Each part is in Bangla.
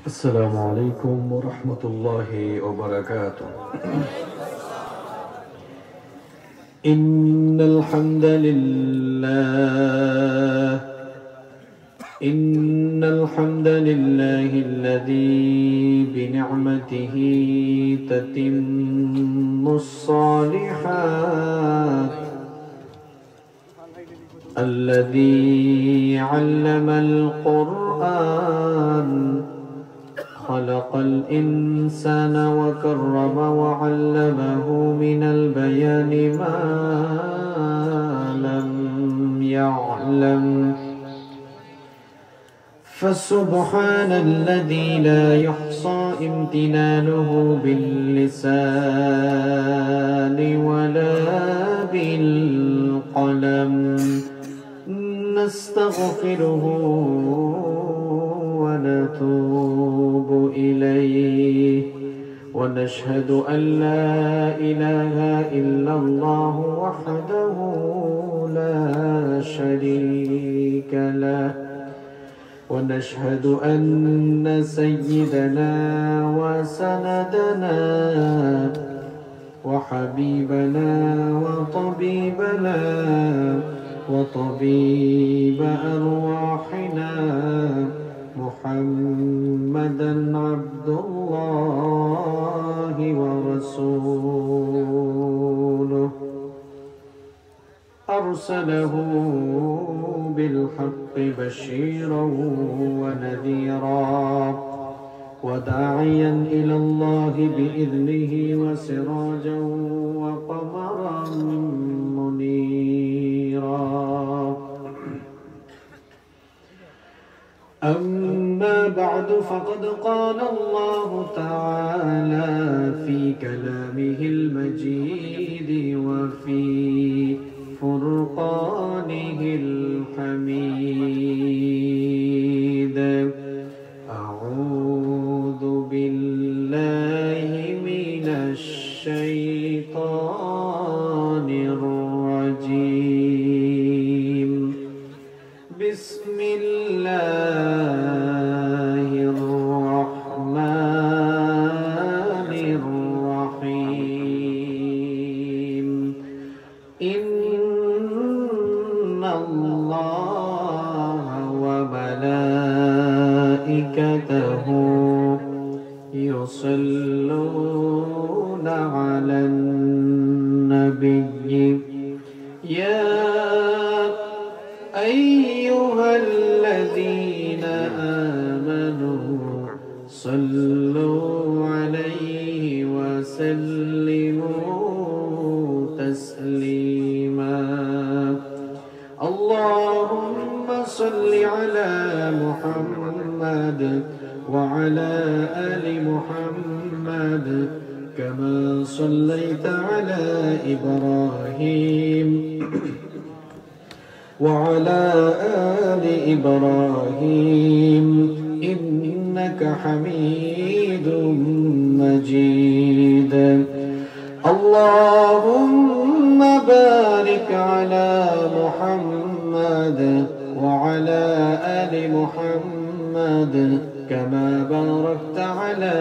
السلام عليكم ورحمة الله وبركاته. إن الحمد لله الذي بنعمته تتم الصالحات، الذي علم القرآن، خلق الإنسان وكرم وعلمه من البيان ما لم يعلم، فسبحان الذي لا يحصى امتنانه باللسان ولا بالقلم. نستغفره ونتوب إليه، ونشهد أن لا إله إلا الله وحده لا شريك له، ونشهد أن سيدنا وسندنا وحبيبنا وطبيبنا وطبيب أرواحنا محمدا عبد الله ورسوله، أرسله بالحق بشيرا ونذيرا، وداعيا إلى الله بإذنه وسراجا وقمرا منيرا. أما بعد، فقد قال الله تعالى في كلامه المجيد وفي فرقانه الحميد: أعوذ بالله من الشيطان الرجيم. بسم الله الرحمن الرحيم. إن الله وملائكته يصلون على النبي، يا أيها الذين آمنوا صلوا عليه وسلموا تسليما. اللهم صل على محمد وعلى آل محمد، كما صليت على إبراهيم وعلى آل إبراهيم إنك حميد مجيد. اللهم بارك على محمد وعلى آل محمد، كما باركت على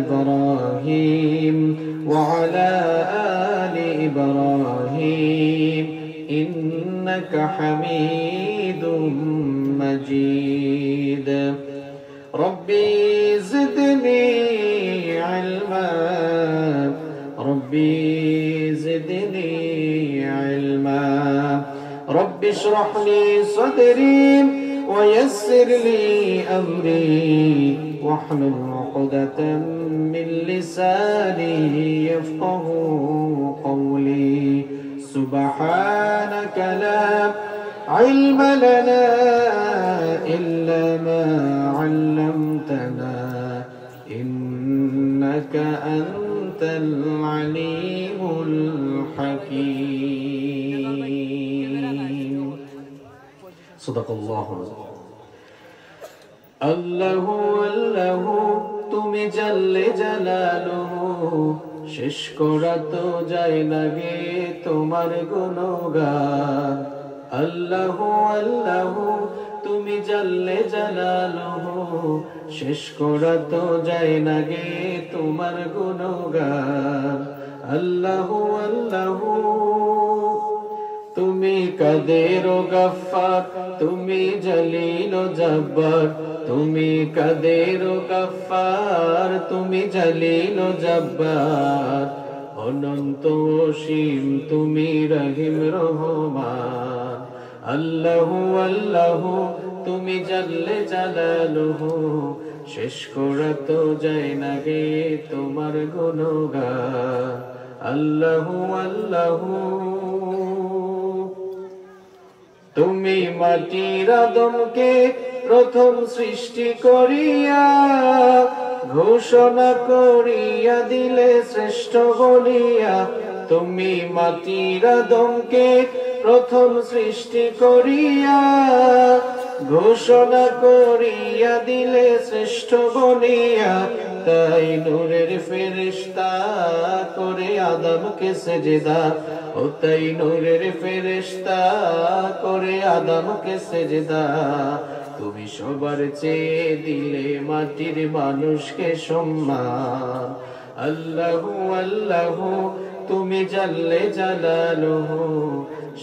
إبراهيم وعلى آل إبراهيم إنك حميد مجيد. ربي زدني علما، ربي زدني علما. رب اشرح لي صدري ويسر لي أمري، واحلل عقدة من لساني يفقه قولي. سبحانك لا علم لنا إلا ما علمتنا، إنك أنت العليم الحكيم. صدق الله العظيم. الله الله তুমি জাল্লে জালালুহু, শেষ করা তো যায় না গে তোমার গুণগান। আল্লাহু আল্লাহু তুমি জাল্লে জালালুহু শেষ করা তো যায় না গে তোমার গুণগান আল্লাহু আল্লাহু তুমি কাদের ও গফফার তুমি জলিল ও জব্বার তুমি কাদের ও গফফার তুমি জলিল ও জব্বার অনন্ত অসীম তুমি রহিম রহমান আল্লাহু আল্লাহু তুমি জাল্লে জালালুহু শেষ করা তো যায় না গে তোমার গুণগান আল্লাহু আল্লাহু তুমি মাটির আদমকে প্রথম সৃষ্টি করিয়া ঘোষণা করিয়া দিলে শ্রেষ্ঠ বলিয়া তুমি মাটির আদমকে প্রথম সৃষ্টি করিয়া ঘোষণা করিয়া দিলে শ্রেষ্ঠ বলিয়া তাই নূরের ফেরেশতা করে আদমকে সেজদা ও তাই নূরের ফেরেশতা করে আদমকে সেজদা তুমি সবার চেয়ে দিলে মাটির মানুষকে সম্মান আল্লাহু আল্লাহু তুমি জাল্লে জালালুহু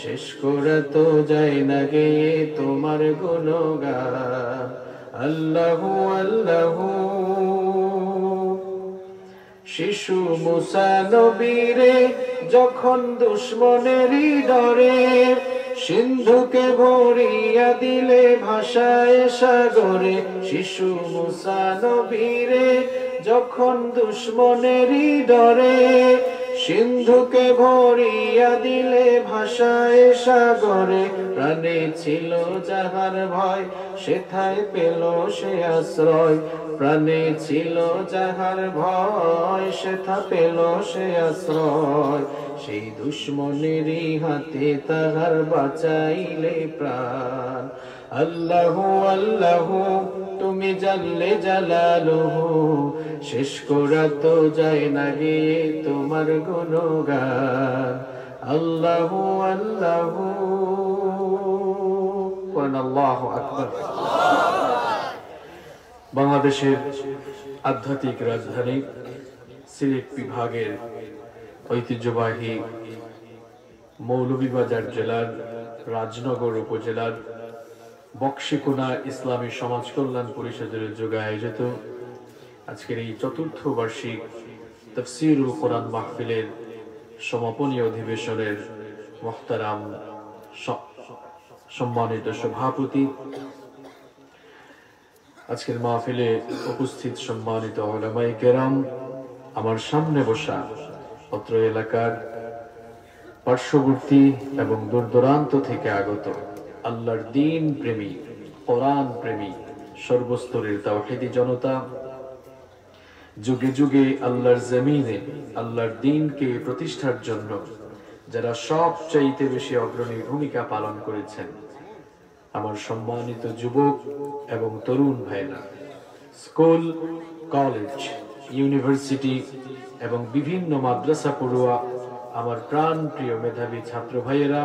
শেষ করা তো যায় না গে তোমার গুণগান আল্লাহু আল্লাহু শিশু মুসা নবীরে যখন দুশমনেরই ডরে সিন্ধুকে ভরিয়া দিলে ভাষায় সাগরে শিশু মুসা নবীরে যখন দুশমনেরই ডরে সিন্ধুকে ভরিয়া দিলে ভাষায় সাগরে প্রাণে ছিল যাহার ভয় সেথায় পেল সে আশ্রয় প্রাণে ছিল যাহার ভয় সেথা পেল সে আশ্রয় সেই দুশমনেরই হাতে তাহার বাঁচাইলে প্রাণ আল্লাহু আল্লাহু তুমি জাল্লে জালালুহু শেষ করা তো যায় না গে তোমার গুণগান আল্লাহু আল্লাহু আল্লাহু আকবার। বাংলাদেশের আধ্যাত্মিক রাজধানী সিলেট বিভাগের ঐতিহ্যবাহী মৌলভীবাজার জেলার রাজনগর উপজেলার বক্সিকোনা ইসলামী সমাজ কল্যাণ পরিষদের উদ্যোগে আয়োজিত আজকের এই চতুর্থ বার্ষিক তাফসীরুল কোরআন মাহফিলের সমাপনী অধিবেশনের মুহতারাম সম্মানিত সভাপতি, আজকের মাহফিলে উপস্থিত সম্মানিত উলামায়ে কেরাম, আমার সামনে বসা অত্র এলাকার পার্শ্ববর্তী এবং দূর দূরান্ত থেকে আগত আল্লাহর দ্বীন প্রেমী, কোরআন প্রেমী সর্বস্তরের তাওহীদি জনতা, যুগে যুগে আল্লাহর জমিনে আল্লাহর দ্বীনকে প্রতিষ্ঠার জন্য যারা সবচাইতে বেশি অগ্রণী ভূমিকা পালন করেছেন, আমার সম্মানিত যুবক এবং তরুণ ভাইরা, স্কুল, কলেজ, ইউনিভার্সিটি এবং বিভিন্ন মাদ্রাসা পড়ুয়া আমার প্রাণ প্রিয় মেধাবী ছাত্র ভাইয়েরা,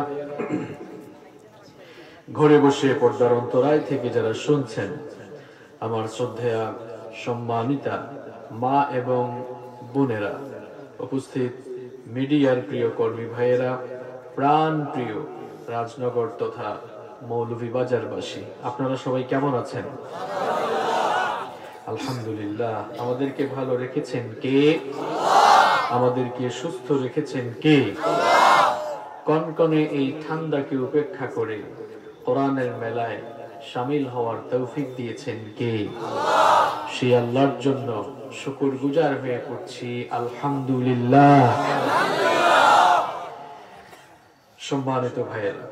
ঘরে বসে পর্দার অন্তরায় থেকে যারা শুনছেন, আমার শ্রদ্ধেয়া সম্মানিতা মা এবং বোনেরা, উপস্থিত মিডিয়ার প্রিয় কর্মী ভাইয়েরা, প্রাণ প্রিয় রাজনগর তথা মৌলভীবাজারবাসী, আপনারা সবাই কেমন আছেন? আলহামদুলিল্লাহ। আমাদেরকে ভালো রেখেছেন কে? আমাদেরকে সুস্থ রেখেছেন কে? কনকনে এই ঠান্ডাকে উপেক্ষা করে কোরআনের মেলায় শামিল হওয়ার তৌফিক দিয়েছেন কে? সেই আল্লাহর জন্য শুকরগুজার হয়ে পড়ছি আলহামদুলিল্লাহ। সম্মানিত ভাইয়েরা,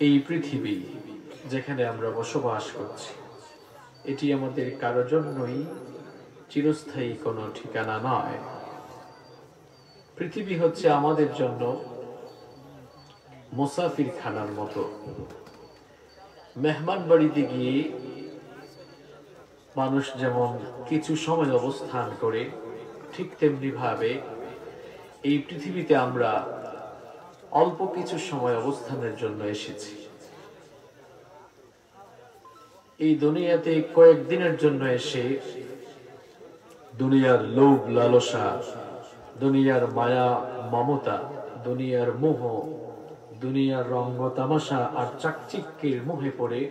এই পৃথিবী যেখানে আমরা বসবাস করছি, এটি আমাদের কারো জন্যই চিরস্থায়ী কোনো ঠিকানা নয়। পৃথিবী হচ্ছে আমাদের জন্য মুসাফির খানার মতো। মেহমান বাড়িতে গিয়ে মানুষ যেমন কিছু সময় অবস্থান করে, ঠিক তেমনি ভাবে এই পৃথিবীতে আমরা অল্প কিছু সময় অবস্থানের জন্য এসেছি। এই দুনিয়াতে কয়েকদিনের জন্য এসে দুনিয়ার লোভ লালসা, দুনিয়ার মায়া মমতা, দুনিয়ার মোহ, দুনিয়ার রঙ্গ তামাশা আর চাকচিক্যের মোহে পড়ে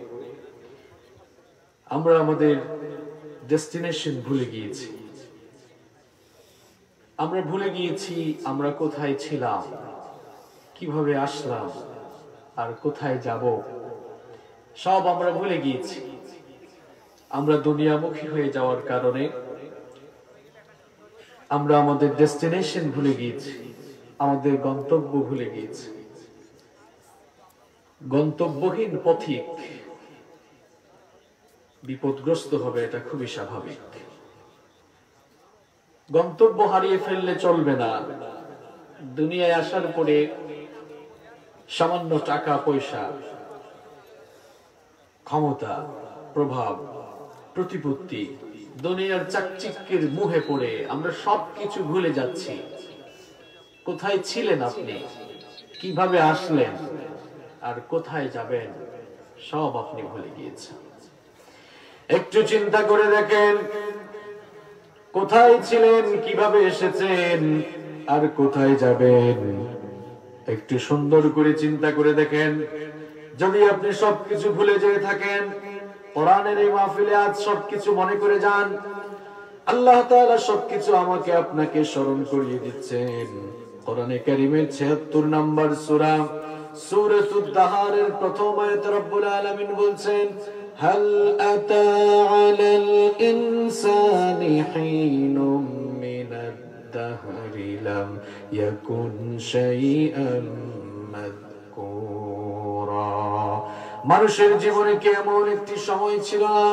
আমরা আমাদের ডেস্টিনেশন ভুলে গিয়েছি। আমরা ভুলে গিয়েছি আমরা কোথায় ছিলাম, কিভাবে আসলাম আর কোথায় যাব, সব আমরা ভুলে গিয়েছি। আমরা দুনিয়ামুখী হয়ে যাওয়ার কারণে আমরা আমাদের ডেস্টিনেশন ভুলে গিয়েছি, আমাদের গন্তব্য ভুলে গিয়েছি। গন্তব্যহীন পথিক বিপদগ্রস্ত হবে, এটা খুবই স্বাভাবিক। গন্তব্য হারিয়ে ফেললে চলবে না। দুনিয়ায় আসার পরে সামান্য টাকা পয়সা, ক্ষমতা, প্রভাব, প্রতিপত্তি, দুনিয়ার চাকচিক্যের মুহে পড়ে আমরা সবকিছু ভুলে যাচ্ছি। কোথায় ছিলেন আপনি, কিভাবে আসলেন আর কোথায় যাবেন, সব আপনি ভুলে গিয়েছেন। একটু চিন্তা করে দেখেন, কোথায় ছিলেন, কিভাবে এসেছেন আর কোথায় যাবেন। একটু সুন্দর করে চিন্তা করে দেখেন। যদি আপনি সবকিছু ভুলে যেয়ে থাকেন, কোরআনের এই মাহফিলে আজ সবকিছু মনে করে যান। আল্লাহ তাআলা সবকিছু আমাকে আপনাকে স্মরণ করিয়ে দিচ্ছেন। কোরআনে কারীমের ৭৬ নম্বর সূরা সূরাতুদ দাহারের প্রথম আয়াতে রব্বুল আলামিন বলছেন, হাল আতা আলাল ইনসানি হিনুম মিনাদ দাহরি লাম ইয়াকুন শাইআন মাযকুরা। মানুষের জীবনে কি এমন একটি সময় ছিল না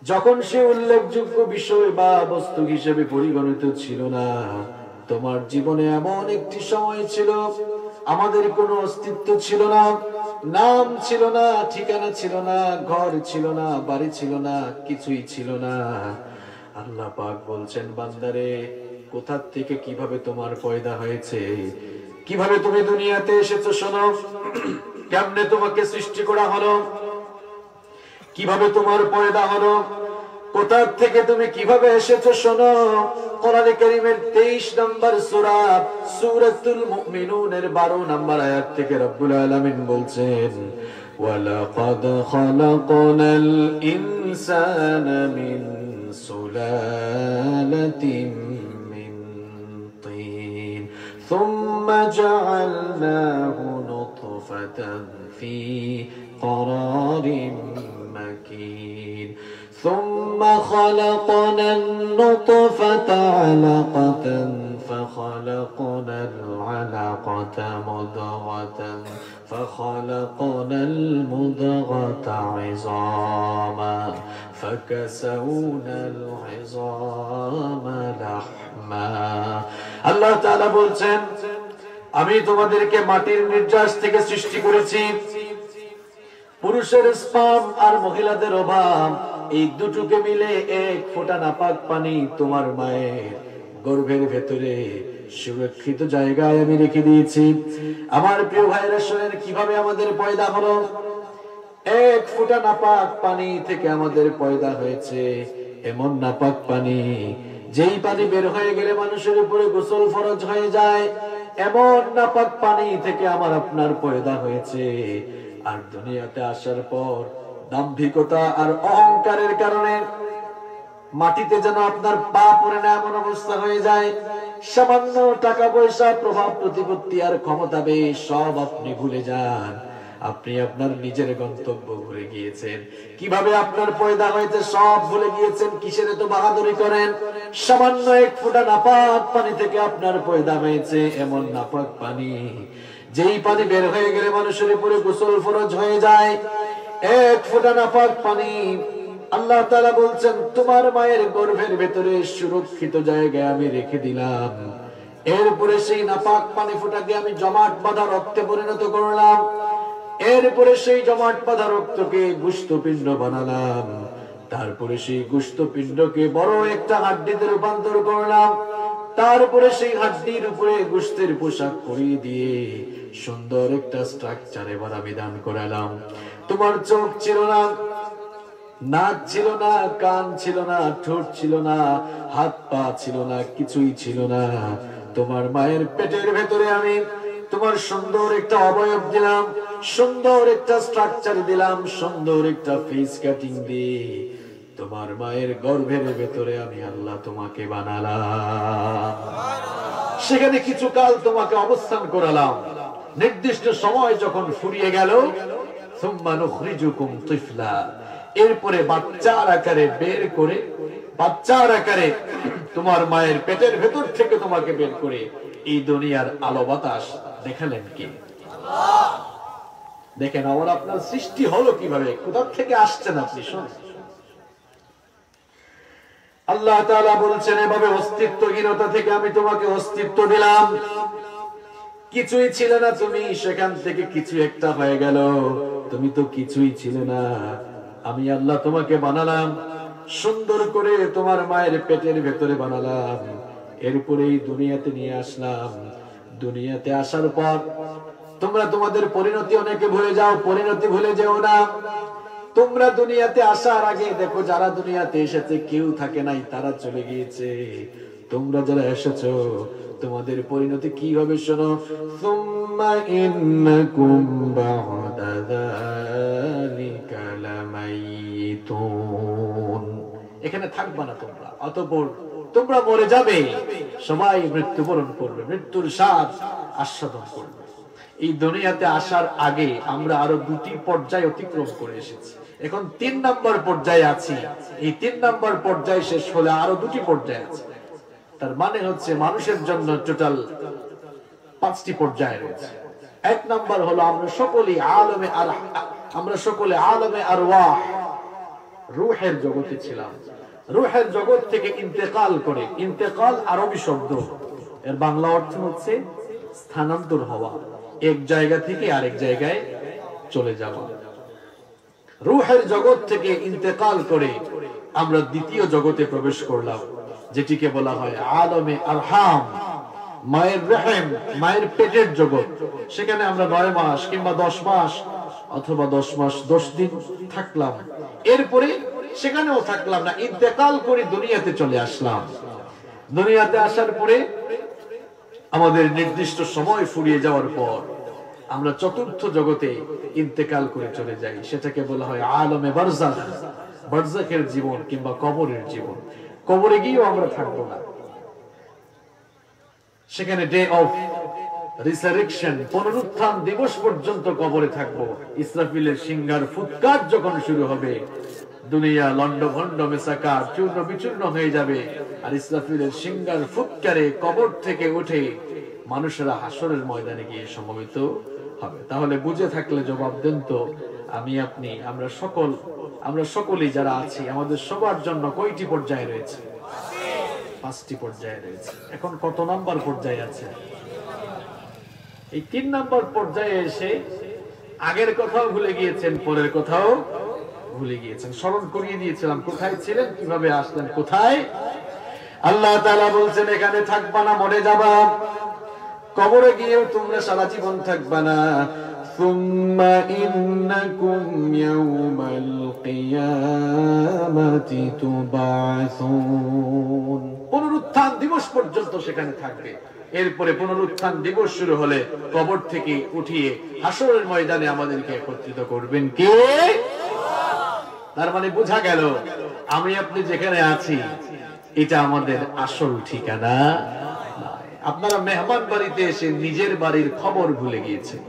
যখন সে উল্লেখযোগ্য বিষয় বা বস্তু হিসেবে পরিগণিত ছিল না? তোমার জীবনে এমন একটি সময় ছিল আমাদের কোনো অস্তিত্ব ছিল না, নাম ছিল না, ঠিকানা ছিল না, ঘর ছিল না, বাড়ি ছিল না, কিছুই ছিল না। আল্লাহ পাক বলছেন, বান্দারে, কোথা থেকে কিভাবে তোমার পয়দা হয়েছে, কিভাবে তুমি দুনিয়াতে এসেছো শোনো। কেমনে তোমাকে সৃষ্টি করা হলো, কিভাবে তোমার পয়দা হলো, কোথা থেকে তুমি কিভাবে এসেছো শোনো। কোরআনে কারীমের 23 নম্বর সূরা সূরাতুল মুমিনুনের 12 নম্বর আয়াত থেকে রব্বুল আলামিন বলছেন, ওয়ালাকাদ খালাকনাল ইনসানা মিন সুলালাতিন মিন তিন সুম্মা জাআলনাহু নুতফাতান ফি قرارٍ مكين ثم خلقنا النطفة علقة فخلقنا العلقة مضغة فخلقنا المضغة عظاما فكسونا العظام لحما। আল্লাহ তাআলা বলছেন, আমি তোমাদেরকে মাটির নির্যাস থেকে সৃষ্টি করেছি। পুরুষের স্পার্ম আর মহিলাদের অভাব, এই দুটোকে মিলে এক ফোঁটা নাপাক পানি তোমার মায়ের গর্ভের ভেতরে সুরক্ষিত জায়গায় আমি রেখে দিয়েছি। আমার প্রিয় ভাইরা শোনেন, কিভাবে আমাদের পয়দা হলো। এক ফোঁটা নাপাক পানি থেকে আমাদের পয়দা হয়েছে। এমন নাপাক পানি, যেই পানি বের হয়ে গেলে মানুষের উপরে গোসল ফরজ হয়ে যায়, এমন নাপাক পানি থেকে আমার আপনার পয়দা হয়েছে। আর দুনিয়াতে আসার পর দাম্ভিকতা আর অহংকারের কারণে মাটিতে যেন আপনার পা পড়ে না এমন অবস্থা হয়ে যায়। সামান্য টাকা পয়সা, প্রভাব, প্রতিপত্তি আর ক্ষমতা পেয়ে সব আপনি ভুলে যান। আপনি আপনার নিজের গন্তব্য ভুলে গিয়েছেন। কিভাবে আপনার পয়দা হয়েছে সব ভুলে গিয়েছেন। কিসের এত বাহাদুরি করেন? সামান্য এক ফোঁটা নাপাক পানি থেকে আপনার পয়দা হয়েছে। এমন নাপাক পানি, যেই পানি বের হয়ে গেলে মানুষের উপরে গোসল ফরজ হয়ে যায়। এক ফোঁটা নাপাক পানি আল্লাহ তাআলা বলছেন, তোমার মায়ের গর্ভের ভেতরে সুরক্ষিত জায়গায় আমি রেখে দিলাম। এরপরে সেই নাপাক পানি ফোঁটাকে আমি জমাট বাঁধা রক্তে পরিণত করলাম। এরপরে সেই জমাট বাঁধা রক্তকে গোশতপিণ্ড বানালাম। তারপরে সেই গোশতপিণ্ডকে বড় একটা হাড্ডিতে রূপান্তর করলাম। তারপরে সেই হাড্ডির উপরে গোশতের পোশাক পরিয়ে দিয়ে সুন্দর একটা স্ট্রাকচার এবার আমি দান করালাম। তোমার চোখ ছিল না, নাক ছিল না, কান ছিল না, ঠোঁট ছিল না, হাত পা ছিল না, কিছুই ছিল না। তোমার মায়ের পেটের ভেতরে আমি তোমার সুন্দর একটা অবয়ব দিলাম, সুন্দর একটা স্ট্রাকচার দিলাম, সুন্দর একটা ফেস কাটিং দিয়ে তোমার মায়ের গর্ভের ভেতরে আমি আল্লাহ তোমাকে বানালাম। সেখানে কিছু কাল তোমাকে অবস্থান করালাম। নির্দিষ্ট সময় যখন ফুরিয়ে গেল, সুম্মা নুখরিজুকুম তিফলা, এরপরে বাচ্চার আকারে বের করে, বাচ্চার আকারে তোমার মায়ের পেটের ভেতর থেকে তোমাকে বের করে এই দুনিয়ার আলো বাতাস দেখালেন কে? আল্লাহ। দেখেন আমার আপনার সৃষ্টি হলো কিভাবে, কোথা থেকে আসছেন আপনি? শুনুন, আল্লাহ তাআলা বলছেন এভাবে অস্তিত্বহীনতা থেকে আমি তোমাকে অস্তিত্ব দিলাম। কিছুই ছিল না তুমি, সেখান থেকে কিছু একটা হয়ে গেল। তুমি তো কিছুই ছিল না, আমি আল্লাহ তোমাকে বানালাম, সুন্দর করে তোমার মায়ের পেটের ভেতরে বানালাম, এরপরে এই দুনিয়াতে নিয়ে আসলাম। দুনিয়াতে আসার পর তোমরা তোমাদের পরিণতি অনেকে ভুলে যাও, পরিণতি ভুলে যেও না। তোমরা দুনিয়াতে আসার আগে দেখো যারা দুনিয়াতে এসেছে কেউ থাকে নাই, তারা চলে গিয়েছে। তোমরা যারা এসেছো তোমাদের পরিণতি কি হবে শোনো, সুম্মা ইন্নাকুম বা'দা যালিকা লামাইতুন, এখানে থাকবা না তোমরা, অতঃপর তোমরা মরে যাবে, সবাই মৃত্যুবরণ করবে, মৃত্যুর স্বাদ আস্বাদন করবে। এই দুনিয়াতে আসার আগে আমরা আরো দুটি পর্যায় অতিক্রম করে এসেছি, এখন 3 নম্বর পর্যায়ে আছি। এই 3 নম্বর পর্যায় শেষ হলে আরো দুটি পর্যায় আছে। তার মানে হচ্ছে মানুষের জন্য টোটাল 5টি পর্যায় রয়েছে। 1 নম্বর হলো আমরা সকলে আলমে আরওয়াহ, রূহের জগতে ছিলাম। রূহের জগৎ থেকে ইন্তেকাল করে, ইন্তেকাল আরবি শব্দ, এর বাংলা অর্থ হচ্ছে স্থানান্তর হওয়া, এক জায়গা থেকে আরেক জায়গায় চলে যাওয়া। রূহের জগৎ থেকে ইন্তেকাল করে আমরা দ্বিতীয় জগতে প্রবেশ করলাম, যেটিকে বলা হয় আলমে আরহাম, মায়ের রহম, মায়ের পেটের জগৎ। সেখানে আমরা 9 মাস কিংবা 10 মাস অথবা 10 মাস 10 দিন থাকলাম, এরপরে সেখানেও থাকলাম না, ইন্তেকাল করে দুনিয়াতে চলে আসলাম। দুনিয়াতে আসার পরে আমাদের নির্দিষ্ট সময় ফুরিয়ে যাওয়ার পর আমরা চতুর্থ জগতে ইন্তেকাল করে চলে যাই, সেটাকে বলা হয় আলমে বারজাখ, বারজাখের জীবন কিংবা কবরের জীবন। কবরে গিয়েও আমরা থাকবো না, সেখানে ডে অফ রিসারেকশন, পুনরুত্থান দিবস পর্যন্ত কবরে থাকবো। ইসরাফিলের সিংহার ফুৎকার যখন শুরু হবে, দুনিয়া লন্ডভন্ড মেসাকার চূর্ণ বিচূর্ণ হয়ে যাবে, আর ইসরাফিলের সিংহার ফুৎকারে কবর থেকে উঠে মানুষেরা হাসরের ময়দানে গিয়ে সমবেত হবে। তাহলে বুঝে থাকলে জবাব দেন তো, আমি আপনি আমরা সকলেই যারা আছি, আমাদের সবার জন্য কয়টি পর্যায়ে রয়েছে? 5টি পর্যায়ে রয়েছে। এখন কত নাম্বার পর্যায়ে আছে? এই 3 নাম্বার পর্যায়ে এসে আগের কথাও ভুলে গিয়েছেন, পরের কথাও ভুলে গিয়েছেন। স্মরণ করিয়ে দিয়েছিলাম কোথায় ছিলেন, কিভাবে আসলেন, কোথায়। আল্লাহ তাআলা বলছেন এখানে থাকবা না, মরে যাবা। কবরে গিয়েও তোমরা সারা জীবন থাকবা না। সুম্মা ইন্নাকুম ইয়াউমাল কিয়ামাতি তুবাসুন, পুনরুত্থান দিবস পর্যন্ত সেখানে থাকবে। এরপরে পুনরুত্থান দিবস শুরু হলে কবর থেকে উঠিয়ে হাসরের ময়দানে আমাদেরকে একত্রিত করবেন কে? তার মানে বোঝা গেল আমি আপনি যেখানে আছি এটা আমাদের আসল ঠিকানা। আপনারা মেহমান বাড়িতে এসে নিজের বাড়ির খবর ভুলে গিয়েছেন।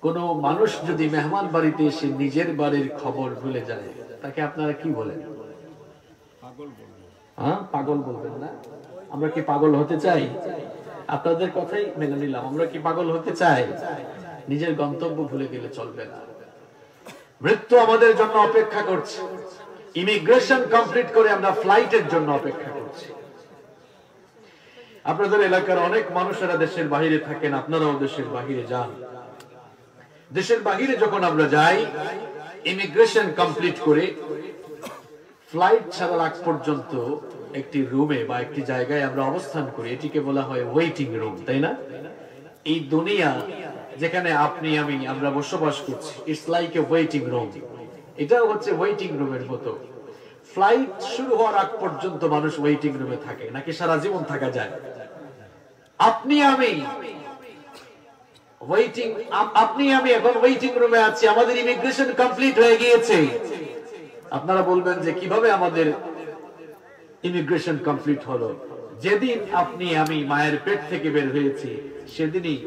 কোন মানুষ যদি মেহমান বাড়িতে এসে নিজের বাড়ির খবর ভুলে যায়, তাকে আপনারা কি বলেন? পাগল বলবেন না? আমরা কি পাগল হতে চাই? আপনাদের কথাই মেনে নিলাম, আমরা কি পাগল হতে চাই? নিজের গন্তব্য ভুলে গেলে চলবে না। মৃত্যু আমাদের জন্য অপেক্ষা করছে, ইমিগ্রেশন কমপ্লিট করে আমরা ফ্লাইটের জন্য অপেক্ষা করছি। আপনাদের এলাকার অনেক মানুষেরা দেশের বাহিরে থাকেন, আপনারাও দেশের বাহিরে যান। দেশের বাহিরে যখন আমরা যাই, ইমিগ্রেশন কমপ্লিট করে ফ্লাইট ছাড়ার আগ পর্যন্ত একটি রুমে বা একটি জায়গায় আমরা অবস্থান করি, এটিকে বলা হয় ওয়েটিং রুম, তাই না? এই দুনিয়া যেখানে আপনি আমরা বসবাস করছি, it's like a waiting room. এটাও হচ্ছে ওয়েটিং রুমের মতো। ফ্লাইট শুরু হওয়ার আগ পর্যন্ত মানুষ ওয়েটিং রুমে থাকে, নাকি সারা জীবন থাকা যায়? আপনি আমি এখন ওয়েটিং রুমে আছি, আমাদের ইমিগ্রেশন কমপ্লিট হয়ে গিয়েছে। আপনারা বলবেন যে কিভাবে আমাদের ইমিগ্রেশন কমপ্লিট হলো? যেদিন আপনি আমি মায়ের পেট থেকে বের হয়েছি সেদিনই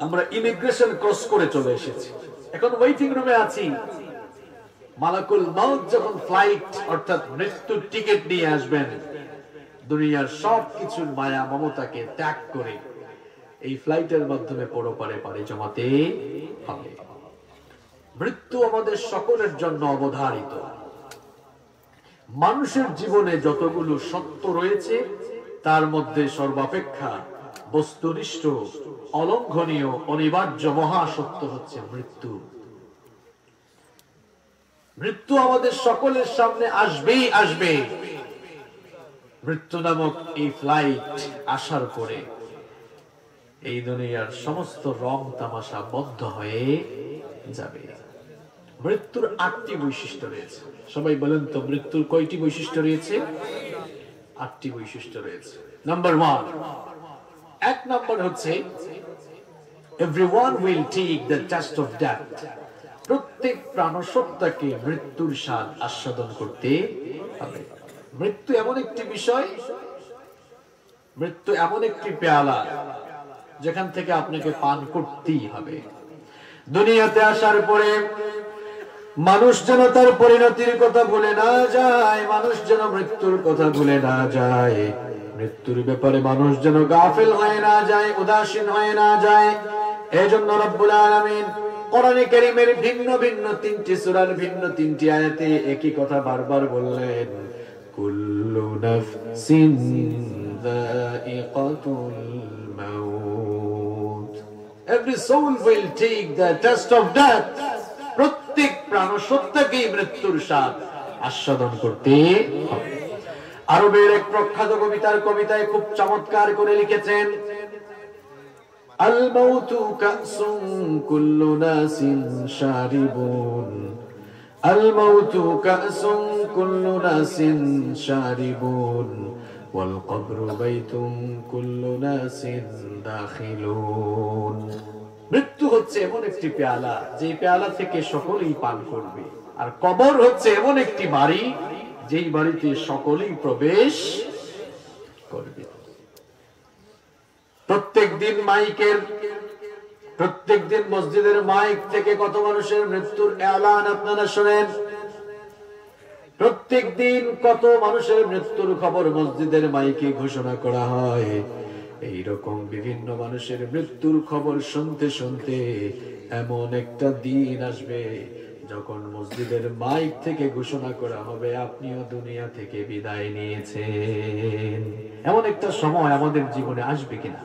আমরা ইমিগ্রেশন ক্রস করে চলে এসেছি, এখন ওয়েটিং রুমে আছি। মালাকুল মউত যখন ফ্লাইট অর্থাৎ মৃত্যুর টিকিট নিয়ে আসবেন, দুনিয়ার সবকিছুর মায়া মমতাকে ত্যাগ করে এই ফ্লাইটের মাধ্যমে পরপারে পাড়ি জমাতে হবে। মৃত্যু আমাদের সকলের জন্য অবধারিত। মানুষের জীবনে যতগুলো সত্য রয়েছে তার মধ্যে সর্বাপেক্ষা বস্তুনিষ্ঠ, অলঙ্ঘনীয়, অনিবার্য মহাসত্য হচ্ছে মৃত্যু। মৃত্যু আমাদের সকলের সামনে আসবেই আসবে। মৃত্যু নামক এই ফ্লাইট আসার পরে এই দুনিয়ার সমস্ত রং তামাশা বন্ধ হয়ে যাবে। মৃত্যুর 8টি বৈশিষ্ট্য রয়েছে। সবাই বলেন তো, মৃত্যুর কয়টি বৈশিষ্ট্য রয়েছে? 8টি বৈশিষ্ট্য রয়েছে। নাম্বার 1, 1 নম্বর হচ্ছে everyone will take the test of death. প্রত্যেক প্রাণসত্তাকে মৃত্যুর স্বাদ আস্বাদন করতে হবে। মৃত্যু এমন একটি বিষয়, মৃত্যু এমন একটি পেয়ালা যেখান থেকে আপনাকে পান করতেই হবে। দুনিয়াতে আসার পরে মানুষ যেন তার পরিণতির কথা ভুলে না যায়, মানুষ যেন মৃত্যুর কথা ভুলে না যায়, মৃত্যুর ব্যাপারে মানুষ যেন গাফেল হয়ে না যায়, উদাসীন হয়ে না যায়। এজন্য রব্বুল আলামিন কোরআনে কারীমের ভিন্ন ভিন্ন 3টি সূরার ভিন্ন 3টি আয়াতে একই কথা বারবার বললেন, কুল্লু নাফসিন যায়িকাতুল মাউত, every soul will take the test of death. প্রত্যেক প্রাণসত্তাকে মৃত্যুর স্বাদ আস্বাদন করতে হবে। আরবের এক প্রখ্যাত কবিতায় খুব চমৎকার করে লিখেছেন, আল মাউতু কাসুন কুল্লু নাসিন শারিবুন, আল মাউতু কাসুন কুল্লু নাসিন শারিবুন, ওয়াল কবরু বাইতুন কুল্লু নাসিন দাখিলুন। মৃত্যু হচ্ছে এমন একটি পেয়ালা যে পেয়ালা থেকে সকলেই পান করবে, আর কবর হচ্ছে এমন একটি বাড়ি যেই বাড়িতে সকলেই প্রবেশ করবে। প্রত্যেক দিন মসজিদের মাইক থেকে কত মানুষের মৃত্যুর এলান আপনারা শোনেন। প্রত্যেক দিন কত মানুষের মৃত্যুর খবর মসজিদের মাইকে ঘোষণা করা হয়। এইরকম বিভিন্ন মানুষের মৃত্যুর খবর শুনতে শুনতে এমন একটা দিন আসবে যখন মসজিদের মাইক থেকে ঘোষণা করা হবে আপনিও দুনিয়া থেকে বিদায় নিয়েছেন। এমন একটা সময় আমাদের জীবনে আসবে কিনা?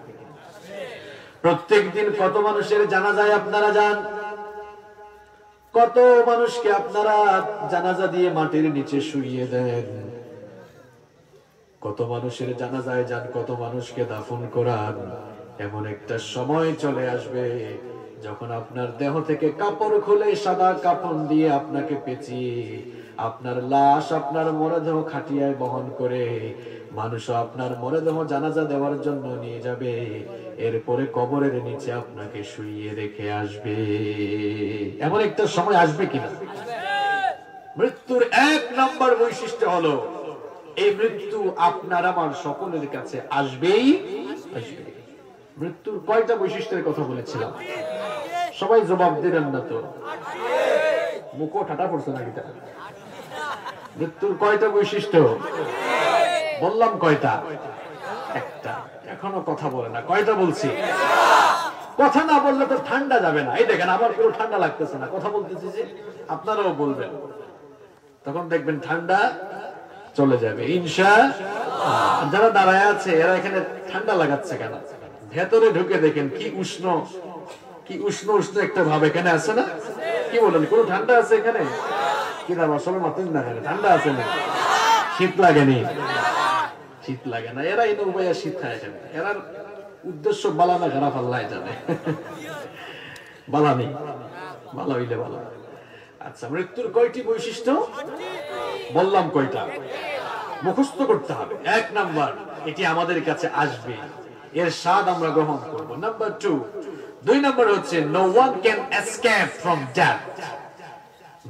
প্রত্যেক দিন কত মানুষের জানাজায় আপনারা যান, কত মানুষকে আপনারা জানাজা দিয়ে মাটির নিচে শুইয়ে দেন, কত মানুষের জানাজায় যান, কত মানুষকে দাফন করান। এমন একটা সময় চলে আসবে যখন আপনার দেহ থেকে কাপড় খুলে সাদা কাপড় দিয়ে আপনাকে পেঁচিয়ে আপনার লাশ আপনার মরদেহ খাটিয়ায় বহন করে মানুষ আপনার মরদেহ জানাজা দেওয়ার জন্য নিয়ে যাবে। এরপরে কবরের নিচে আপনাকে শুইয়ে রেখে আসবে। এমন একটা সময় আসবে কিনা? মৃত্যুর 1 নম্বর বৈশিষ্ট্য হলো এই মৃত্যু আপনার আমার সকলের কাছে আসবেই আসবে। মৃত্যুর কয়টা বৈশিষ্ট্যের কথা বলেছিলাম? সবাই জবাব দিলেন না তো, মুখও ঠাটা পড়ছে নাকি? মৃত্যুর কয়টা বৈশিষ্ট্য বললাম? কয়টা? একটা। এখনো কথা বলে না। কয়টা বলছি? কথা না বললে তো ঠান্ডা যাবে না। এই দেখেন আমার পুরো ঠান্ডা লাগতেছে না, কথা বলতেছি যে। আপনারাও বলবেন, তখন দেখবেন ঠান্ডা চলে যাবে ইনশাআল্লাহ। যারা দাঁড়ায় আছে এরা এখানে ঠান্ডা লাগাচ্ছে কেন? ভেতরে ঢুকে দেখেন কি উষ্ণ উষ্ণ একটা ভাব এখানে আছে না? কি বলেন, কোন ঠান্ডা আছে এখানে? কি না আসলে মাথা না, ঠান্ডা আছে না? শীত লাগেনি? শীত লাগে না। এরা এই নৌবাইয়া শীত খায় কেন? এরার উদ্দেশ্য বালা না খারাপ আল্লাহ জানে। বালা নেই, বালা হইলে বালা। আচ্ছা, মৃত্যুর কয়টি বৈশিষ্ট্য বললাম? কয়টা মুখস্থ করতে হবে? 1 নাম্বার, এটি আমাদের কাছে আসবে, এর স্বাদ আমরা গ্রহণ করব। নাম্বার 2, 2 নাম্বার হচ্ছে no one can escape from death.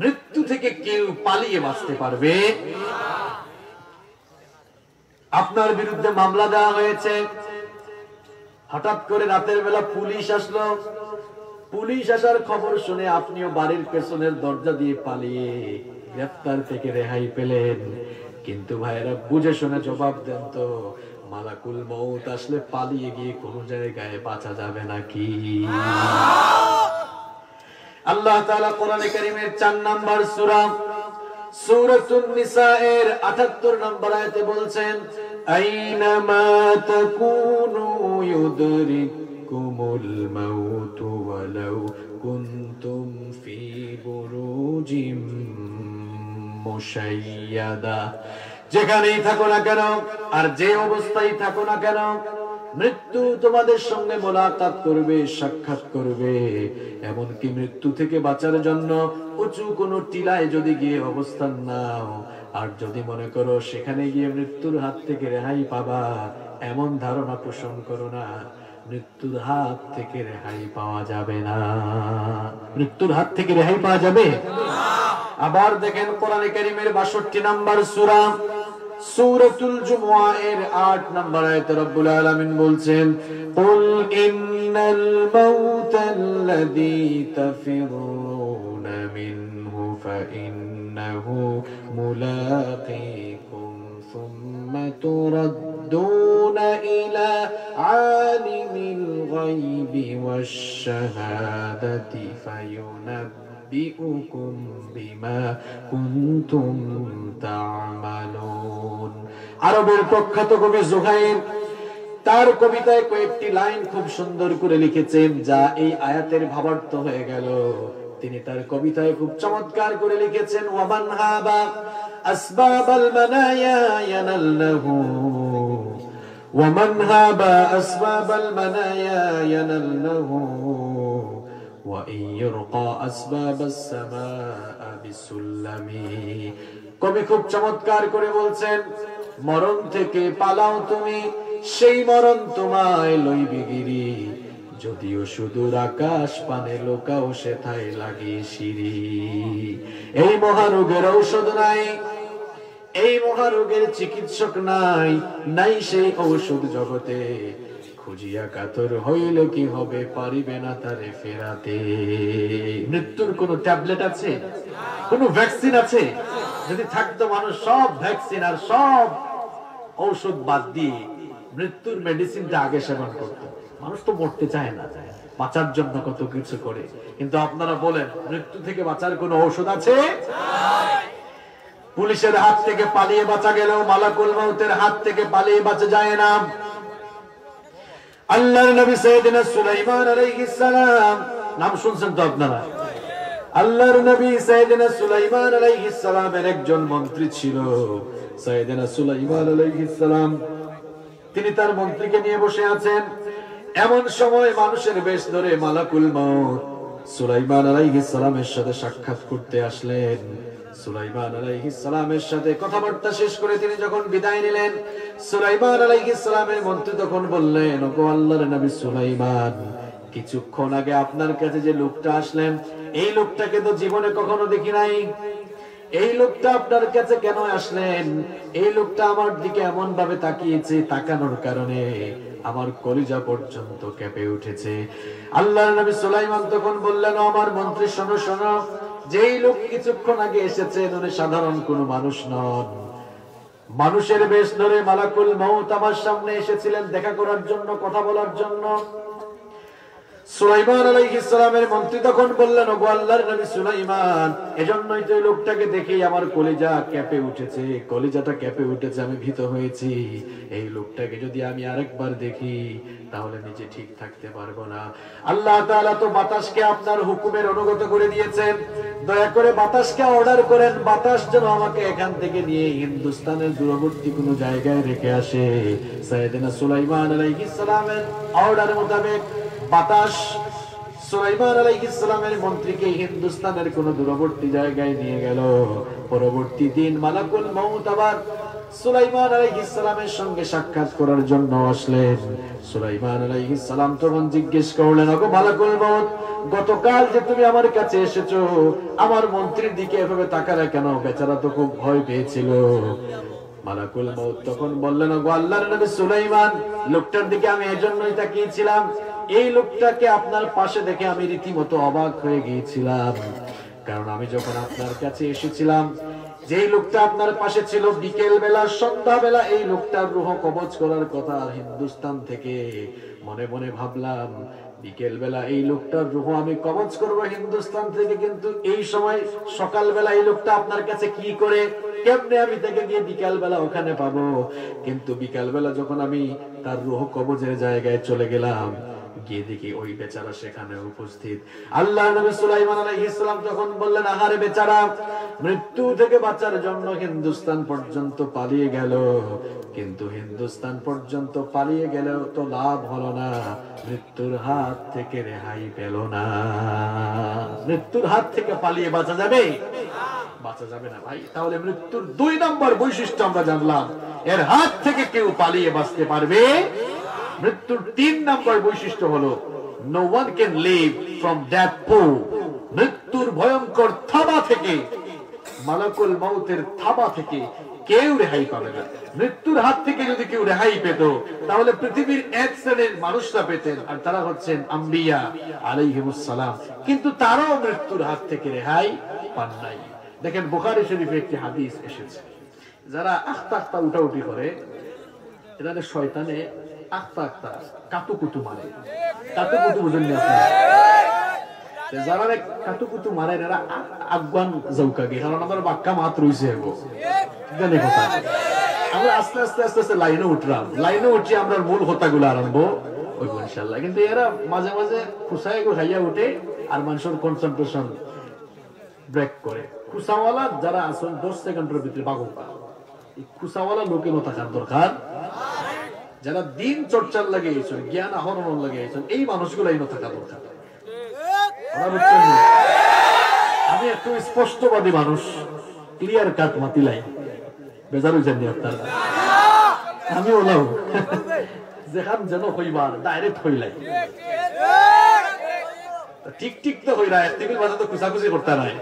মৃত্যু থেকে কেউ পালিয়ে বাঁচতে পারবে না। আপনার বিরুদ্ধে মামলা দেওয়া হয়েছে, হঠাৎ করে রাতের বেলা পুলিশ আসলো, পুলিশ আসার খবর শুনে আপনিও বাড়ির পেছনের দরজা দিয়ে পালিয়ে গ্রেফতার থেকে রেহাই পেলেন। কিন্তু ভাইরা বুঝে শুনে জবাব দেন তো, মালাকুল মউত আসলে পালিয়ে গিয়ে কোন জায়গায় বাঁচা যাবে নাকি? আল্লাহ তাআলা কোরআনে কারীমের 4 নাম্বার সূরা সূরাতুন নিসা এর 78 নম্বর আয়াতে বলছেন, আইনামা তাকুনু ইউদরিকুমুল মাউতু ওয়ালাউ কুনতুম ফি বুরুজিম মুশাইয়াদা। যেখানেই থাকো না কেন আর যে অবস্থায় থাকো না কেন, মৃত্যু তোমাদের সঙ্গে মোলাকাত করবে, সাক্ষাৎ করবে। এমনকি মৃত্যু থেকে বাঁচার জন্য উঁচু কোনো টিলায় যদি গিয়ে অবস্থান নাও, আর যদি মনে করো সেখানে গিয়ে মৃত্যুর হাত থেকে রেহাই পাবা, এমন ধারণা পোষণ করো না। মৃত্যুর হাত থেকে রেহাই পাওয়া যাবে না। মৃত্যুর হাত থেকে রেহাই পাওয়া যাবে না। আবার দেখেন কোরআনে কারীমের 62 নাম্বার সূরা সূরাতুল জুমুআ এর 8 নম্বর আয়াতে রব্বুল আলামিন বলছেন, কুল ইন্নাল মাউতাল্লাযী তাফিরুনা মিনহু ফাইন্নাহু মুলাকীকুম সুম্মা তুরাদ্দুনা ইলা আলিমিল গায়বি ওয়াশ শাহাদাতি ফায়ুনাব্বিউকুম বিমা কুনতুম তা'মালুন। আরবের প্রখ্যাত কবি জুহাইর তার কবিতায় কয়েকটি লাইন খুব সুন্দর করে লিখেছেন, যা এই আয়াতের ভাবার্থ হয়ে গেল। তিনি তার কবিতায় খুব চমৎকার করে লিখেছেন, ওয়ামান হাবা আসবাবাল মানায়া ইয়ানালহু ওয়ামান হাবা আসবাবাল মানায়া ইয়ানালহু ওয়া ইয়রকা আসবাবাস সামাআ বিসুল্লামি। কবি খুব চমৎকার করে বলছেন, মরণ থেকে পালাও তুমি, সেই মরণ তোমায় লইবে গিরি। যদিও সুদূর আকাশ পানে লোকাও সেথায় লাগে সিঁড়ি। এই মহারোগের ঔষধ নাই, এই মহারোগের চিকিৎসক নাই, নাই সেই ঔষধ জগতে। খুঁজিয়া কাতর হইলে কি হবে, পারিবে না তারে ফেরাতে। মৃত্যুর কোন ট্যাবলেট আছে? কোন ভ্যাকসিন আছে? যদি থাকতো মানুষ সব ভ্যাকসিন আর সব ঔষধ বাদ দিয়ে মৃত্যুর মেডিসিনটা আগে সেবন করতো। মানুষ তো মরতে চায় না, বাঁচার জন্য কত কিছু করে। কিন্তু আপনারা বলেন, মৃত্যু থেকে বাঁচার কোন ঔষধ আছে? পুলিশের হাত থেকে পালিয়ে বাঁচা গেলেও মালাকুল মউতের হাত থেকে পালিয়ে বাঁচা যায় না। আল্লাহর নবী সাইয়েদনা সুলাইমান আলাইহিস সালাম, নাম শুনছেন তো আপনারা? আল্লাহর নবী সাইয়েদনা সুলাইমান আলাইহিস সালামের একজন মন্ত্রী ছিল। সাইয়েদনা সুলাইমান আলাইহিস সালাম তিনি তার মন্ত্রীকে নিয়ে বসে আছেন। এমন সময় মানুষের বেশ ধরে মালাকুল মউত সুলাইমান আলাইহিস সালামের সাথে সাক্ষাৎ করতে আসলেন। সুলাইমান আলাইহিস সালামের সাথে কথাবার্তা শেষ করে তিনি যখন বিদায় নিলেন, সুলাইমান আলাইহিস সালামের মন্ত্রী তখন বললেন, ওগো আল্লাহর নবী সুলাইমান, কিছুক্ষণ আগে আপনার কাছে যে লোকটা আসলেন, এই লোকটাকে তো জীবনে কখনো দেখি নাই। এই লোকটা আপনার কাছে কেন আসলেন? এই লোকটা আমার দিকে এমন ভাবে তাকিয়েছে, তাকানোর কারণে আমার কলিজা পর্যন্ত কেঁপে উঠেছে। আল্লাহর নবী সুলাইমান তখন বললেন, আমার মন্ত্রী শোনো শোনো, যেই লোক কিছুক্ষণ আগে এসেছেন উনি সাধারণ কোনো মানুষ নন। মানুষের বেশ ধরে মালাকুল মউত আমার সামনে এসেছিলেন দেখা করার জন্য, কথা বলার জন্য। সুলাইমান আলাইহিস সালামের মন্ত্রী তখন বললেন, ওগো আল্লাহর নবী সুলাইমান, এজন্যই তো এই লোকটাকে দেখেই আমার কলিজা কেঁপে উঠেছে, কলিজাটা কেঁপে উঠেছে, আমি ভীত হয়েছি। এই লোকটাকে যদি আমি আরেকবার দেখি তাহলে নিজে ঠিক থাকতে পারবো না। আল্লাহ তাআলা তো বাতাসকে আপনার হুকুমের অনুগত করে দিয়েছেন, দয়া করে বাতাসকে অর্ডার করেন, বাতাস যেন আমাকে এখান থেকে নিয়ে হিন্দুস্তানের দূরবর্তী কোনো জায়গায় রেখে আসে। সাইয়েদনা সুলাইমান আলাইহিস সালামের অর্ডার মোতাবেক বাতাস সুলাইমান আলাইহিস সালামের মন্ত্রীকে হিন্দুস্তানের কোন দূরবর্তী জায়গায় নিয়ে গেল। পরবর্তী দিন মালাকুল মউত আবার সুলাইমান আলাইহিস সালামের সঙ্গে সাক্ষাৎ করার জন্য আসলেন। সুলাইমান আলাইহিস সালাম তখন জিজ্ঞেস করলেন, ওগো মালাকুল মউত, গতকাল যে তুমি আমার কাছে এসেছো, আমার মন্ত্রীর দিকে এভাবে তাকালে কেন? বেচারা তো খুব ভয় পেয়েছিল। মালাকুল মউত তখন বললেন, ওগো আল্লাহর নবী সুলাইমান, লোকটার দিকে আমি এজন্যই তাকিয়েছিলাম, এই লোকটাকে আপনার পাশে দেখে আমি রীতিমতো অবাক হয়ে গিয়েছিলাম। কারণ আমি যখন আপনার কাছে এসেছিলাম, যেই লোকটা আপনার পাশে ছিল, বিকেল বেলা সন্ধ্যা বেলা এই লোকটার রূহ কবজ করার কথা হিন্দুস্তান থেকে। মনে মনে ভাবলাম বিকেল বেলা এই লোকটার রূহ আমি কবজ করব হিন্দুস্তান থেকে, কিন্তু এই সময় সকাল বেলা এই লোকটা আপনার কাছে কি করে, কেমনে আমি তাকে গিয়ে বিকাল বেলা ওখানে পাবো? কিন্তু বিকাল বেলা যখন আমি তার রূহ কবজের জায়গায় চলে গেলাম, গিয়ে দেখি ওই বেচারা সেখানে উপস্থিত। আল্লাহর নবী সুলাইমান আলাইহিস সালাম তখন বললেন, আহারে বেচারা, মৃত্যু থেকে বাঁচার জন্য হিন্দুস্তান পর্যন্ত পালিয়ে গেল, কিন্তু হিন্দুস্তান পর্যন্ত পালিয়ে গেলেও তো লাভ হলো না, মৃত্যুর হাত থেকে রেহাই পেল না। মৃত্যুর হাত থেকে পালিয়ে বাঁচা যাবে? বাঁচা যাবে না ভাই। তাহলে মৃত্যুর 2 নম্বর বৈশিষ্ট্য আমরা জানলাম, এর হাত থেকে কেউ পালিয়ে বাঁচতে পারবে। মৃত্যুর 3 নম্বর বৈশিষ্ট্য হলো, no one can live from that pool। মৃত্যুর ভয়ঙ্কর থাবা থেকে, মালাকুল মউতের থাবা থেকে কেউ রেহাই পাবে না। মৃত্যুর হাত থেকে যদি কেউ রেহাই পেত, তাহলে পৃথিবীর 1 শ্রেণীর মানুষরা পেতেন, আর তারা হচ্ছেন আম্বিয়া আলাইহিমুস সালাম। কিন্তু তারাও মৃত্যুর হাত থেকে রেহাই পান নাই। দেখেন বুখারী শরীফে একটি হাদিস এসেছে, যারা আখতা আখতা উঠাউঠি করে, এদের শয়তানে আখতা আখতা কাতুকুতু মারে। কাতুকুতু বুঝেন না আপনারা? যারা কাতুকুতু মারে এরা আফগান জৌকাগে, কারণ আমার বাক্কা মাত রইছে এগো জানে কথা। আমরা আস্তে আস্তে আস্তে আস্তে লাইনে উঠলাম, লাইনে উঠি আমরা মূল কথাগুলো আরম্ভ হইব ইনশাআল্লাহ। কিন্তু এরা মাঝে মাঝে খুসায় খাইয়া উঠে আর মানুষের কনসেন্ট্রেশন ব্রেক করে। খুসাওয়ালা যারা আছেন 10 সেকেন্ডের ভিতরে বাগোকা, এই খুসাওয়ালা লোকের থাকার দরকার। যারা দিন চর্চার লাগে গেছেন, জ্ঞান আহরণ লাগে গেছেন, এই মানুষগুলাই থাকা দরকার। আমি একটু স্পষ্টবাদী মানুষ, ক্লিয়ার কাট মাতিলাই, বেজার হয়েছেন আপনার। আমি ওলাও যেখান যেন হইবার ডাইরেক্ট হইলাই, ঠিক ঠিক তো হইরা এক টেবিল বাজে তো খুচাখুচি করতে নাই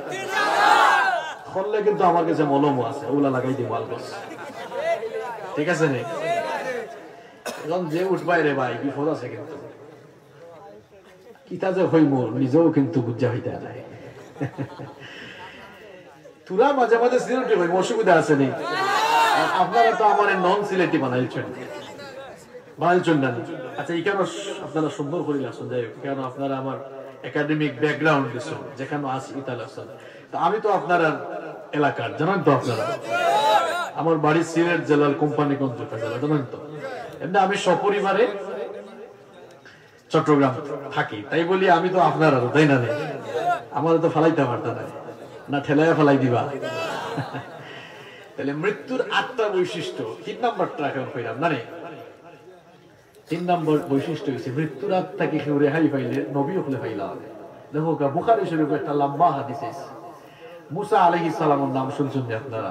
করলে, কিন্তু আমার কাছে মলমও আছে, ওগুলা লাগাই দিব আলগস, ঠিক আছে নি? এখন যে উঠবাই রে ভাই, বিপদ আছে, কিন্তু কিতা যে হইব নিজেও কিন্তু বুঝা হইতে নাই। তোরা মাঝে মাঝে সিলেটি হইব, অসুবিধা আছে নি? আপনারা তো আমার নন সিলেটি বানাইছেন না? আচ্ছা, এই কেন আপনারা সুন্দর করে আসুন, যাই হোক, কেন আপনারা আমার একাডেমিক ব্যাকগ্রাউন্ড দিচ্ছেন, যেখানে আসি ইতাল আসেন। আমি তো আপনার এলাকার, জানেন তো আপনারা, আমার বাড়ি সিলেট জেলার কোম্পানিগঞ্জ উপজেলা, জানেন তো। এমনি আমি সপরিবারে চট্টগ্রাম থাকি, তাই বলি আমি তো আপনার আরো, তাই না? আমার তো ফালাইতে পারতো না, ঠেলায় ফালাই দিবা। তাহলে মৃত্যুর 8টা বৈশিষ্ট্য, 3 নম্বরটা এখন কইলাম না রে। 3 নম্বর বৈশিষ্ট্য হচ্ছে মৃত্যুর আত্মাকে কেউ রেহাই পাইলে নবী হলে পাইলাম। দেখো বুখারী শরীফে একটা লম্বা হাদিস আছে, মুসা আলাইহিস সালামের নাম শুনছেন আপনারা?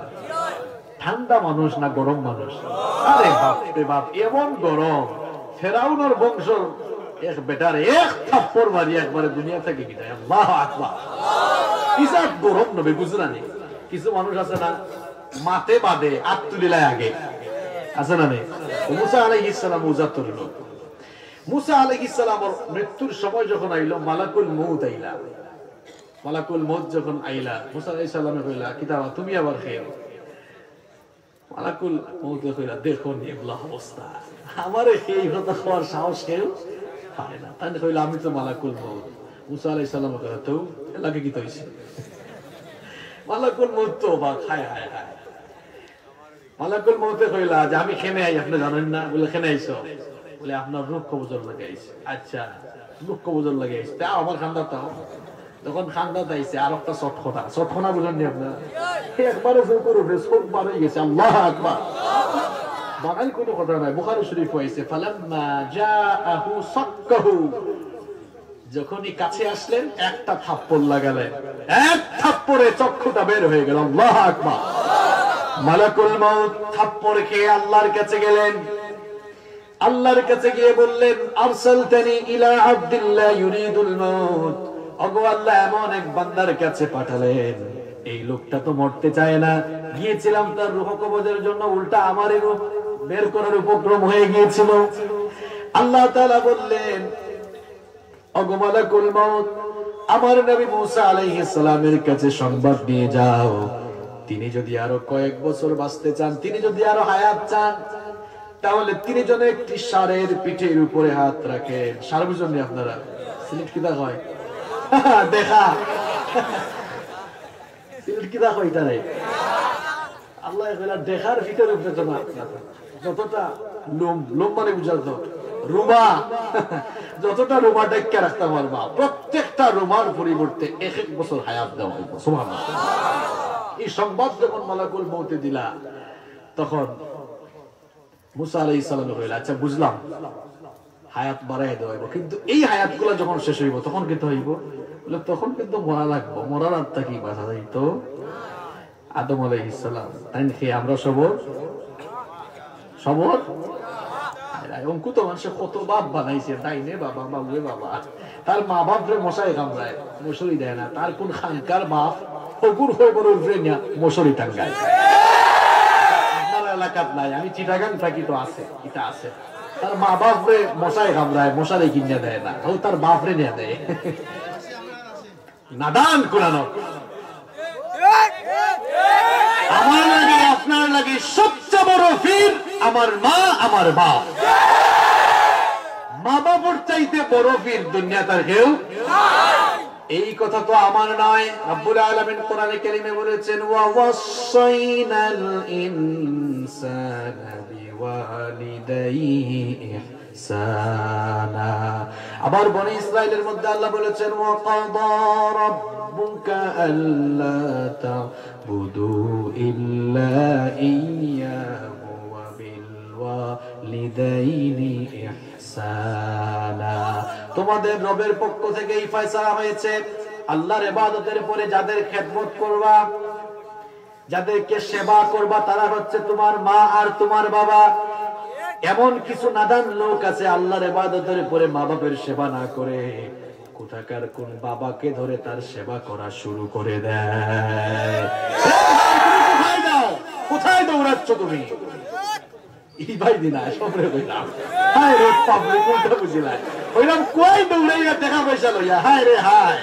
ঠান্ডা মানুষ না গরম মানুষ? আরে বাপ রে বাপ, এমন গরম, ফেরাউনের বংশ এক বেটারে এক থাপ্পড় মারি একবারে দুনিয়া থেকে গিয়ে। আল্লাহু আকবার, ইজাত গরম নবে, বুঝলানি? কিছু মানুষ আছে না, মাতে বাদে আত্মলীলায় আগে, আছে না নেই? মুসা আলাইহিস সালাম উজাতুর লোক। মুসা আলাইহিস সালামের মৃত্যুর সময় যখন আইলো, মালাকুল মউত আইলা। মালাকুল মউত যখন আইলা, মুসা আলাইহিস সালামে কইলা, কিতাবা তুমি আবার খেয়ে। মালাকুল মউত কইলা, দেখো নি আল্লাহ অবস্থা, আমারে এই কথা খাওয়ার সাহস কেউ পায় না। তাই কইলা, আমি তো মালাকুল মউত। মুসা আলাইহিস সালাম কইলা, তো এলাকে কি হইছে? মালাকুল মউত তো বা হায় হায় হায়। মালাকুল মউতে কইলা যে আমি খেনে আই, আপনি জানেন না? বলে খেনে আইছো? বলে আপনার রূহ কবজর লাগে আইছে। আচ্ছা, রূহ কবজর লাগে আইছে, তা আমার খান্দাটাও যখন খান্দাতে আইছে, আর একটা চটখনা বুঝেননি আপনারা? একবারে জোর উঠে সব বাড়াই গেছে। আল্লাহু আকবার, বাঙালি কোনো কথা নাই, বুখারী শরীফ হয়েছে, ফালাম্মা জাআহু সাক্কাহু, যখনই কাছে আসলেন একটা থাপ্পড় লাগালেন, এক থাপ্পড়ে চক্ষুটা বের হয়ে গেল। আল্লাহু আকবার। মালাকুল মউত থাপ্পড় খেয়ে আল্লাহর কাছে গেলেন। আল্লাহর কাছে গিয়ে বললেন, আরসালতানি ইলা আব্দুল্লাহ ইউরিদুল মাউত। ওগো আল্লাহ, এমন এক বান্দার কাছে পাঠালেন, এই লোকটা তো মরতে চায় না। গিয়েছিলাম তার রূহ কবজের জন্য, উল্টা আমারই রূহ বের করার উপক্রম হয়ে গিয়েছিল। আল্লাহ তাআলা বললেন, ওগো মালাকুল মউত, আমার নবী মুসা আলাইহিস সালামের কাছে সংবাদ নিয়ে যাও, তিনি যদি আরো কয়েক বছর বাঁচতে চান, তিনি যদি আরো হায়াত চান, তাহলে তিনি যেন একটি ষাঁড়ের পিঠের উপরে হাত রাখেন। ষাঁড় বুঝেন আপনারা? সিলেট কিদা হয় দেখা, সিলেট কিদা হয় এটা রে আল্লাহ দেখার পিঠের উপরে যতটা লোম, লোম মানে বুঝাতো রুমা, যতটা রুমা ডেকে রাখতে পারবা, প্রত্যেকটা রুমার পরিবর্তে এক এক বছর হায়াত দেওয়া হইব। সুবহানাল্লাহ। এই সংবাদ যখন মালাকুল মউতে দিলা, তখন মুসা আলাইহিস সালাম কইলেন, আচ্ছা বুঝলাম, হায়াত বাড়ায় দেওয়া হইব, কিন্তু এই হায়াতগুলো যখন শেষ হইব তখন কি হইব? বলে তখন কিন্তু মরা লাগবো, মরার আত্মা কি বাঁচা যাইতো? আদম আলাইহিস সালাম তাই খেয়ে আমরা সবর সবর অঙ্কু তো মানুষের কত বাপ বানাইছে, তাই নে বাবা বাবুয়ে বাবা, তার মা বাপ রে মশাই কামড়ায়, মশুরি দেয় না, তার কোন খানকার বাপ অকুর হয়ে বড় উঠে নিয়ে মশুরি টাঙ্গায়। আপনার এলাকাত নাই, আমি চিটাগাং থাকি তো আছে, এটা আছে। তার মা বাপ রে মশাই কামড়ায়, মশারে কিনে দেয় না, ও তার বাপ রে নিয়ে দেয়। নাদান কোরআন। আমার লাগে আপনার লাগে সবচেয়ে বড় ফির আমার মা, আমার বাপ। মা বাবার চাইতে বড় ফির দুনিয়াতে আর কেউ। এই কথা তো আমার নয়, রব্বুল আলামিন কোরআনে কারীমে বলেছেন, ওয়া ওয়াসাইনাল ইনসানা বিওয়ালিদাইহি ইহসানা। আবার বনি ইসরাইলের মধ্যে আল্লাহ বলেছেন, ওয়া কাদা রাব্বুকা আল্লা তা'বুদু ইল্লা ইয়্যাহু ওয়া বিল ওয়ালিদাইনি ইহসানা। তোমাদের রবের পক্ষ থেকে এই ফয়সালা হয়েছে, আল্লাহর ইবাদতের পরে যাদের খেদমত করবা, যাদেরকে সেবা করবা, তারা হচ্ছে তোমার মা আর তোমার বাবা। এমন কিছু নাদান লোক আছে আল্লাহর ইবাদতের পরে মা বাবার সেবা না করে কোথাকার কোন বাবাকে ধরে তার সেবা করা শুরু করে দেয়। কোথায় যাও, কোথায় দৌড়াচ্ছ তুমি? এই ভাই দিনা সবরে কইলাম, হায় রে পাবলিক কোনটা বুঝিলাই, কইলাম কই দৌড়াইয়া টাকা পয়সা লইয়া, হায় রে হায়,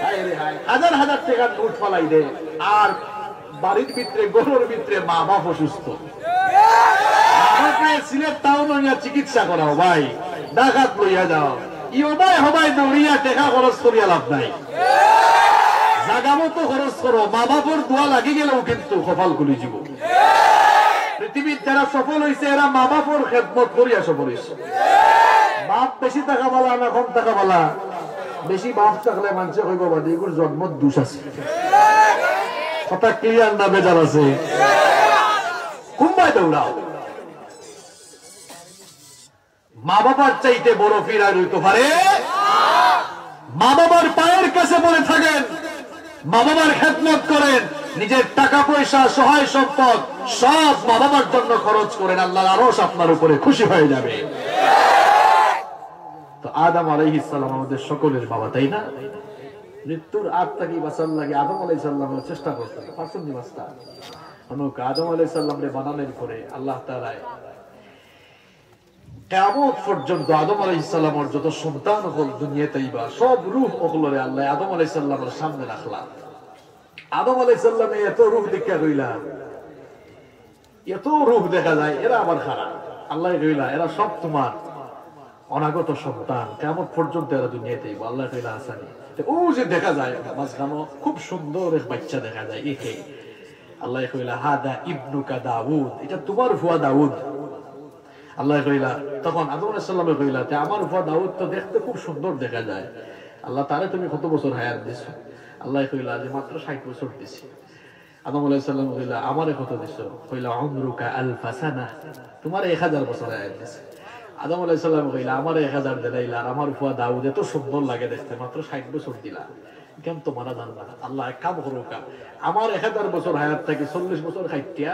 হায় রে হায়, হাজার হাজার টাকা নোট ফালাই দে, আর বাড়ির ভিতরে গরুর ভিতরে মা বাপ অসুস্থ, আমাকে সিলেট টাউন হইয়া চিকিৎসা করাও ভাই, ডাকাত লইয়া যাও, ইবাই হবাই দৌড়িয়া টাকা খরচ করিয়া লাভ নাই, জাগা মতো খরচ করো, মা বাপর দোয়া লাগি গেলেও কিন্তু কপাল খুলি যাব। পৃথিবীর যারা সফল হয়েছে এরা মা বাপর খেদমত করিয়া সফল হয়েছে। বাপ বেশি টাকা বলা না কম টাকা বলা, বেশি বাপ থাকলে মানুষে কইব বাদে এগুলোর জন্মত দোষ আছে, কথা ক্লিয়ার না বেজার আছে? কুম্বাই দৌড়াও, মা বাবার চাইতে বড় ফির আর হইতে পারে? মা বাবার পায়ের কাছে পড়ে থাকেন, মা বাবার খেদমত করেন, নিজের টাকা পয়সা সহায় সম্পদ সব মা বাবার জন্য খরচ করেন, আল্লাহর আরশ আপনার উপরে খুশি হয়ে যাবে। তো আদম আলাইহিস সালাম আমাদের সকলের বাবা, তাই না? মৃত্যুর আগ থেকে বাঁচার লাগে আদম আলাইহিস সালামের চেষ্টা করতেন, পারছেন নি বাঁচতে? আদম আলাইহিস সালাম রে বানানোর পরে আল্লাহ তাআলা কিয়ামত পর্যন্ত আদম আলাইহিস সালামের যত সন্তান হল দুনিয়াতে বা সব রূহ ওগুলোরে আল্লাহ আদম আলাইহিস সালামের সামনে রাখলা। আদম আলাইহিস সালামে এত রূহ দেখা কইলা, এত রূহ দেখা যায়, এরা আবার খারাপ, আল্লাহ কইলা এরা সব তোমার অনাগত সন্তান, কিয়ামত পর্যন্ত এরা দুনিয়াতে আল্লাহ কইলা আসানি। ও যে দেখা যায় মাঝখানে খুব সুন্দর এক বাচ্চা দেখা যায়, একে আল্লাহ কইলা হাদা ইবনুকা দাউদ, এটা তোমার ফুয়া দাউদ। আল্লাহ কইলা, তখন আদম আলাইহিস সালামে কইলা যে আমার ফুয়া দাউদ তো দেখতে খুব সুন্দর দেখা যায়, আল্লাহ তারে তুমি কত বছর হায়াত দিছো? আল্লাহ কইলা যে মাত্র 60 বছর দিছি। আদম আলাইহিস সালাম কইলা আমারে কত দিছো? কইলা উমরুকা আলফা সানা, তোমার 1000 বছর হায়াত দিছি। আদম আলাইহিস সালাম কইলা আমার 1000 দিলাইলা আর আমার ফুয়া দাউদ এত সুন্দর লাগে দেখতে মাত্র 60 বছর দিলা কেন তো মারা জান না আল্লাহ এক কাম করুকা আমার 1000 বছর হায়াত থেকে 40 বছর খাইতিয়া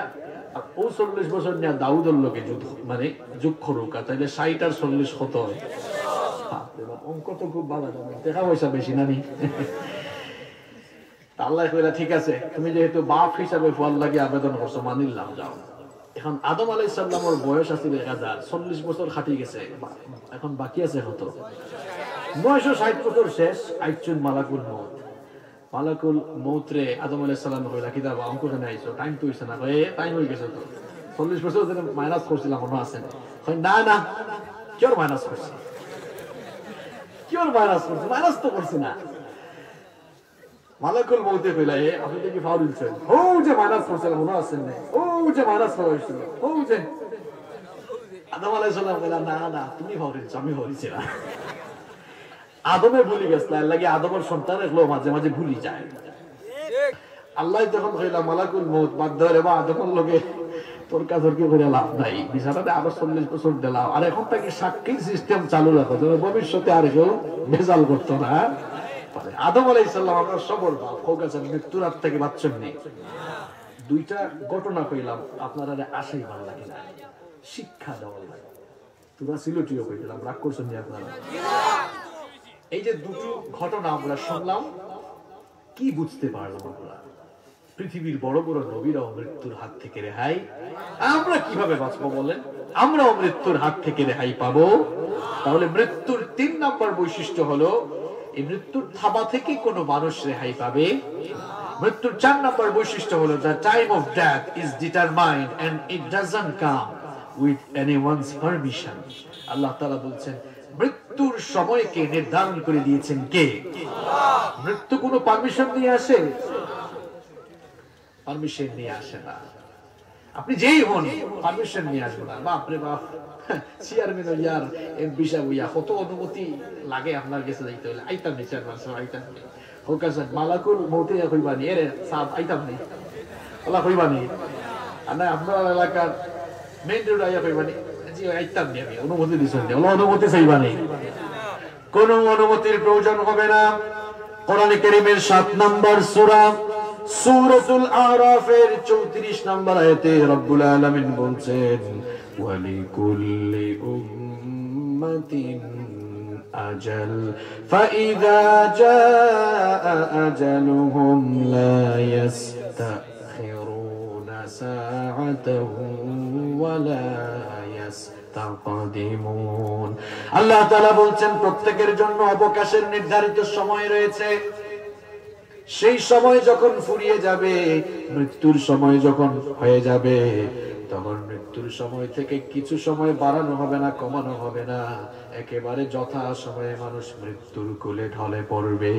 আর ও 40 বছর নিয়ে দাউদের লোকে যুদ্ধ মানে যোগ করুকা তাইলে 60 আর 40 কত হয় অঙ্ক তো খুব ভালো জানো টাকা পয়সা বেশি না নি আল্লাহ কইলা ঠিক আছে তুমি যেহেতু বাপ হিসাবে ফুয়ার লাগে আবেদন করছো মানিলাম যাও এখন আদম আলাইহিস সালামের বয়স আছিল 1000 40 বছর খাটি গেছে এখন বাকি আছে কত 960 বছর শেষ আইচুন মালাকুল মউত মালাকুল মউত রে আদম আলাইহিস সালাম কইলা কিদা অঙ্ক কেন আইছো টাইম তো হইছে না কই টাইম হই গেছে তো 40 বছর ধরে মাইনাস করছিলাম মনে আছে কই না না কি আর মাইনাস করছি কি আর মাইনাস করছি মাইনাস তো করছি না মালাকুল মউতে কইলা আপনি কি ফাউল দিছেন ও যে মাইনাস করছিলাম মনে আছে না ও যে মাইনাস করেছিল ও যে আদম আলাইহিস সালাম কইলা না না তুমি ফাউল দিছো আমি হইছি না আদমে ভুলি গেছলা লাগি আদমের সন্তান এগুলো মাঝে মাঝে ভুলি যায় আল্লাহ যখন কইলা মালাকুল মউত বাদ ধরে বা আদমের লগে তর্কাতর্কি করে লাভ নাই বিচারাতে আরো 40 বছর দিলাম আর এখন থেকে সাক্ষী সিস্টেম চালু রাখো যেন ভবিষ্যতে আর কেউ ভেজাল করতো না আদম আলাইহিস সালাম আমরা সবর বাপ ফোকাস মৃত্যুর হাত থেকে বাঁচছেন নি দুইটা ঘটনা কইলাম আপনারা আশাই ভালো লাগে না শিক্ষা দেওয়া লাগে তোরা সিলেটিও কইলাম রাগ করছেন নি আপনারা এই যে দুটো ঘটনা আমরা শুনলাম কি বুঝতে পারলাম আমরা পৃথিবীর বড় বড় নবীরাও মৃত্যুর হাত থেকে রেহাই আমরা কিভাবে বাঁচবো বলেন আমরাও মৃত্যুর হাত থেকে রেহাই পাবো তাহলে মৃত্যুর 3 নম্বর বৈশিষ্ট্য হলো এই মৃত্যুর থাবা থেকে কোনো মানুষ রেহাই পাবে মৃত্যুর 4 নম্বর বৈশিষ্ট্য হলো the time of death is determined and it doesn't come with anyone's permission আল্লাহ তাআলা বলছেন মৃত্যুর সময়কে নির্ধারণ করে দিয়েছেন কে আল্লাহ মৃত্যু কোনো পারমিশন নিয়ে আসে পারমিশন নিয়ে আসে না আপনি যেই হন পারমিশন নিয়ে আসবে না বাপ রে বাপ চেয়ারম্যান ইয়ার এমপি সাহেব ইয়া কত অনুমতি লাগে আপনার কাছে যাইতে হলে আইতাম নি চেয়ারম্যান সাহেব আইতাম নি হোকাসন মালাকুল মউতে কইবানি এরে সাহেব আইতাম নি আল্লাহ কইবানি আনা আপনার এলাকার মেইন রোড আইয়া কইবানি জি আইতাম নি আমি অনুমতি দিছেন আল্লাহ অনুমতি চাইবানি কোন অনুমতির প্রয়োজন হবে না কোরআনে কারীমের 7 নম্বর সূরা সূরাতুল আরাফের 34 নম্বর আয়াতে রব্বুল আলামিন বলছেন ওয়ালিকুল্লি উম্মাতিন আজাল ফাইযা জাআ আজালুহুম লা ইস্তাখিরুনা সাআতাও ওয়া লা ইস্তাকদিমুন আল্লাহ তাআলা বলছেন প্রত্যেকের জন্য অবকাশের নির্ধারিত সময় রয়েছে সেই সময় যখন ফুরিয়ে যাবে মৃত্যুর সময় যখন হয়ে যাবে তখন মৃত্যুর সময় থেকে কিছু সময় বাড়ানো হবে না কমানো হবে না একেবারে যথা সময়ে মানুষ মৃত্যুর কোলে ঢলে পড়বে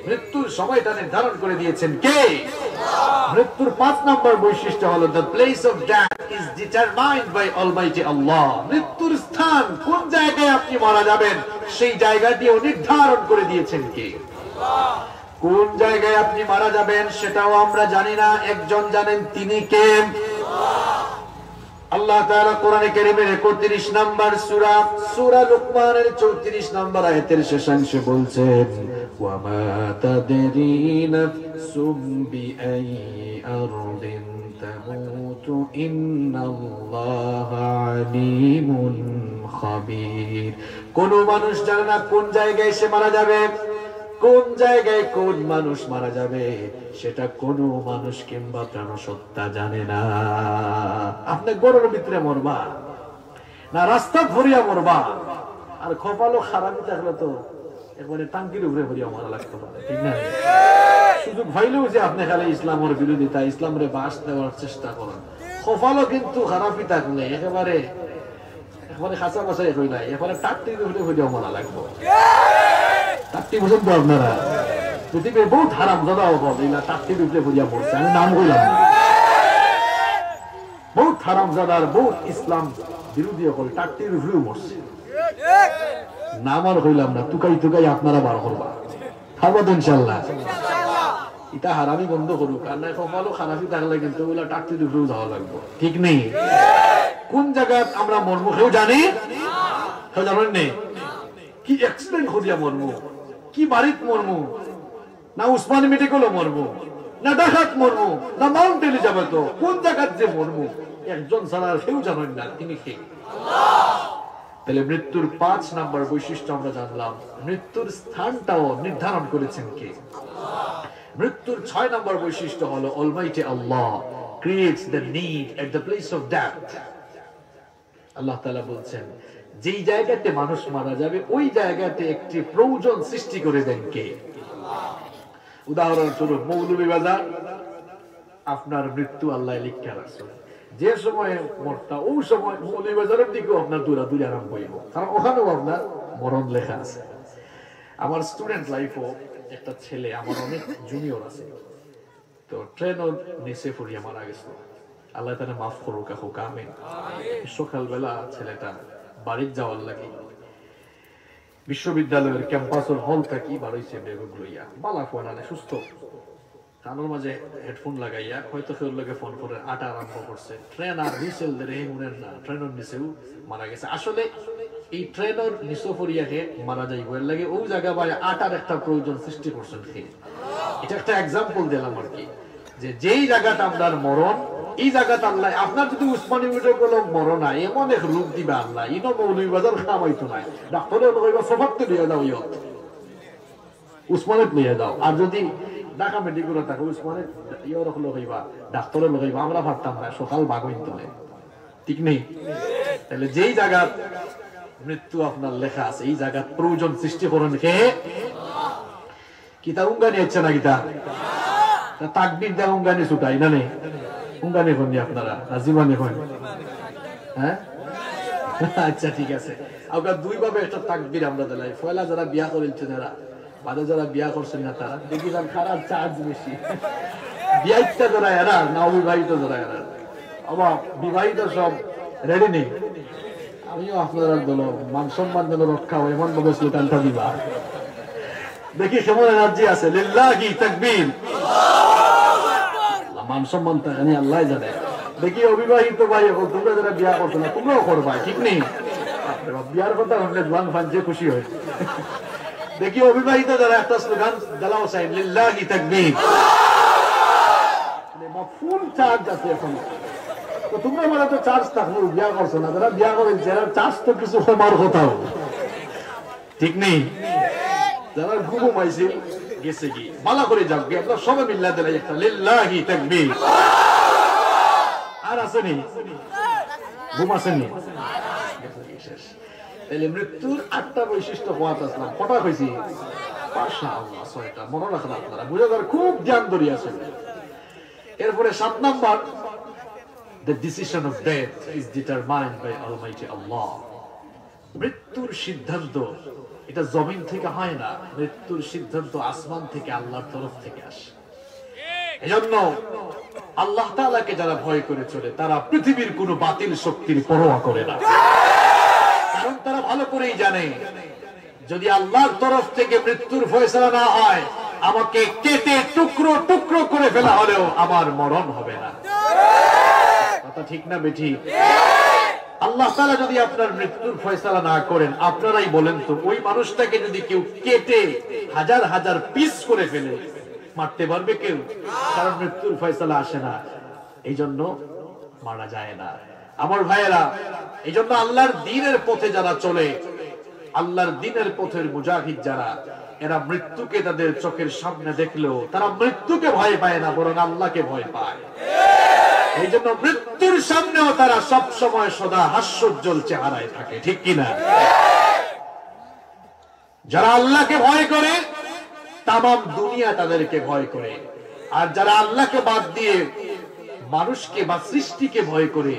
মৃত্যুর সময়টা নির্ধারণ করে দিয়েছেন কে আল্লাহ মৃত্যুর 5 নম্বর বৈশিষ্ট্য হলো the place of death is determined by almighty Allah মৃত্যুর স্থান কোন জায়গায় আপনি মারা যাবেন সেই জায়গাটিও নির্ধারণ করে দিয়েছেন কে কোন জায়গায় আপনি মারা যাবেন সেটাও আমরা জানি না একজন জানেন তিনি কে আল্লাহ তাআলা কোরআনে কারীমের 31 নম্বর সূরা লুকমানের 34 নম্বর আয়াতের শেষাংশে বলছেন ওয়া মা তাদরি নাফসুম বিআইয়ি আরদিন তামুতু ইন্নাল্লাহা আলিমুন খাবীর কোন মানুষ জানে না কোন জায়গায় সে মারা যাবে কোন জায়গায় কোন মানুষ মারা যাবে সেটা কোন মানুষ কিংবা প্রাণসত্তা জানে না আপনি গরুর ভিতরে মরবা না রাস্তা ভরিয়া মরবা আর কপালও খারাপই থাকলে তো একবারে টাঙ্কির উপরে ভরিয়া মারা লাগতে পারে ঠিক না শুধু ভয়লেও যে আপনি খালি ইসলামের বিরোধিতা ইসলামের বাস দেওয়ার চেষ্টা করেন কপালও কিন্তু খারাপই থাকলে একেবারে খাঁচা বাসাই হই নাই একেবারে টাঙ্কির উপরে ভরিয়া মারা লাগবে তাত্তি বুঝেন তো আপনারা পৃথিবীর বহুত হারাম দাদা অভাব তাত্তির উপরে ভরিয়া পড়ছে আমি নাম কইলাম বহুত হারাম দাদার বহুত ইসলাম বিরোধী হল তাত্তির উপরেও মরছে নাম আর কইলাম না তুকাই তুকাই আপনারা বার করবা খাবো তো ইনশাল্লাহ এটা হারামি বন্ধ করুক আর না কপালও খারাপই থাকলে কিন্তু ওগুলা তাত্তির উপরেও যাওয়া লাগবে ঠিক নেই কোন জায়গা আমরা মরবো কেউ জানি জানেন নে কি অ্যাক্সিডেন্ট হইয়া মরবো, কি বাড়িত মরবো, না উসমানী মেডিকেলও মরবো, না ডাকাত মরবো, না মাউন্ট এলিজাবেথ, কোন জায়গার যে মরবো একজন ছাড়া কেউ জানেন না, তিনি কে? তাহলে মৃত্যুর 5 নাম্বার বৈশিষ্ট্য আমরা জানলাম। মৃত্যুর স্থানটাও নির্ধারণ করেছেন কে? মৃত্যুর 6 নাম্বার বৈশিষ্ট্য হলো Almighty Allah creates the need at the place of death. আল্লাহ তাআলা বলছেন যেই জায়গাতে মানুষ মারা যাবে ওই জায়গাতে একটি প্রয়োজন সৃষ্টি করে দেন কে? উদাহরণস্বরূপ মৌলভীবাজার, আপনার মৃত্যু আল্লাহ লিখে রাখছেন। যে সময় মরতা ওই সময় মৌলভীবাজারের দিকেও আপনার দৌড়াদৌড়ি আরম্ভ হইব, কারণ ওখানেও আপনার মরণ লেখা আছে। আমার স্টুডেন্ট লাইফও একটা ছেলে, আমার অনেক জুনিয়র আছে, তো ট্রেনও নিচে পড়িয়া মারা গেছে। আল্লাহ তাআলা মাফ করুক, হোক আমিন। সকালবেলা ছেলেটা বাড়ির যাওয়ার লাগে বিশ্ববিদ্যালয়ের ক্যাম্পাসের হল থেকে বাড়াইছে বেগুন লইয়া, বালা ফোয়ানে সুস্থ, কানের মাঝে হেডফোন লাগাইয়া হয়তো কেউ লোকে ফোন করে আটা আরম্ভ করছে। ট্রেন আর হুইসেল ধরে মনের না, ট্রেনের নিচেও মারা গেছে। আসলে এই ট্রেনের নিচে পড়িয়াকে মারা যাইব, এর লাগে ওই জায়গা বাই আটার একটা প্রয়োজন সৃষ্টি করছেন খেয়ে। এটা একটা এক্সাম্পল দিলাম আর কি, যে যেই জায়গাটা আপনার মরণ এই জায়গাটা আল্লাহ আপনার যদি উসমানী মেডিকেল মরণ নাই এমন এক রূপ দিবা আল্লাহ, ইনো মৌলভীবাজার খামাইতো নাই, ডাক্তারের লগাইবা সফাতে লিয়ে দাও, ইয়ত উসমানে লিয়ে দাও। আর যদি ঢাকা মেডিকেল থাকে উসমানে ইয়র লগাইবা, ডাক্তারের লগাইবা, আমরা পারতাম না, সকাল বাগইন তোলে, ঠিক নেই? তাহলে যেই জায়গা মৃত্যু আপনার লেখা আছে এই জায়গা প্রয়োজন সৃষ্টি করেন কে? কিতা উঙ্গানি হচ্ছে না, কিতা তাকবীর দেয় উঙ্গানি ছুটাই না নেই? উঙ্গানি হননি আপনারা না জীবনে হন? হ্যাঁ আচ্ছা ঠিক আছে। আমরা দুই ভাবে একটা তাকবীর আমরা দিলাই। পয়লা যারা বিয়া করেছেন এরা, বাদে যারা বিয়া করছেন না তারা দেখি যান খারাপ চার্জ বেশি। বিয়াইটা যারা এরা না অবিবাহিত যারা এরা, আবার বিবাহিত সব রেডি নেই। আমিও আপনারা বলো মান সম্মান যেন রক্ষা হয় এমন ভাবে স্লোগানটা দিবা, দেখি কেমন এনার্জি আছে। লিল্লাহি তাকবীর, মান সম্মান আমি আল্লাহ জানে। দেখি অবিবাহিত ভাই এখন তোমরা যারা বিয়া করছো না তোমরাও করবা, ঠিক নেই? বিয়ার কথা হলে জোয়ান ফান যে খুশি হয়। দেখি অবিবাহিত যারা একটা স্লোগান জ্বালাও চাই, লিল্লাহি তাকবীর। ফুল চার্জ আছে এখন, তো তোমরা মানে তো চার্জ থাকলো, বিয়া করছো না, যারা বিয়া করেন যারা চার্জ তো কিছু কমার কথাও, ঠিক নেই? যারা ঘুমাইছে গেছে কি মালা করে যাও কি আপনার সবাই মিল্লা দিলে একটা লিল্লাহি তাকবীর। আর আসেনি ঘুম আসেনি? তাহলে মৃত্যুর 8টা বৈশিষ্ট্য হওয়াত আসলাম, কটা হয়েছি? মাশাআল্লাহ 6টা। মনে রাখেন আপনারা, বুঝে যার খুব জ্ঞান ধরি আছে। এরপরে 7 number, the decision of death is determined by Almighty Allah. মৃত্যুর সিদ্ধান্ত এটা জমিন থেকে হয় না, মৃত্যুর সিদ্ধান্ত আসমান থেকে আল্লাহর তরফ থেকে আসে। এজন্য আল্লাহ তাআলাকে যারা ভয় করে চলে তারা পৃথিবীর কোনো বাতিল শক্তির পরোয়া করে না, কারণ তারা ভালো করেই জানে যদি আল্লাহর তরফ থেকে মৃত্যুর ফয়সালা না হয় আমাকে কেটে টুকরো টুকরো করে ফেলা হলেও আমার মরণ হবে না। কথা ঠিক না বেঠিক? আল্লাহ তাআলা যদি আপনার মৃত্যুর ফয়সালা না করেন, আপনারাই বলেন তো ওই মানুষটাকে যদি কেউ কেটে হাজার হাজার পিস করে ফেলে মারতে পারবে কেউ? কারণ মৃত্যুর ফয়সালা আসে না, এই জন্য মারা যায় না। আমার ভাইয়েরা, এই জন্য আল্লাহর দ্বীনের পথে যারা চলে, আল্লাহর দ্বীনের পথের মুজাহিদ যারা, এরা মৃত্যুকে তাদের চোখের সামনে দেখলেও তারা মৃত্যুকে ভয় পায় না, বরং আল্লাহকে ভয় পায়। এই জন্য মৃত্যুর সামনেও তারা সব সময় সদা হাস্যোজ্জ্বল চেহারায় থাকে, ঠিক কিনা? যারা আল্লাহকে ভয় করে তামাম দুনিয়া তাদেরকে ভয় করে, আর যারা আল্লাহকে বাদ দিয়ে মানুষকে বা সৃষ্টিকে ভয় করে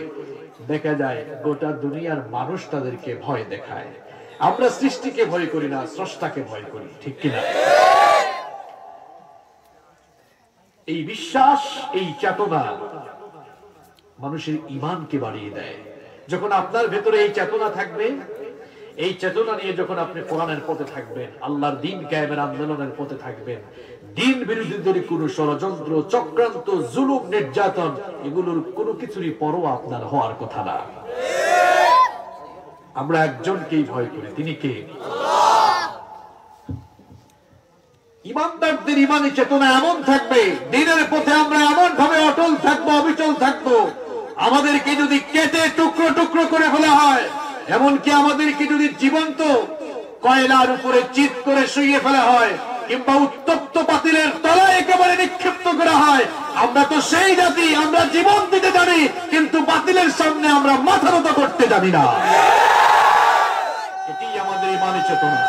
দেখা যায় গোটা দুনিয়ার মানুষ তাদেরকে ভয় দেখায়। আমরা সৃষ্টিকে ভয় করি না, স্রষ্টাকে ভয় করি, ঠিক কিনা? এই বিশ্বাস, এই চেতনা মানুষের ঈমানকে বাড়িয়ে দেয়। যখন আপনার ভেতরে এই চেতনা থাকবে, এই চেতনা নিয়ে যখন আপনি কোরআনের পথে থাকবেন, আল্লাহর দ্বীন কায়েমের আন্দোলনের পথে থাকবেন, দ্বীন বিরোধীদের কোন ষড়যন্ত্র, চক্রান্ত, জুলুম, নির্যাতন এগুলোর কোনো কিছুরই পরোয়া আপনার হওয়ার কথা না। আমরা একজনকেই ভয় করি, তিনি কে? ইমানদারদের ইমানি চেতনা এমন থাকবে, দিনের পথে আমরা এমন ভাবে অটল থাকবো, অবিচল থাকবো। আমাদেরকে যদি কেটে টুকরো টুকরো করে ফেলা হয়, এমনকি আমাদেরকে যদি জীবন্ত কয়লার উপরে চিৎ করে শুইয়ে ফেলা হয়, কিংবা উত্তপ্ত পাতিলের তলায় একেবারে নিক্ষিপ্ত করা হয়, আমরা তো সেই জাতি, আমরা জীবন দিতে জানি, কিন্তু বাতিলের সামনে আমরা মাথা নত করতে জানি না। এটি আমাদের ইমানি চেতনা।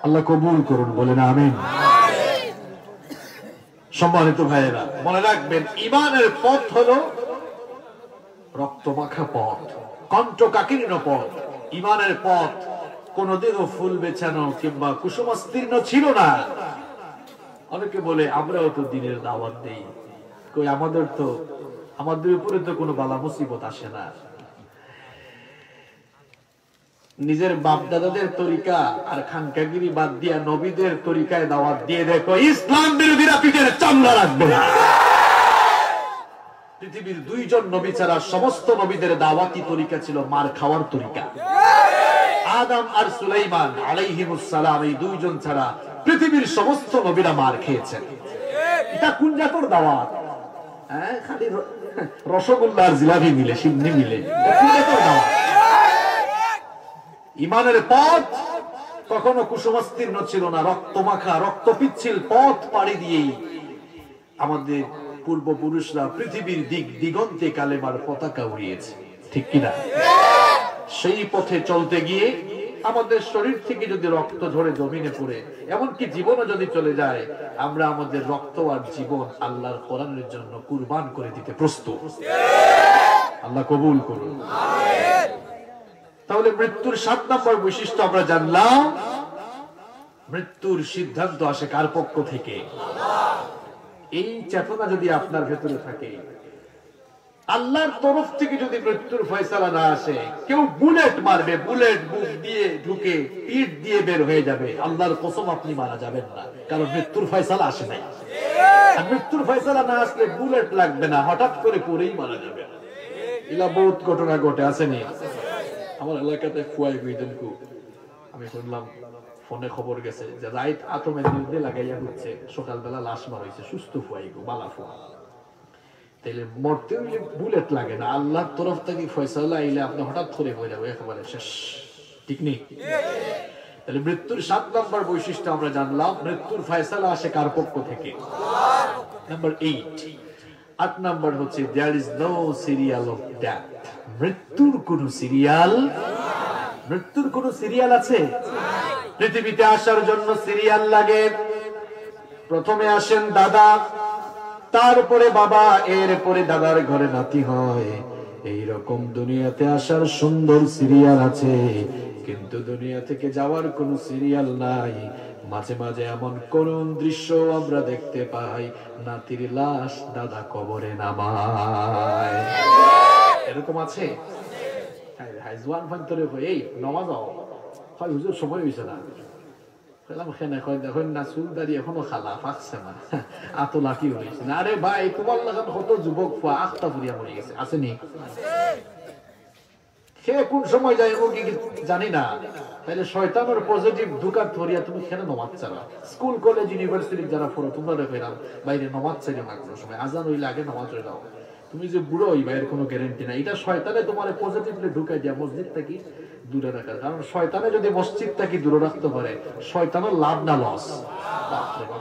আল্লাহ কবুল করুন, বলেন আমিন। সম্মানিত ভাইয়েরা, মনে রাখবেন, ইমানের পথ হলো রক্তমাখা পথ, কণ্ঠকাকীর্ণ পথ। ইমানের পথ কোনদিনও ফুল বেছানো কিংবা কুসুমাস্তীর্ণ ছিল না। অনেকে বলে আমরাও তো দিনের দাওয়াত দেই, কই আমাদের উপরে তো কোনো বালা মুসিবত আসে না। নিজের বাপ দাদাদের তরিকা আর খানকাগিরি বাদ দিয়া নবীদের তরিকায় দাওয়াত দিয়ে দেখো, ইসলাম বিরোধীরা পিঠের চামড়া রাখবে না। পৃথিবীর দুইজন নবী ছাড়া সমস্ত নবীদের দাওয়াতি তরিকা ছিল মার খাওয়ার তরিকা। আদম আর সুলাইমান আলাইহিমুস সালাম, এই দুইজন ছাড়া পৃথিবীর সমস্ত নবীরা মার খেয়েছেন। এটা কোন জাতের দাওয়াত? খালি রসগোল্লা আর জিলাপি মিলে, সিন্নি মিলে, কোন জাতের দাওয়াত? ইমানের পথ কখনো কুসুমাস্তীর্ণ ছিল না, রক্তমাখা রক্তপিচ্ছিল পথ পাড়ি দিয়েই আমাদের পূর্বপুরুষরা পৃথিবীর দিক দিগন্তে কালেমার পতাকা উড়িয়েছে, ঠিক কিনা? সেই পথে চলতে গিয়ে আমাদের শরীর থেকে যদি রক্ত ঝরে জমিনে পড়ে, এমনকি জীবনও যদি চলে যায়, আমরা আমাদের রক্ত আর জীবন আল্লাহর কোরআনের জন্য কুরবান করে দিতে প্রস্তুত। আল্লাহ কবুল করুন। তাহলে মৃত্যুর 7 নম্বর বৈশিষ্ট্য আমরা জানলাম। মৃত্যুর সিদ্ধান্ত আসে কার পক্ষ থেকে? এই চেতনা যদি আপনার ভেতরে থাকে, আল্লাহর তরফ থেকে যদি মৃত্যুর ফয়সালা না আসে, কেউ বুলেট মারবে, বুলেট বুক দিয়ে ঢুকে পিঠ দিয়ে বের হয়ে যাবে, আল্লাহর কসম আপনি মারা যাবেন না, কারণ মৃত্যুর ফয়সালা আসে নাই। আর মৃত্যুর ফয়সালা না আসলে বুলেট লাগবে না, হঠাৎ করে পড়েই মারা যাবে। এলা বহুত ঘটনা ঘটে, আসেনি? আমার এলাকাতে ফুয়াই গুইদেনকু আমি শুনলাম, ফোনে খবর গেছে যে রাইট আতমের বিরুদ্ধে লাগাইয়া হচ্ছে, সকালবেলা লাশ মারা হয়েছে, সুস্থ ফুয়াই গো, বালা ফুয়া। তাইলে মরতে হইলে বুলেট লাগে না, আল্লাহর তরফ থেকে ফয়সালা আইলে আপনি হঠাৎ করে হয়ে যাবে, একেবারে শেষ, ঠিক নেই? তাহলে মৃত্যুর 7 নম্বর বৈশিষ্ট্য আমরা জানলাম, মৃত্যুর ফয়সালা আসে কার পক্ষ থেকে? নাম্বার 8। 8 নম্বর হচ্ছে there is no serial of death। মৃত্যুর কোন সিরিয়াল? মৃত্যুর কোন সিরিয়াল আছে? পৃথিবীতে আসার জন্য সিরিয়াল লাগে। প্রথমে আসেন দাদা, তারপরে বাবা, এরপরে দাদার ঘরে নাতি হয়। এইরকম দুনিয়াতে আসার সুন্দর সিরিয়াল আছে, কিন্তু দুনিয়া থেকে যাওয়ার কোন সিরিয়াল নাই। মাঝে মাঝে এমন করুণ দৃশ্য আমরা দেখতে পাই, নাতির লাশ দাদা কবরে নামায়। এরকম আছে? জোয়ান ফান্তরে এই নমাজ হয় হুজুর, সময় হয়েছে না, দেখেন না চুল দাঁড়িয়ে এখনো খালা ফাঁকছে না, আত লাকি হয়েছে না। আরে ভাই, তোমার লাগান কত যুবক ফুয়া আখটা ফুরিয়া মরে গেছে, আসেনি? সে কোন সময় যায় ও কি জানি না। তাহলে শয়তানের পজিটিভ ঢুকার ধরিয়া তুমি কেন নমাজ চালা? স্কুল কলেজ ইউনিভার্সিটি যারা পড়ো, তোমরা দেখলাম বাইরে নমাজ চাইলে না কোনো সময়, আজান হইলে আগে নমাজ হয়ে যাও। তুমি যে বুড়ো হইবা এর কোনো গ্যারান্টি নাই। এটা শয়তানে তোমার পজিটিভলি ঢুকাই দিয়া মসজিদ থেকে দূরে রাখার। কারণ শয়তানে যদি মসজিদ থেকে দূরে রাখতে পারে, শয়তানের লাভ না লস?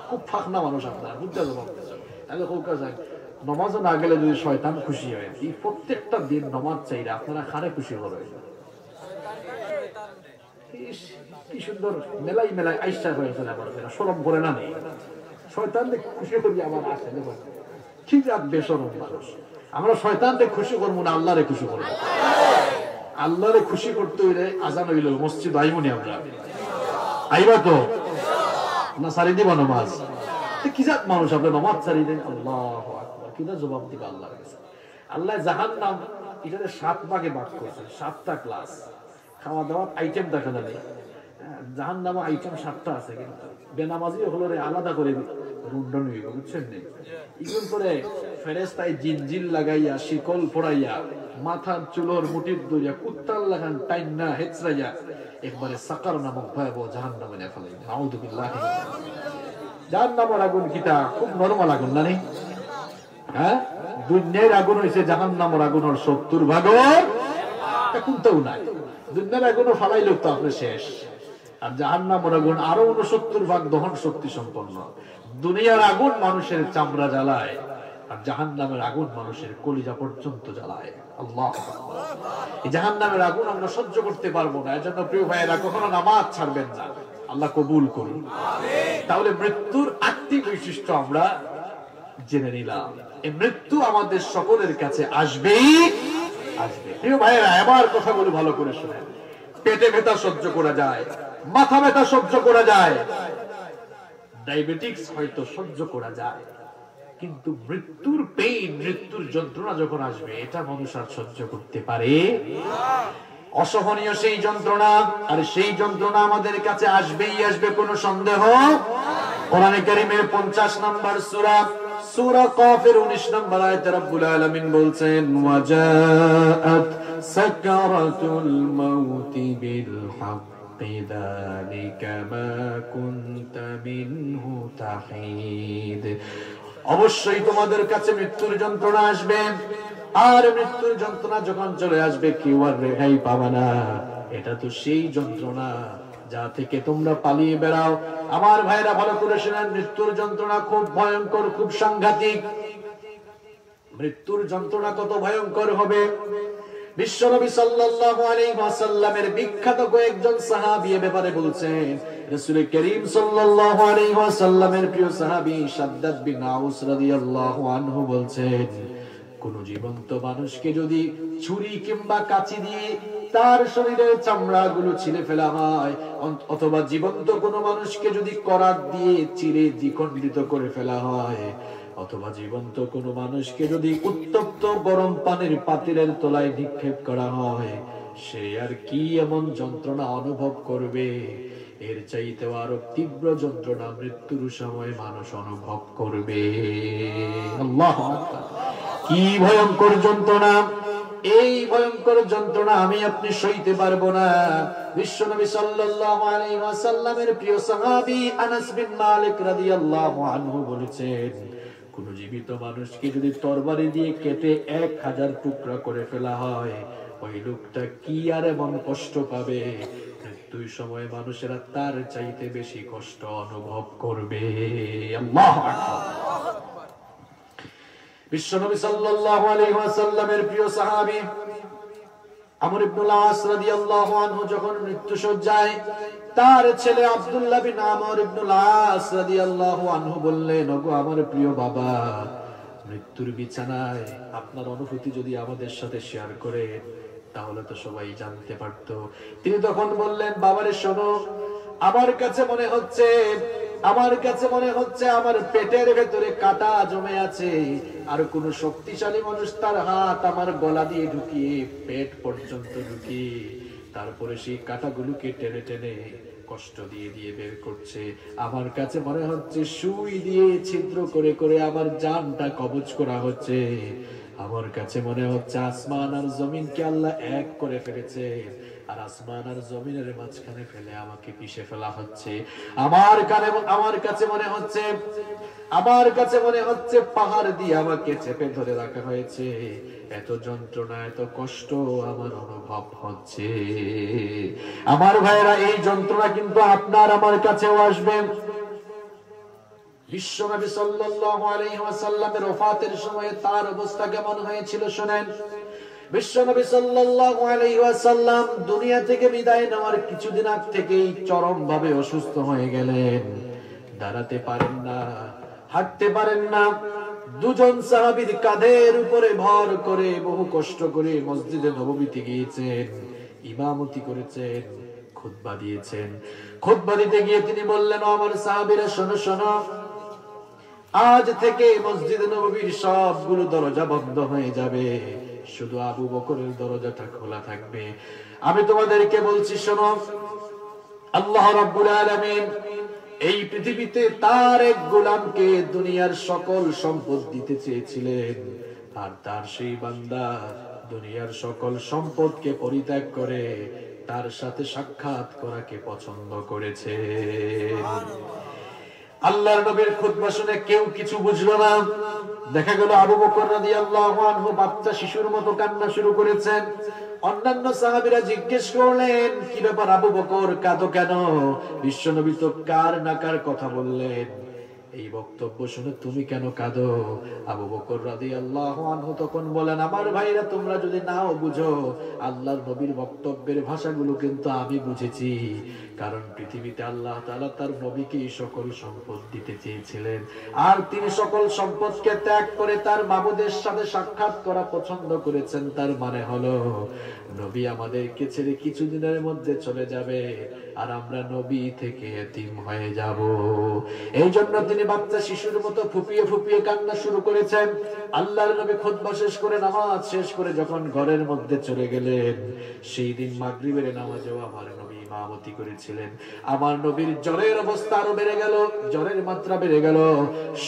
খুব ফাঁকনা মানুষ আপনার, বুঝতে পারছেন? তাহলে কৌকা যাক, নমাজও না গেলে যদি শয়তান খুশি হয়, এই প্রত্যেকটা দিন নমাজ চাইলে আপনারা খারে খুশি করবেন। কি সুন্দর মেলাই মেলাই আইসা হয়েছে, সরম করে না নেই, শয়তান খুশি করি আমার আসে। কি যাক বেসরম মানুষ আমরা, শয়তানকে খুশি করবো না, আল্লাহরে খুশি করবো। আল্লাহরে খুশি করতে হইলে আজান হইল মসজিদ আইবনি, আমরা আইবা তো না সারি দিব নমাজ? কি জাত মানুষ আপনি নামাজ ছাড়িয়ে দেন? আল্লাহু আকবার, কিনা জবাব দিবে আল্লাহর কাছে? আল্লাহ জাহান্নাম এটাতে 7 ভাগে ভাগ করেছে, 7টা ক্লাস। খাওয়া দাওয়ার আইটেম দেখা যাবে, জাহান্নামে আইটেম 7টা আছে, কিন্তু বেনামাজি হলো আলাদা করে রুন্ডন হইব, বুঝছেন নি? ইগুন করে ফেরেশতায় জিনজিল লাগাইয়া, শিকল পড়াইয়া, মাথার চুলোর মুঠির দইয়া, কুত্তার লাগান টাইনা হেচরাইয়া একবারে সাকার নামক ভয়াবহ জাহান্নামে নিয়ে ফেলাই। নাউযুবিল্লাহ। জাহান্নামের আগুন কিটা খুব নরমাল আগুন না নি? হ্যাঁ, দুনিয়ার আগুন হইছে জাহান্নামের আগুনের 70 ভাগ কোনটাও নাই। দুনিয়ার আগুনও ফালাই লোক তো আপনি শেষ, আর জাহান্নামের আগুন আরো 69 ভাগ দহন শক্তি সম্পন্ন। দুনিয়ার আগুন মানুষের চামড়া জ্বালায়, আর জাহান্নামের আগুন মানুষের কলিজা পর্যন্ত জ্বালায়। আল্লাহু আকবার। এই জাহান্নামের আগুন আমরা সহ্য করতে পারবো না। এজন্য প্রিয় ভাইয়েরা, কখনো নামাজ ছাড়বেন না। আল্লাহ কবুল করুন। তাহলে মৃত্যুর 8টি বৈশিষ্ট্য আমরা জেনে নিলাম। এই মৃত্যু আমাদের সকলের কাছে আসবেই আসবে। প্রিয় ভাইয়েরা, এবার কথাগুলো ভালো করে শুনেন। পেটে ব্যথা সহ্য করা যায়, মাথা ব্যথা সহ্য করা যায়, ডায়াবেটিস হয়তো সহ্য করা যায়, কিন্তু মৃত্যুর পেইন, মৃত্যুর যন্ত্রণা যখন আসবে, এটা মানুষ আর সহ্য করতে পারে না। অসহনীয় সেই যন্ত্রণা, আর সেই যন্ত্রণা আমাদের কাছে আসবেই আসবে, কোনো সন্দেহ। কোরআনে কারীমের 50 নম্বর সূরা, সূরা কাফের 19 নম্বর আয়াতে রব্বুল আলামিন বলছেন, ওয়াজাআত সাকারাতুল মাউতি বিল হাক্কি যালিকা মা কুনতা মিনহু তাহিদ। অবশ্যই তোমাদের কাছে মৃত্যুর যন্ত্রণা আসবে, আর মৃত্যুর যন্ত্রণা যখন চলে আসবে, কেউ আর রেহাই পাবে না। এটা তো সেই যন্ত্রণা যা থেকে তোমরা পালিয়ে বেড়াও। আমার ভাইরা ভালো করে শুনেন, মৃত্যুর যন্ত্রণা খুব ভয়ঙ্কর, খুব সাংঘাতিক। মৃত্যুর যন্ত্রণা কত ভয়ঙ্কর হবে, বিশ্বনবী সাল্লাল্লাহু আলাইহি ওয়াসাল্লামের বিখ্যাত কয়েকজন সাহাবী এ ব্যাপারে বলছেন। রাসূল করিম সাল্লাল্লাহু আলাইহি ওয়াসাল্লামের প্রিয় সাহাবী শাদ্দাদ বিন আউস রাদিয়াল্লাহু আনহু বলছেন, কোন জীবন্ত মানুষকে যদি ছুরি কিংবা কাঁচি দিয়ে তার শরীরের চামড়াগুলো ছিঁড়ে ফেলা হয়, অথবা জীবন্ত কোন মানুষকে যদি করাত দিয়ে চিরে দ্বিখণ্ডিত করে ফেলা হয়, অথবা জীবন্ত কোন মানুষকে যদি উত্তপ্ত গরম পানির পাতিলের তলায় নিক্ষেপ করা হয়, সে আর কি এমন যন্ত্রণা অনুভব করবে? এর চাইতে আরো তীব্র যন্ত্রণা মৃত্যুর সময় মানুষ অনুভব করবে। আল্লাহু আকবার। কি ভয়ঙ্কর যন্ত্রণা! এই ভয়ঙ্কর যন্ত্রণা আমি আপনি সইতে পারবো না। বিশ্বনবী সাল্লাল্লাহু আলাইহি ওয়াসাল্লামের প্রিয় সাহাবী আনাস বিন মালিক রাদিয়াল্লাহু আনহু বলেছেন, কোন জীবিত মানুষকে যদি তরবারি দিয়ে কেটে 1000 টুকরা করে ফেলা হয়, ওই লোকটা কি আর এমন কষ্ট পাবে? মৃত্যুর সময় মানুষেরা তার চাইতে বেশি কষ্ট অনুভব করবে। আল্লাহু আকবার। বিশ্বনবী সাল্লাল্লাহু আলাইহি ওয়াসাল্লামের প্রিয় সাহাবী আমর ইবনুল আস রাদিয়াল্লাহু আনহু যখন মৃত্যুশয্যায়, তার ছেলে আব্দুল্লাহ বিন আমর ইবনুল আস রাদিয়াল্লাহু আনহু বললেন, ওগো আমার প্রিয় বাবা, মৃত্যুর বিছানায় আপনার অনুভূতি যদি আমাদের সাথে শেয়ার করেন, তাহলে তো সবাই জানতে পারতো। তিনি তখন বললেন, বাবারে শোনো, আমার কাছে মনে হচ্ছে আমার পেটের ভেতরে কাটা জমে আছে, আর কোন শক্তিশালী মানুষ তার হাত আমার গলা দিয়ে ঢুকিয়ে পেট পর্যন্ত ঢুকিয়ে তারপরে সেই কাটাগুলোকে টেনে টেনে কষ্ট দিয়ে দিয়ে বের করছে। আমার কাছে মনে হচ্ছে সুই দিয়ে ছিদ্র করে করে আমার জানটা কবজ করা হচ্ছে। আমার কাছে মনে হচ্ছে আসমান আর জমিনকে আল্লাহ এক করে ফেলেছে, আর আসমান আর জমিনের মাঝখানে ফেলে আমাকে পিষে ফেলা হচ্ছে। আমার কাছে মনে হচ্ছে পাহাড় দিয়ে আমাকে চেপে ধরে রাখা হয়েছে। এত যন্ত্রণা, এত কষ্ট আমার অনুভব হচ্ছে। আমার ভাইরা, এই যন্ত্রণা কিন্তু আপনার আমার কাছেও আসবে। বিশ্বনবী সাল্লাল্লাহু আলাইহি ওয়াসাল্লামের ওফাতের সময় তার অবস্থা কেমন হয়েছিল শুনেন। বিশ্বনবী সাল্লাল্লাহু আলাইহি ওয়াসাল্লাম দুনিয়া থেকে বিদায় নেওয়ার কিছুদিন আগ থেকেই চরমভাবে অসুস্থ হয়ে গেলেন। দাঁড়াতে পারেন না, হাঁটতে পারেন না। দুজন সাহাবীর কাঁধের উপরে ভর করে বহু কষ্ট করে মসজিদে নববীতে গিয়েছেন, ইমামতি করেছেন, খুতবা দিয়েছেন। খুতবা দিতে গিয়ে তিনি বললেন, ও আমার সাহাবীরা শোনো শোনো, আজ থেকে মসজিদ নববীর সবগুলো দরজা বন্ধ হয়ে যাবে, শুধু আবু বকরের দরজাটা খোলা থাকবে। আমি তোমাদেরকে বলছি শোনো, আল্লাহ রাব্বুল আলামিন এই পৃথিবীতে তার এক গোলামকে দুনিয়ার সকল সম্পদ দিতে চেয়েছিলেন, আর তার সেই বান্দা দুনিয়ার সকল সম্পদকে পরিত্যাগ করে তার সাথে সাক্ষাৎ করাকে পছন্দ করেছে। আল্লাহর নবীর খুতবা শুনে কেউ কিছু বুঝলো না। দেখা গেল আবু বকর রাদিয়াল্লাহু আনহু বাচ্চা শিশুর মতো কান্না শুরু করেছেন। অন্যান্য সাহাবীরা জিজ্ঞেস করলেন, কি ব্যাপার আবু বকর, কাঁদো কেন? বিশ্বনবী তো কার না কার কথা বললেন, এই বক্তব্য শুনে তুমি কেন কাঁদো? আবু বকর রাদিয়াল্লাহু আনহু তখন বলেন, আমার ভাইরা, তোমরা যদি নাও বুঝো, আল্লাহর নবীর বক্তব্যের ভাষাগুলো কিন্তু আমি বুঝেছি। কারণ পৃথিবীতে আল্লাহ তাআলা তার নবীকে সকল সম্পদ দিতে চেয়েছিলেন, আর তিনি সকল সম্পদকে ত্যাগ করে তার মাবুদের সাথে সাক্ষাৎ করা পছন্দ করেছেন। তার মানে হলো নবী আমাদেরকে ছেড়ে কিছুদিনের মধ্যে চলে যাবে, আর আমরা নবী থেকে এতিম হয়ে যাব। এই জন্য তিনি বাচ্চা শিশুর মতো ফুপিয়ে ফুপিয়ে কান্না শুরু করেছেন। আল্লাহর নবী খুতবা শেষ করে, নামাজ শেষ করে যখন ঘরের মধ্যে চলে গেলেন, সেই দিন মাগরিবের নামাজেও আমার নবী ইমামতি করেছিলেন। আমার নবীর জ্বরের অবস্থা আরো বেড়ে গেল, জ্বরের মাত্রা বেড়ে গেল।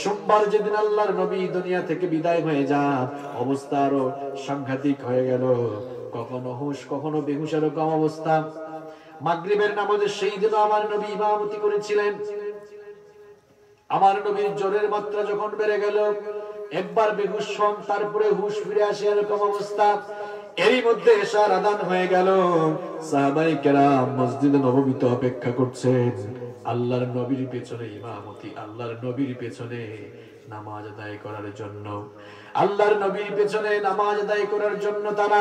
সোমবার যেদিন আল্লাহর নবী দুনিয়া থেকে বিদায় হয়ে যান, অবস্থা আরো সাংঘাতিক হয়ে গেল। কখনো হুঁশ, কখনো বেহুশ, এরকম অবস্থা। মাগরিবের নামাজে সেই দিন আমার নবী ইমামতি করেছিলেন। আমার নবীর জ্বরের মাত্রা যখন বেড়ে গেল, একবার বেহুশ হন, তারপরে হুঁশ ফিরে আসে, এরকম অবস্থা। এরই মধ্যে এশার আযান হয়ে গেল। সাহাবায়ে কেরাম মসজিদে নববীতে অপেক্ষা করছেন আল্লাহর নবীর পেছনে ইমামতি, আল্লাহর নবীর পেছনে নামাজ আদায় করার জন্য। আল্লাহর নবীর পেছনে নামাজ আদায় করার জন্য তারা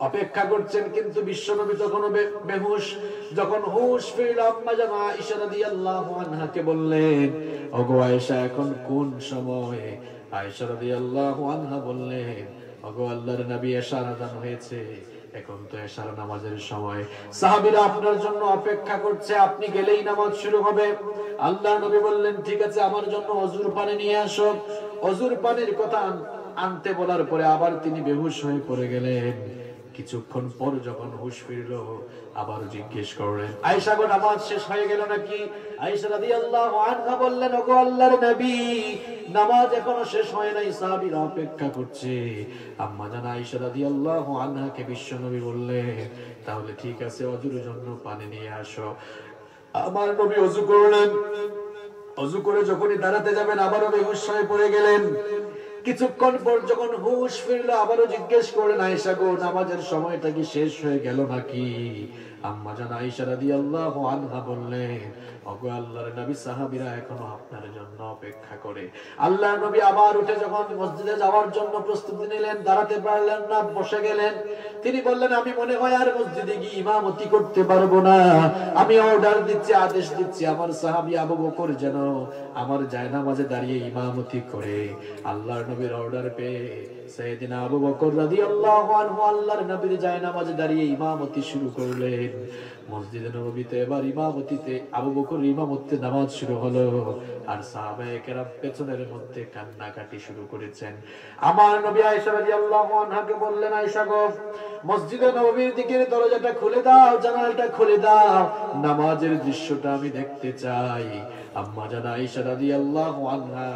অপেক্ষা করছেন। কিন্তু বিশ্বনবী তখন বেহুশ। যখন হুঁশ ফিরল, আম্মা জান আয়েশা রাদিয়াল্লাহু আনহাকে বললেন, ওগো আয়েশা, এখন কোন সময়? আয়েশা রাদিয়াল্লাহু আনহা বললেন, ওগো আল্লাহর নবী, এশার আযান হয়েছে, এখন তো এশার নামাজের সময়। সাহাবীরা আপনার জন্য অপেক্ষা করছে, আপনি গেলেই নামাজ শুরু হবে। আল্লাহর নবী বললেন, ঠিক আছে, আমার জন্য অজুর পানি নিয়ে আসো। অজুর পানির কথা আনতে বলার পরে আবার তিনি বেহুশ হয়ে পড়ে গেলেন। কিছুক্ষণ পর যখন হুঁশ ফিরল, আবার জিজ্ঞেস করলেন, আয়েশা গো, নামাজ শেষ হয়ে গেল নাকি? আয়েশা রাদিয়াল্লাহু আনহা বললেন, ওগো আল্লাহর নবী, নামাজ এখনো শেষ হয় নাই, সাহাবীরা অপেক্ষা করছে। আম্মা জান আয়েশা রাদিয়াল্লাহু আনহাকে বিশ্বনবী বললেন, তাহলে ঠিক আছে, ওযুর জন্য পানি নিয়ে আসো। আমার নবী ওযু করলেন। ওযু করে যখনই দাঁড়াতে যাবেন, আবারও বেহুশ হয়ে পড়ে গেলেন। কিছুক্ষণ পর যখন হুঁশ ফিরলো, আবারও জিজ্ঞেস করলেন, আয়েশা গো, নামাজের সময়টা কি শেষ হয়ে গেল নাকি? আম্মা জান আয়েশা রাদিয়াল্লাহু আনহা বললেন, ওগো আল্লাহর নবী, সাহাবীরা এখনো আপনার জন্য অপেক্ষা করে। আল্লাহর নবী আবার উঠে যখন মসজিদে যাওয়ার জন্য প্রস্তুতি নিলেন, দাঁড়াতে পারলেন না, বসে গেলেন। তিনি বললেন, আমি মনে হয় আর মসজিদে গিয়ে ইমামতি করতে পারবো না। আমি অর্ডার দিচ্ছি, আদেশ দিচ্ছি, আমার সাহাবী আবু বকর যেন আমার জায়নামাজে দাঁড়িয়ে ইমামতি করে। আল্লাহর নবীর অর্ডার পেয়ে সাইয়েদনা আবু বকর রাদিয়াল্লাহু আনহু আল্লাহর নবীর জায়নামাজে দাঁড়িয়ে ইমামতি শুরু করলেন। মসজিদে নববীতে এবার ইমামতিতে আবু বকর ইমামতে নামাজ শুরু হলো, আর সাহাবায়ে কেরাম পেছনের মধ্যে কান্নাকাটি শুরু করেছেন। আমার নবী আয়েশা রাদিয়াল্লাহু আনহাকে বললেন, আয়েশা গো, মসজিদে নববীর দিকের দরজাটা খুলে দাও, জানালাটা খুলে দাও, নামাজের দৃশ্যটা আমি দেখতে চাই। আম্মা জান আয়েশা রাদিয়াল্লাহু আনহা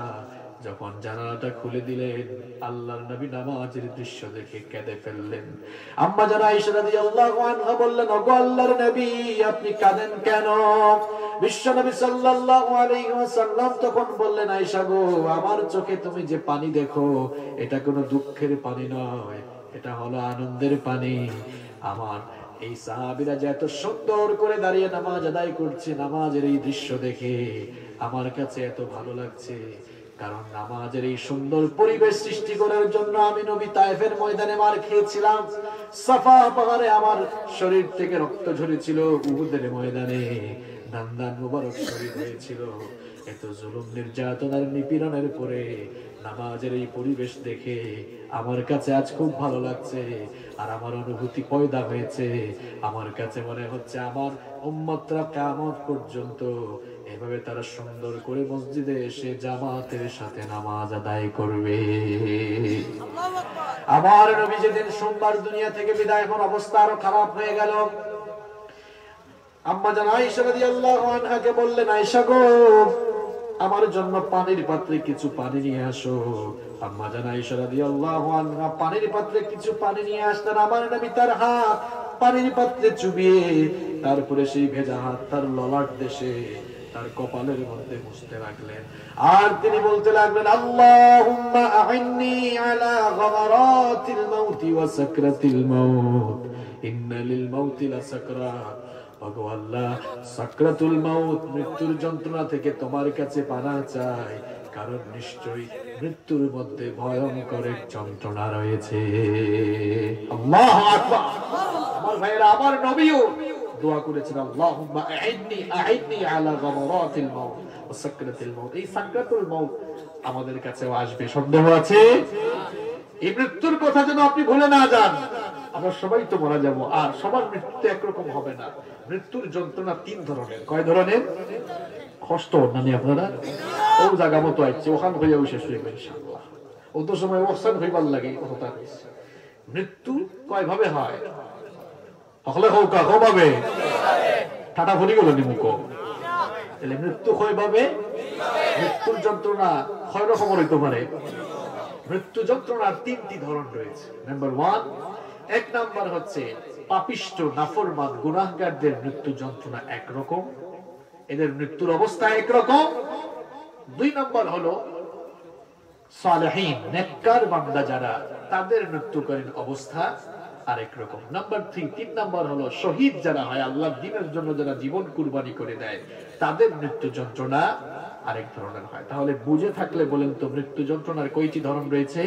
যখন জানালাটা খুলে দিলেন, আল্লাহর নবী নামাজের দৃশ্য দেখে কেঁদে ফেললেন। আম্মা জান আয়েশা রাদিয়াল্লাহু আনহা বললেন, ওগো আল্লাহর নবী, আপনি কাঁদেন কেন? বিশ্বনবী সাল্লাল্লাহু আলাইহি ওয়াসাল্লাম তখন বললেন, আয়েশা গো, আমার চোখে তুমি যে পানি দেখো, এটা কোনো দুঃখের পানি নয়, এটা হলো আনন্দের পানি। আমার এই সাহাবীরা যে এত সুন্দর করে দাঁড়িয়ে নামাজ আদায় করছে, নামাজের এই দৃশ্য দেখে আমার কাছে এত ভালো লাগছে। কারণ নামাজের এই সুন্দর পরিবেশ সৃষ্টি করার জন্য আমি নবী তায়েফের ময়দানে মার খেয়েছিলাম, সাফা পাহাড়ে আমার শরীর থেকে রক্ত ঝরেছিল, উহুদের ময়দানে দান মুবারক শহীদ হয়েছিল। এত জুলুম, নির্যাতন আর নিপীড়নের পরে নামাজের এই পরিবেশ দেখে আমার কাছে আজ খুব ভালো লাগছে, আর আমার অনুভূতি পয়দা হয়েছে। আমার কাছে মনে হচ্ছে আমার উম্মতরা কিয়ামত পর্যন্ত এভাবে তারা সুন্দর করে মসজিদে এসে জামাতের সাথে নামাজ আদায় করবে। আমার নবী যেদিন সোমবার দুনিয়া থেকে বিদায় হন, অবস্থা আরো খারাপ হয়ে গেল। আম্মা জান আয়েশা রাদিয়াল্লাহু আনহাকে বললেন, আয়েশা গো, আমার জন্য পানির পাত্রে কিছু পানি নিয়ে আসো। আম্মা জান আয়েশা রাদিয়াল্লাহু আনহা পানির পাত্রে কিছু পানি নিয়ে আসলেন। আমার নবী তার হাত পানির পাত্রে চুবিয়ে তারপরে সেই ভেজা হাত তার ললাট দেশে তার কপালের মধ্যে মুছতে লাগলেন। আর তিনি বলতে লাগলেন, আল্লাহুম্মা আইন্নি আলা গামারাতিল মাউতি ওয়া সাকরাতিল মাউত, ইন্না লিল মাউতি লাসাকরাত। ওগো আল্লাহ, সাকরাতুল মাউত, মৃত্যুর যন্ত্রণা থেকে তোমার কাছে পানা চাই, কারণ নিশ্চয়ই মৃত্যুর মধ্যে ভয়ঙ্কর এক যন্ত্রণা রয়েছে। আল্লাহু আকবার। আমার ভাইরা, আমার নবীও দোয়া করেছেন, আল্লাহুম্মা আইন্নি আলা গামারাতিল মাউত ওয়া সাকরাতিল মাউত। এই সাকরাতুল মাউত আমাদের কাছেও আসবে, সন্দেহ আছে? এই মৃত্যুর কথা যেন আপনি ভুলে না যান। আমরা সবাই তো মারা যাব, আর সবার মৃত্যু একরকম হবে না। মৃত্যুর যন্ত্রণা তিন ধরনের। কয় ধরনের? কষ্ট নানি আপনারা ও জায়গা মতো আইছে, ওখান হইয়া শেষ হইবে ইনশাআল্লাহ। ও তো সময় ওখান হইবার লাগে কথা। মৃত্যু কয় ভাবে হয়? হলে হোক ভাবে ঠাটা ফুটি গেল নিমুখ। তাহলে মৃত্যু কয় ভাবে? মৃত্যুর যন্ত্রণা কয় রকম হইতে পারে? মৃত্যু যন্ত্রণার তিনটি ধরন রয়েছে। নাম্বার ওয়ান, এক নাম্বার হচ্ছে পাপিষ্ঠ নাফরমান গুনাহগারদের মৃত্যু যন্ত্রণা একরকম, এদের মৃত্যুর অবস্থা একরকম। দুই নাম্বার হলো সালেহীন নেককার বান্দা যারা, তাদের মৃত্যুকালীন অবস্থা আরেক রকম। নাম্বার থ্রি, তিন নাম্বার হলো শহীদ যারা হয়, আল্লাহর দ্বীনের জন্য যারা জীবন কুরবানি করে দেয়, তাদের মৃত্যু যন্ত্রণা আরেক ধরনের হয়। তাহলে বুঝে থাকলে বলেন তো, মৃত্যু যন্ত্রণার কয়টি ধরন রয়েছে?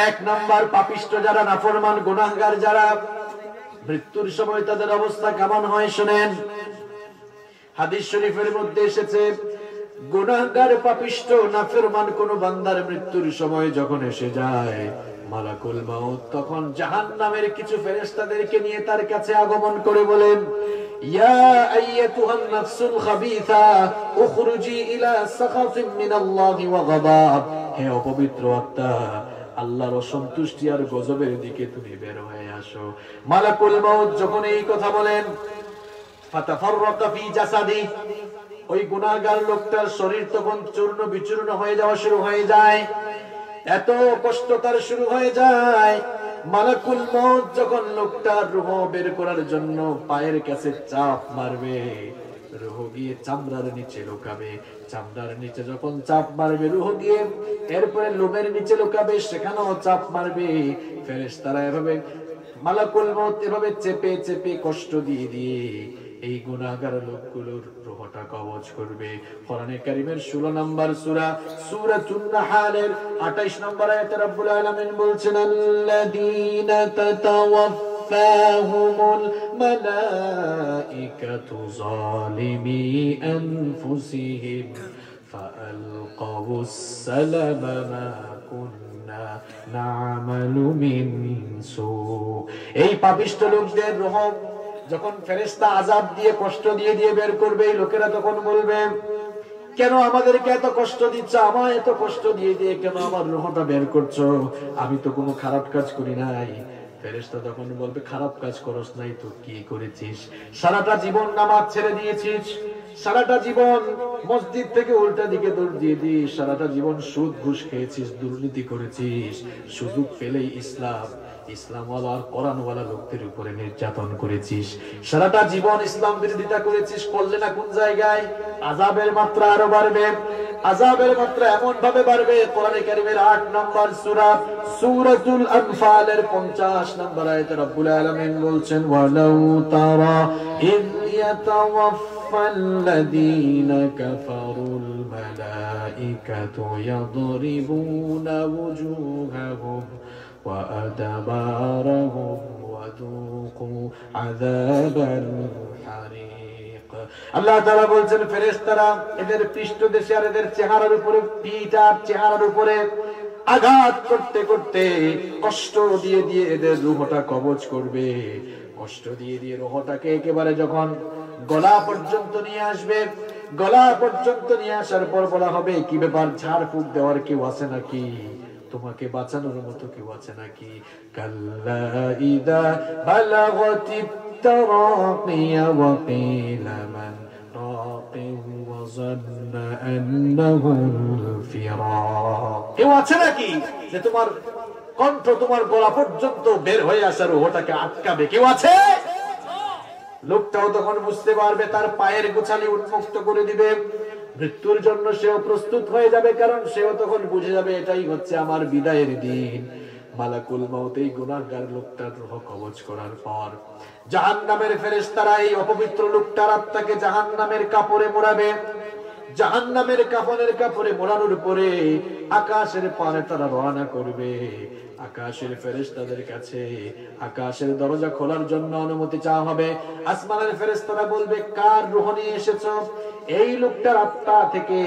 এক নাম্বার, পাপিষ্ঠ যারা, নাফরমান গুনাহগার যারা, মৃত্যুর সময় তাদের অবস্থা কেমন হয় শুনেন। হাদিস শরীফের মধ্যে এসেছে, গুনাহগার পাপিষ্ঠ নাফরমান কোন বান্দার মৃত্যুর সময় যখন এসে যায়, মালাকুল মাউত তখন জাহান্নামের কিছু ফেরেশতাদেরকে নিয়ে তার কাছে আগমন করে বলেন, ইয়া আইয়াতুহান নাফসুল খাবিসা উখরুজি ইলা সাখাতিন মিনাল্লাহি ওয়া গাদাব। হে অপবিত্র আত্মা, আল্লাহর অসন্তুষ্টি আর গজবের দিকে তুমি বের হয়ে আসো। মালাকুল মাউত যখন এই কথা বলেন, ফাতাফাররাকা ফি জাসাদি, ওই গুনাহগার লোকটার শরীর তখন চূর্ণ বিচূর্ণ হয়ে যাওয়া শুরু হয়ে যায়, এত কষ্ট তার শুরু হয়ে যায়। মালাকুল মউত যখন লোকটার রূহ বের করার জন্য পায়ের কাছে চাপ মারবে, রূহ গিয়ে চামড়ার নিচে লুকাবে। চামড়ার নিচে যখন চাপ মারবে রূহ গিয়ে, এরপরে লোমের নিচে লুকাবে, সেখানেও চাপ মারবে। ফেরেশতারা এভাবে মালাকুল মউত এভাবে চেপে চেপে কষ্ট দিয়ে দিয়ে এই গুনাহগার লোকগুলোর রূহটা কবজ করবে। কোরআনে কারীমের 16 নম্বর সূরা সূরাতুন নাহলের 28 নম্বর আয়াতে রব্বুল আলামিন বলছেন, আল্লাযীনা তাতাওয়াফাহুমুল মালাইকাতু যালিমি আনফুসিহিম ফাআলকাউস সালামা মা কুন্না না'মালু মিন সু। এই পাপিষ্ঠ লোকদের রূহ যখন ফেরেশতা আযাব দিয়ে কষ্ট দিয়ে দিয়ে বের করবে, এই লোকেরা তখন বলবে, কেন আমাদেরকে এত কষ্ট দিচ্ছ, আমায় এত কষ্ট দিয়ে দিয়ে কেন আমার রূহটা বের করছো? আমি তো কোনো খারাপ কাজ করি নাই। ফেরেশতা তখন বলবে, খারাপ কাজ করস নাই তো কি করেছিস? সারাটা জীবন নামাজ ছেড়ে দিয়েছিস, সারাটা জীবন মসজিদ থেকে উল্টা দিকে দৌড় দিয়ে দিস, সারাটা জীবন সুদ ঘুষ খেয়েছিস, দুর্নীতি করেছিস, সুযোগ পেলেই ইসলামওয়ালা আর কোরআনওয়ালা লোকদের উপরে নির্যাতন করেছিস, সারাটা জীবন ইসলাম বিরোধিতা করেছিস। করলে না কোন জায়গায় আযাবের মাত্রা আরো বাড়বে। আযাবের মাত্রা এমন ভাবে বাড়বে, কোরআনে কারীমের 8 নম্বর সূরা সূরাতুল আনফালের 50 নম্বর আয়াতে রব্বুল আলামিন বলছেন, ওয়ালাউ তারা ইয ইয়াতাওয়াফাল্লাযীনা কাফারুল মালাইকাতু ইয়াদরিবুনা ওয়ুজুহাহুম وأدبارهم وذوقوا عذاب الحريق। আল্লাহ তাআলা বলছেন ফেরেশতারা এদের পৃষ্ঠদেশে আর এদের চেহারার উপরে, পিঠ আর চেহারার উপরে আঘাত করতে করতে কষ্ট দিয়ে দিয়ে এদের রূহটা কবজ করবে। কষ্ট দিয়ে দিয়ে রূহটাকে একেবারে যখন গলা পর্যন্ত নিয়ে আসবে, গলা পর্যন্ত নিয়ে আসার পর বলা হবে কি ব্যাপার, ঝাড় ফুঁক দেওয়ার কেউ আছে নাকি, তোমাকে বাঁচানোর মতো কেউ আছে নাকি? কাল্লা ইদা বালাগাতিত তারাকিয়া ওয়া কিলা মান রাকিন ওয়া যান্না আন্নাহু ফিরাক। কেউ আছে নাকি যে তোমার কণ্ঠ তোমার গলা পর্যন্ত বের হয়ে আসার ওটাকে আটকাবে? কেউ আছে? লোকটাও তখন বুঝতে পারবে, তার পায়ের গোছালি উন্মুক্ত করে দিবে, মৃত্যুর জন্য সেও প্রস্তুত হয়ে যাবে, কারণ সেও তখন বুঝে যাবে এটাই হচ্ছে আমার বিদায়ের দিন। মালাকুল মউত এই গুনাহগার লোকটার রূহ কবজ করার পর জাহান্নামের ফেরেশতারা এই অপবিত্র লোকটার আত্মাকে জাহান্নামের কাপড়ে মোড়াবে। জাহান্নামের কাফনের কাপড়ে মোড়ানোর পরে আকাশের পানে তারা রওনা করবে। আকাশের ফেরেশতাদের কাছে আকাশের দরজা খোলার জন্য অনুমতি চাওয়া হবে। আসমানের ফেরেশতারা বলবে, কার রূহ নিয়ে এসেছো? এই লোকটার আত্মা থেকে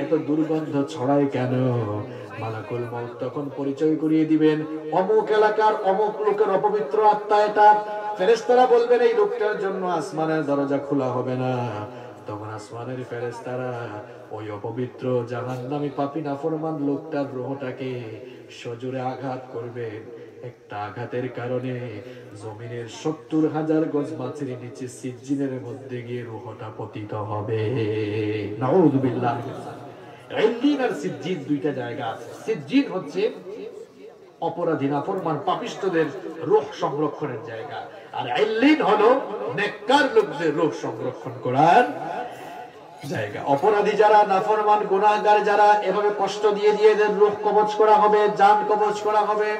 এত দুর্গন্ধ ছড়ায় কেন? মালাকুল মউত তখন পরিচয় করিয়ে দিবেন, অমুক এলাকার অমুক লোকের অপবিত্র আত্মা এটা। ফেরেশতারা বলবেন এই লোকটার জন্য আসমানের দরজা খোলা হবে না। তখন আসমানের ফেরেশতারা ওই অপবিত্র জাহান্নামী পাপী নাফরমান লোকটার রূহটাকে সজোরে আঘাত করবেন। একটা আঘাতের কারণে জমিনের 70,000 গজ মাটির নিচে সিজ্জিনের মধ্যে গিয়ে রূহটা পতিত হবে। নাউযুবিল্লাহ। ইল্লিন আর সিজ্জিন দুইটা জায়গা আছে। সিজ্জিন হচ্ছে অপরাধী নাফরমান পাপিষ্ঠদের রূহ সংরক্ষণের জায়গা, আর ইল্লিন হলো নেককার লোকদের রূহ সংরক্ষণ করার জায়গা। অপরাধী যারা, নাফরমান গুনাহগার যারা, এভাবে কষ্ট দিয়ে দিয়ে এদের রূহ কবজ করা হবে, জান কবজ করা হবে।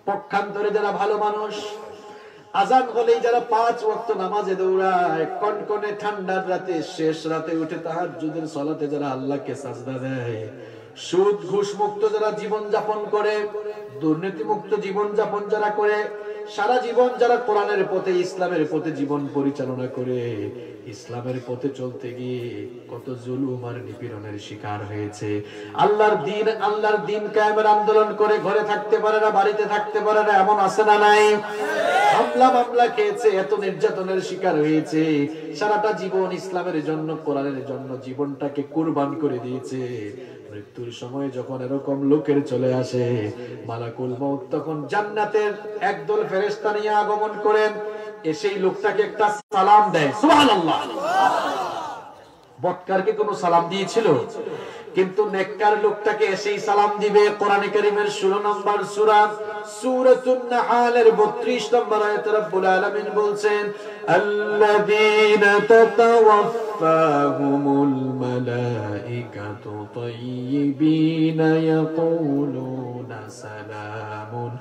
পক্ষান্তরে যারা ভালো মানুষ, আজান হলেই যারা 5 ওয়াক্ত নামাজে দৌড়ায়, কনকনে ঠান্ডার রাতে শেষ রাতে উঠে তাহাজ্জুদের সালাতে যারা আল্লাহকে সাজদা দেয়, সুদ ঘুষ মুক্ত যারা জীবন যাপন করে, দুর্নীতি মুক্ত জীবন যাপন যারা করে, সারা জীবন যারা কোরআনের পথে ইসলামের পথে জীবন পরিচালনা করে, ইসলামের পথে চলতে গিয়ে কত জুলুম আর নিপীড়নের শিকার হয়েছে। আল্লাহর দিন কায়েমের আন্দোলন করে ঘরে থাকতে পারে না, বাড়িতে থাকতে পারে না, এমন আছে না নাই? হামলা মামলা খেয়েছে, এত নির্যাতনের শিকার হয়েছে, সারাটা জীবন ইসলামের জন্য কোরআনের জন্য জীবনটাকে কুরবান করে দিয়েছে। মৃত্যুর সময় যখন এরকম লোকের চলে আসে, মালাকুল মউত তখন জান্নাতের একদল ফেরেশতা নিয়ে আগমন করেন, এসেই লোকটাকে একটা সালাম দেয়। সুবহানাল্লাহ। বদকারকে কোনো সালাম দিয়েছিল, কিন্তু নেককার লোকটাকে এসেই সালাম দিবে। কোরআনে কারীমের 16 নম্বর সূরা সূরাতুন নাহালের 32 নম্বর আয়াতে রব্বুল আলামিন বলছেন, আল্লাযীনা তাতাওয়াফাহুমুল মালাইকাতু তাইয়্যিবিনা ইয়াকুলুনা সালামুন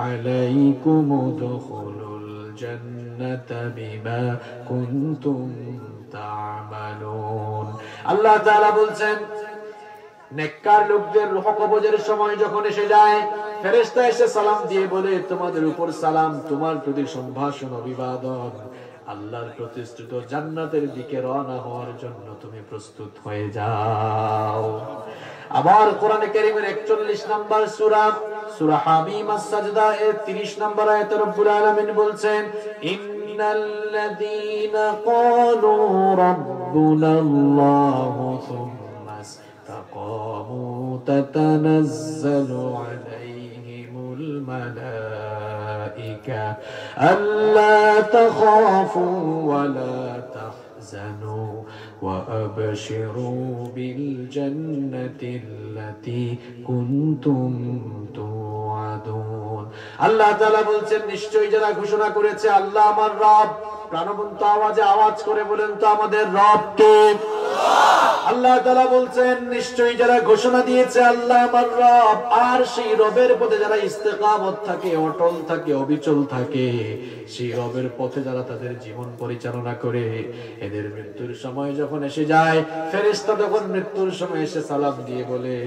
আলাইকুম উদখুলুল জান্নাতা বিমা কুনতুম তা'মালুন। আল্লাহ তাআলা বলছেন, নেককার লোকদের রূহ কবজের সময় যখন এসে যায়, ফেরেশতা এসে সালাম দিয়ে বলে, তোমাদের উপর সালাম, তোমার প্রতি সম্ভাষণ অভিবাদন, আল্লাহর প্রতিষ্ঠিত জান্নাতের দিকে রওনা হওয়ার জন্য তুমি প্রস্তুত হয়ে যাও। আবার কোরআনে কারীমের 41 নম্বর সূরা হামিম আস-সাজদা এর 30 নম্বর আয়াতে রব্বুল আলামিন বলছেন, ইন্নাল্লাযীনা ক্বালু রাব্বুনাল্লাহু সুম্মা ইসতাকামু তাতানাজ্জালু আলাইহিমুল মালাইকা আল্লা তাখাফু ওয়া লা তাহজানু وأبشروا بالجنة التي كنتم توعدون। আল্লাহ তাআলা বলছেন, নিশ্চয়ই যারা ঘোষণা করেছে আল্লাহ আমার রব, প্রাণবন্ত আওয়াজে আওয়াজ করে বলেন তো আমাদের রব কে? আল্লাহ তাআলা বলছেন, নিশ্চয়ই যারা ঘোষণা দিয়েছে আল্লাহ আমার রব, আর সেই রবের পথে যারা ইস্তেকামত থাকে, অটল থাকে, অবিচল থাকে, সেই রবের পথে যারা তাদের জীবন পরিচালনা করে, এদের মৃত্যুর সময় যখন এসে যায়, ফেরেশতা তখন মৃত্যুর সময় এসে সালাম দিয়ে বলে,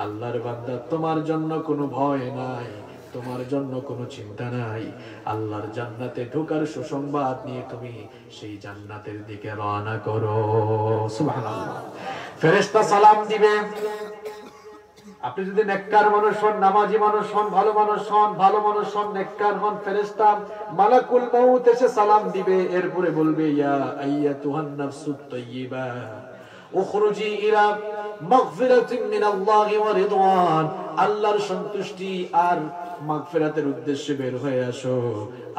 আল্লাহর বান্দা তোমার জন্য কোনো ভয় নাই, তোমার জন্য কোনো চিন্তা নাই। আল্লাহর জান্নাতে ঢোকার সুসংবাদ নিয়ে তুমি সেই জান্নাতের দিকে রওনা করো। সুবহানাল্লাহ। ফেরেশতা সালাম দিবে। আপনি যদি নেককার মানুষ হন, নামাজি মানুষ হন, ভালো মানুষ হন, ভালো মানুষ হন, নেককার হন, ফেরেশতা মালাকুল মউত এসে সালাম দিবে। এরপরে বলবে ইয়া আইয়াতুহান নাফসুত তাইয়্যিবা উখরুজি ইলা মাগফিরাতিন মিনাল্লাহি ওয়া রিদওয়ান। আল্লাহর সন্তুষ্টি আর মাগফিরাতের উদ্দেশ্যে বের হয়ে আসো,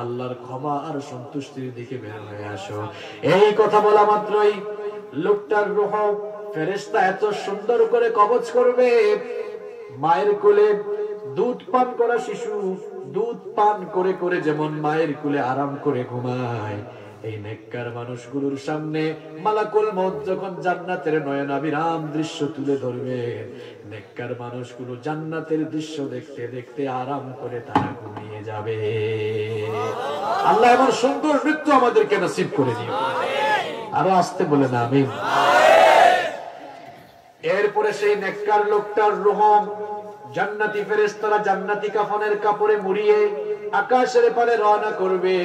আল্লাহর ক্ষমা আর সন্তুষ্টির দিকে বের হয়ে আসো। এই কথা বলা মাত্রই লোকটার রূহ ফেরেশতা এত সুন্দর করে কবজ করবে। মায়ের কোলে দুধ পান করা শিশু দুধ পান করে করে যেমন মায়ের কোলে আরাম করে ঘুমায়, এই নেককার মানুষগুলোর সামনে মালাকুল মউত যখন জান্নাতের নয়নাভিরাম দৃশ্য তুলে ধরবে, নেককার মানুষগুলো জান্নাতের দৃশ্য দেখতে দেখতে আরাম করে তারা ঘুমিয়ে যাবে। আল্লাহ এমন সুন্দর মৃত্যু আমাদেরকে নসিব করে দিও। আরো আসতে বলে না আমিন। এরপরে সেই নেককার লোকটার রূহ জান্নাতি ফেরেশতারা জান্নাতি কাফনের কাপড়ে মুড়িয়ে আকাশের পানে রওনা করবে।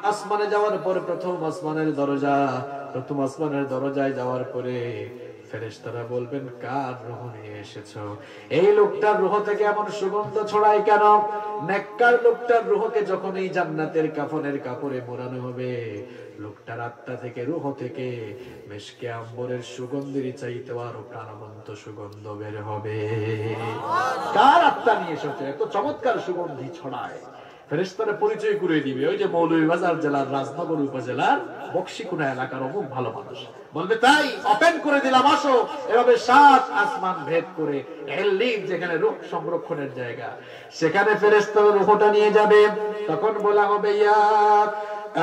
আসমানে যাওয়ার পর প্রথম আসমানের দরজায় যাওয়ার পরে ফেরেশতারা বলবেন কার রূহ নিয়ে এসেছো? এই লোকটার রূহ থেকে এমন সুগন্ধ ছড়ায় কেন? নেককার লোকটার রূহকে যখন এই জান্নাতের কাফনের কাপড়ে মোড়ানো হবে, লোকটার আত্মা থেকে রূহ থেকে মিশকে আম্বরের সুগন্ধের চাইতে আরো প্রাণবন্ত সুগন্ধ বের হবে। কার আত্মা নিয়ে এসেছে? এত চমৎকার সুগন্ধি ছড়ায়। ফেরেশতারা পরিচয় করে দিবে, ওই যে মৌলভীবাজার জেলার রাজনগর উপজেলার বক্সিকুনা এলাকার অমুক ভালো মানুষ। বলবে তাই ওপেন করে দিলাম, আসো। এভাবে 7 আসমান ভেদ করে এলিন যেখানে রূহ সংরক্ষণের জায়গা, সেখানে ফেরেশতারা রূহটা নিয়ে যাবে। তখন বলা হবে ইয়া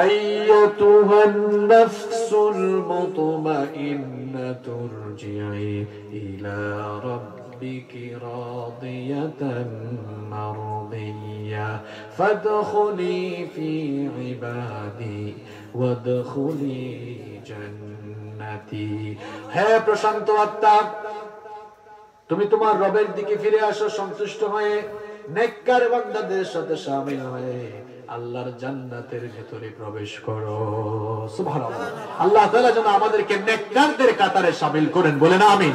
আইয়াতুহান নাফসুল মুতমাইন্নাতু রজিই ইলা রাব্বিকি রাদিয়াতান মারদিয়া ফাদখুলি ফি ইবাদি ওয়াদখুলি জান্নাতি। হে প্রশান্ত আত্মা, তুমি তোমার রবের দিকে ফিরে আসো, সন্তুষ্ট হয়ে নেককার বান্দাদের সাথে শামিল হয়ে আল্লাহর জান্নাতের ভেতরে প্রবেশ করো। সুবহানাল্লাহ। আল্লাহ তাআলা যেন আমাদেরকে নেককারদের কাতারে শামিল করেন, বলেন আমিন।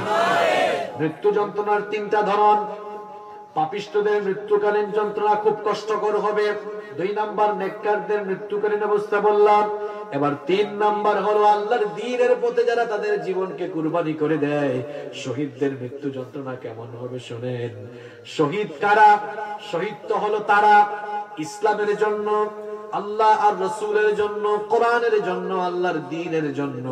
মৃত্যু যন্ত্রণার 3টা ধরন। পাপিষ্ঠদের মৃত্যুকালীন যন্ত্রণা খুব কষ্টকর হবে। 2 নাম্বার নেককারদের মৃত্যুকালীন অবস্থা বললাম। এবার 3 নাম্বার হলো আল্লাহর দ্বীনের পথে যারা তাদের জীবনকে কুরবানি করে দেয়, শহীদদের মৃত্যু যন্ত্রণা কেমন হবে শুনেন। শহীদ কারা? শহীদ তো হলো তারা ইসলামের জন্য, আল্লাহ আর রাসূলের জন্য, কোরআনের জন্য, আল্লাহর দ্বীনের জন্য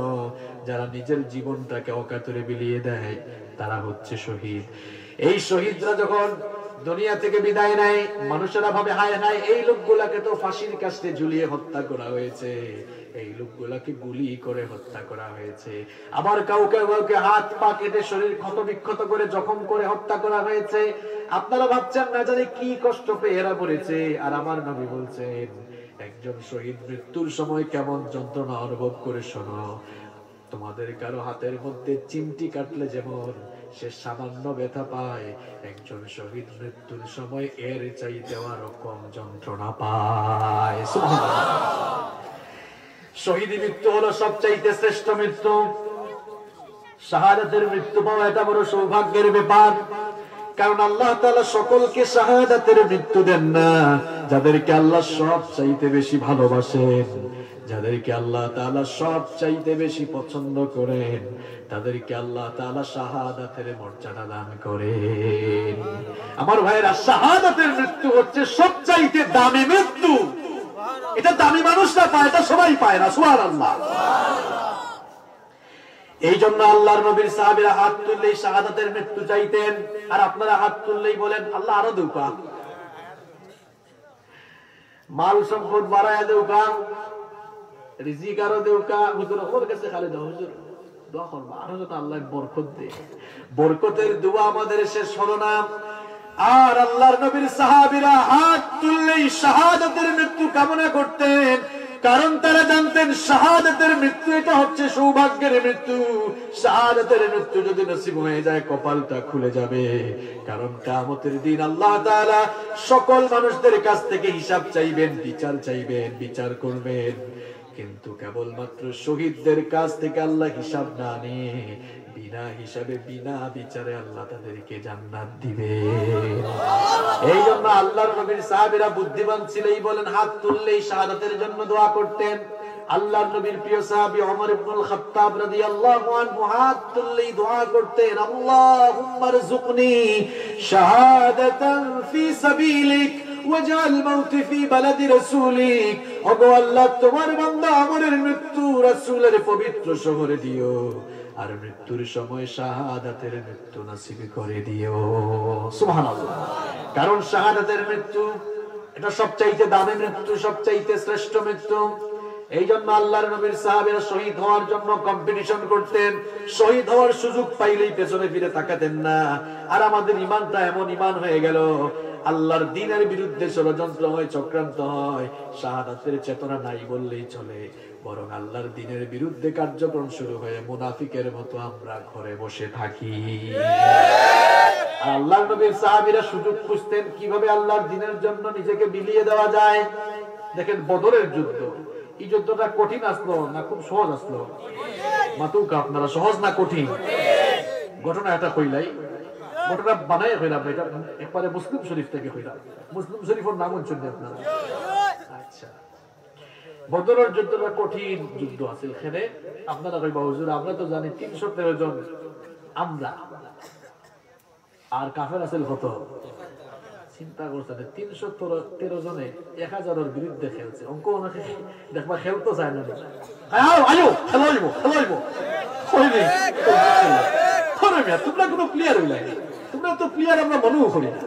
যারা নিজের জীবনটাকে অকাতরে বিলিয়ে দেয়, তারা হচ্ছে শহীদ। এই শহীদরা যখন দুনিয়া থেকে বিদায় নেয়, মানুষেরা ভাবে হায় হায় এই লোকগুলাকে তো ফাঁসির কাস্টে ঝুলিয়ে হত্যা করা হয়েছে, এই লোকগুলাকে গুলি করে হত্যা করা হয়েছে, আবার কাউকে কাউকে হাত পা কেটে শরীর ক্ষত বিক্ষত করে জখম করে হত্যা করা হয়েছে। আপনারা ভাবছেন না জানি কি কষ্ট পেয়ে এরা পড়েছে, আর আমার নবী বলছেন একজন শহীদ মৃত্যুর সময় কেমন যন্ত্রণা অনুভব করে শোনো। তোমাদের কারো হাতের মধ্যে চিমটি কাটলে যেমন সে সামান্য ব্যথা পায়, একজন শহীদ মৃত্যুর সময় এর চাইতে আরো কম যন্ত্রণা পায়। সুবহানাল্লাহ। শহীদ মৃত্যু হলো সবচাইতে শ্রেষ্ঠ মৃত্যু। শাহাদাতের মৃত্যু পাওয়া এটা বড় সৌভাগ্যের ব্যাপার, কারণ আল্লাহ তাআলা সকলকে শাহাদাতের মৃত্যু দেন না। যাদেরকে আল্লাহ সব চাইতে বেশি ভালোবাসেন, যাদেরকে আল্লাহ তাআলা সব চাইতে বেশি পছন্দ করেন, তাদেরকে আল্লাহ তাআলা শাহাদাতের মর্যাদা দান করেন। আমার ভাইয়েরা, শাহাদাতের মৃত্যু হচ্ছে সবচাইতে দামি মৃত্যু। এটা দামি মানুষরা পায়, এটা সবাই পায় না। সুবহানাল্লাহ। এই জন্য আল্লাহর নবীর সাহাবীরা হাত তুললেই শাহাদাতের মৃত্যু চাইতেন, আর আপনারা হাত তুললেই বলেন আল্লাহ আরো দেউকা, মাল সম্পদ বাড়ায় দেউকা, রিজিক আরো দেউকা। হুজুর ওর কাছে খালি দাও, হুজুর দোয়া করবা আরো যেন আল্লাহ বরকত দেয়। বরকতের দোয়া আমাদের শেষ হলো না। আর আল্লাহর নবীর সাহাবীরা হাত তুললেই শাহাদাতের মৃত্যু কামনা করতেন, কারণ তারা জানতেন শাহাদাতের মৃত্যু এটা হচ্ছে সৌভাগ্যের মৃত্যু। শাহাদাতের মৃত্যু যদি নসিব হয়ে যায় কপালটা খুলে যাবে। কারণ কিয়ামতের দিন আল্লাহ তাআলা সকল মানুষদের কাছ থেকে হিসাব চাইবেন, বিচার চাইবেন, বিচার করবেন। কিন্তু কেবলমাত্র শহীদদের কাছ থেকে আল্লাহ হিসাব না নিয়ে বিনা হিসাবে বিনা বিচারে আল্লাহ তাদেরকে জান্নাত দিবে। এই জন্য আল্লাহর নবীর সাহাবীরা বুদ্ধিমান ছিলেই বলেন হাত তুললেই শাহাদাতের জন্য দোয়া করতেন। আল্লাহর নবীর প্রিয় সাহাবী ওমর ইবনুল খাত্তাব রাদিয়াল্লাহু আনহু হাত তুললেই দোয়া করতেন, আল্লাহুম্মা রযুকনি শাহাদাতান ফি সাবিলিক ওয়াজআল মাউতি ফি বালাদি রাসূলিক। ওগো আল্লাহ, তোমার বান্দা ওমরের মৃত্যু রাসূলের পবিত্র শহরে দিও, আর মৃত্যুর সময় শাহাদাতের মৃত্যু নসিব করে দিও। সুবহানাল্লাহ। কারণ শাহাদাতের মৃত্যু এটা সবচাইতে দামি মৃত্যু, সবচাইতে শ্রেষ্ঠ মৃত্যু। এই জন্য আল্লাহর নবীর সাহাবীরা শহীদ হওয়ার জন্য কম্পিটিশন করতেন। শহীদ হওয়ার সুযোগ পাইলেই পেছনে ফিরে তাকাতেন না। আর আমাদের ঈমানটা এমন ঈমান হয়ে গেল, আল্লাহর দ্বীনের বিরুদ্ধে ষড়যন্ত্র হয়, চক্রান্ত হয়, শাহাদাতের চেতনা নাই বললেই চলে। বরং আল্লাহর দ্বীনের বিরুদ্ধে কার্যক্রম শুরু হয়ে মুনাফিকের মতো আমরা ঘরে বসে থাকি। আল্লাহর নবীর সাহাবীরা সুযোগ খুঁজতেন কিভাবে আল্লাহর দ্বীনের জন্য নিজেকে বিলিয়ে দেওয়া যায়। দেখেন বদরের যুদ্ধ, এই যুদ্ধটা কঠিন আসলো না খুব সহজ আসলো? মাতুকা আপনারা, সহজ না কঠিন? ঘটনা এটা কইলাই, ঘটনা বানাই হইলাম, এটা একবারে মুসলিম শরীফ থেকে হইলাম। মুসলিম শরীফের নাম শুনছেন আপনারা? আচ্ছা, বদরের যুদ্ধটা কঠিন যুদ্ধ আছে। এখানে আপনারা কইবা হুজুর আমরা তো জানি 313 জন আমরা, আর কাফের আছে কত? চিন্তা করছেন 313 জনে 1000-এর বিরুদ্ধে খেলছে। অঙ্ক অনেকে দেখবা খেলতে চায় না, আয়ো খেলাইব খেলাইব কইনি। তোমরা কোনো প্লেয়ার হইলাই, তোমরা তো প্লেয়ার আমরা মনেও করি না।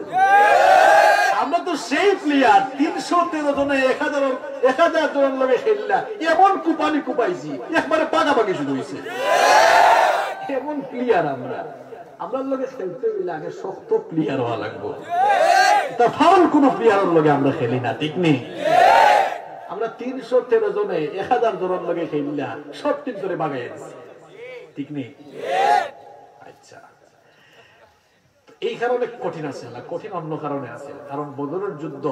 আমরা তো সেই প্লেয়ার 313 জনে 1000 জনের লগে খেললা, এমন কুপানি কুপাইছি একবারে পাকাপাকি শুরু হয়েছে। এমন প্লেয়ার আমরা, আমরা লগে খেলতে হইলে আগে শক্ত প্লেয়ার হওয়া লাগবো। তা ফাউল কোন প্লেয়ারের লগে আমরা খেলি না, ঠিক নেই? আমরা 313 জনে 1000 জনের লগে খেললা সব টিম করে বাগাই দিছি, ঠিক নেই? আচ্ছা, এই কারণে কঠিন আছে না, কঠিন অন্য কারণে আছে। কারণ বদরের যুদ্ধ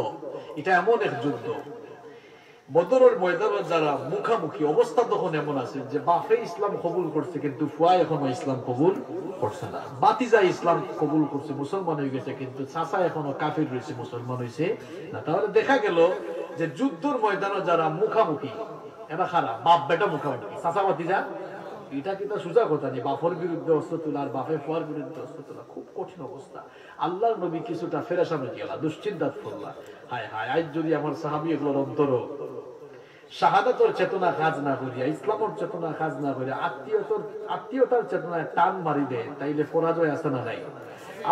এটা এমন এক যুদ্ধ, বদরের ময়দানে যারা মুখামুখি অবস্থা তখন এমন আছে যে বাপে ইসলাম কবুল করছে কিন্তু ফুয়া এখনো ইসলাম কবুল করছে না। বাতিজা ইসলাম কবুল করছে, মুসলমান হয়ে গেছে, কিন্তু চাচা এখনো কাফির রয়েছে, মুসলমান হয়েছে না। তাহলে দেখা গেল যে যুদ্ধের ময়দানে যারা মুখামুখি এরা খারাপ, বাপ বেটা মুখামুখি, চাচা বাতিজা, এটা কিন্তু সোজা কথা নেই। বাপের বিরুদ্ধে অস্ত্র তোলা আর বাপের ফুয়ার বিরুদ্ধে অস্ত্র তোলা খুব কঠিন অবস্থা। আল্লাহর নবী কিছুটা ফেরেশান হয়ে গেল, দুশ্চিন্তাত পড়লা, হায় হায় আজ যদি আমার সাহাবী এগুলোর অন্তর শাহাদাতের চেতনা কাজ না করিয়া, ইসলামের চেতনা কাজ না করিয়া আত্মীয়তার চেতনায় টান মারি দেয়, তাইলে পরাজয় আছে না নাই?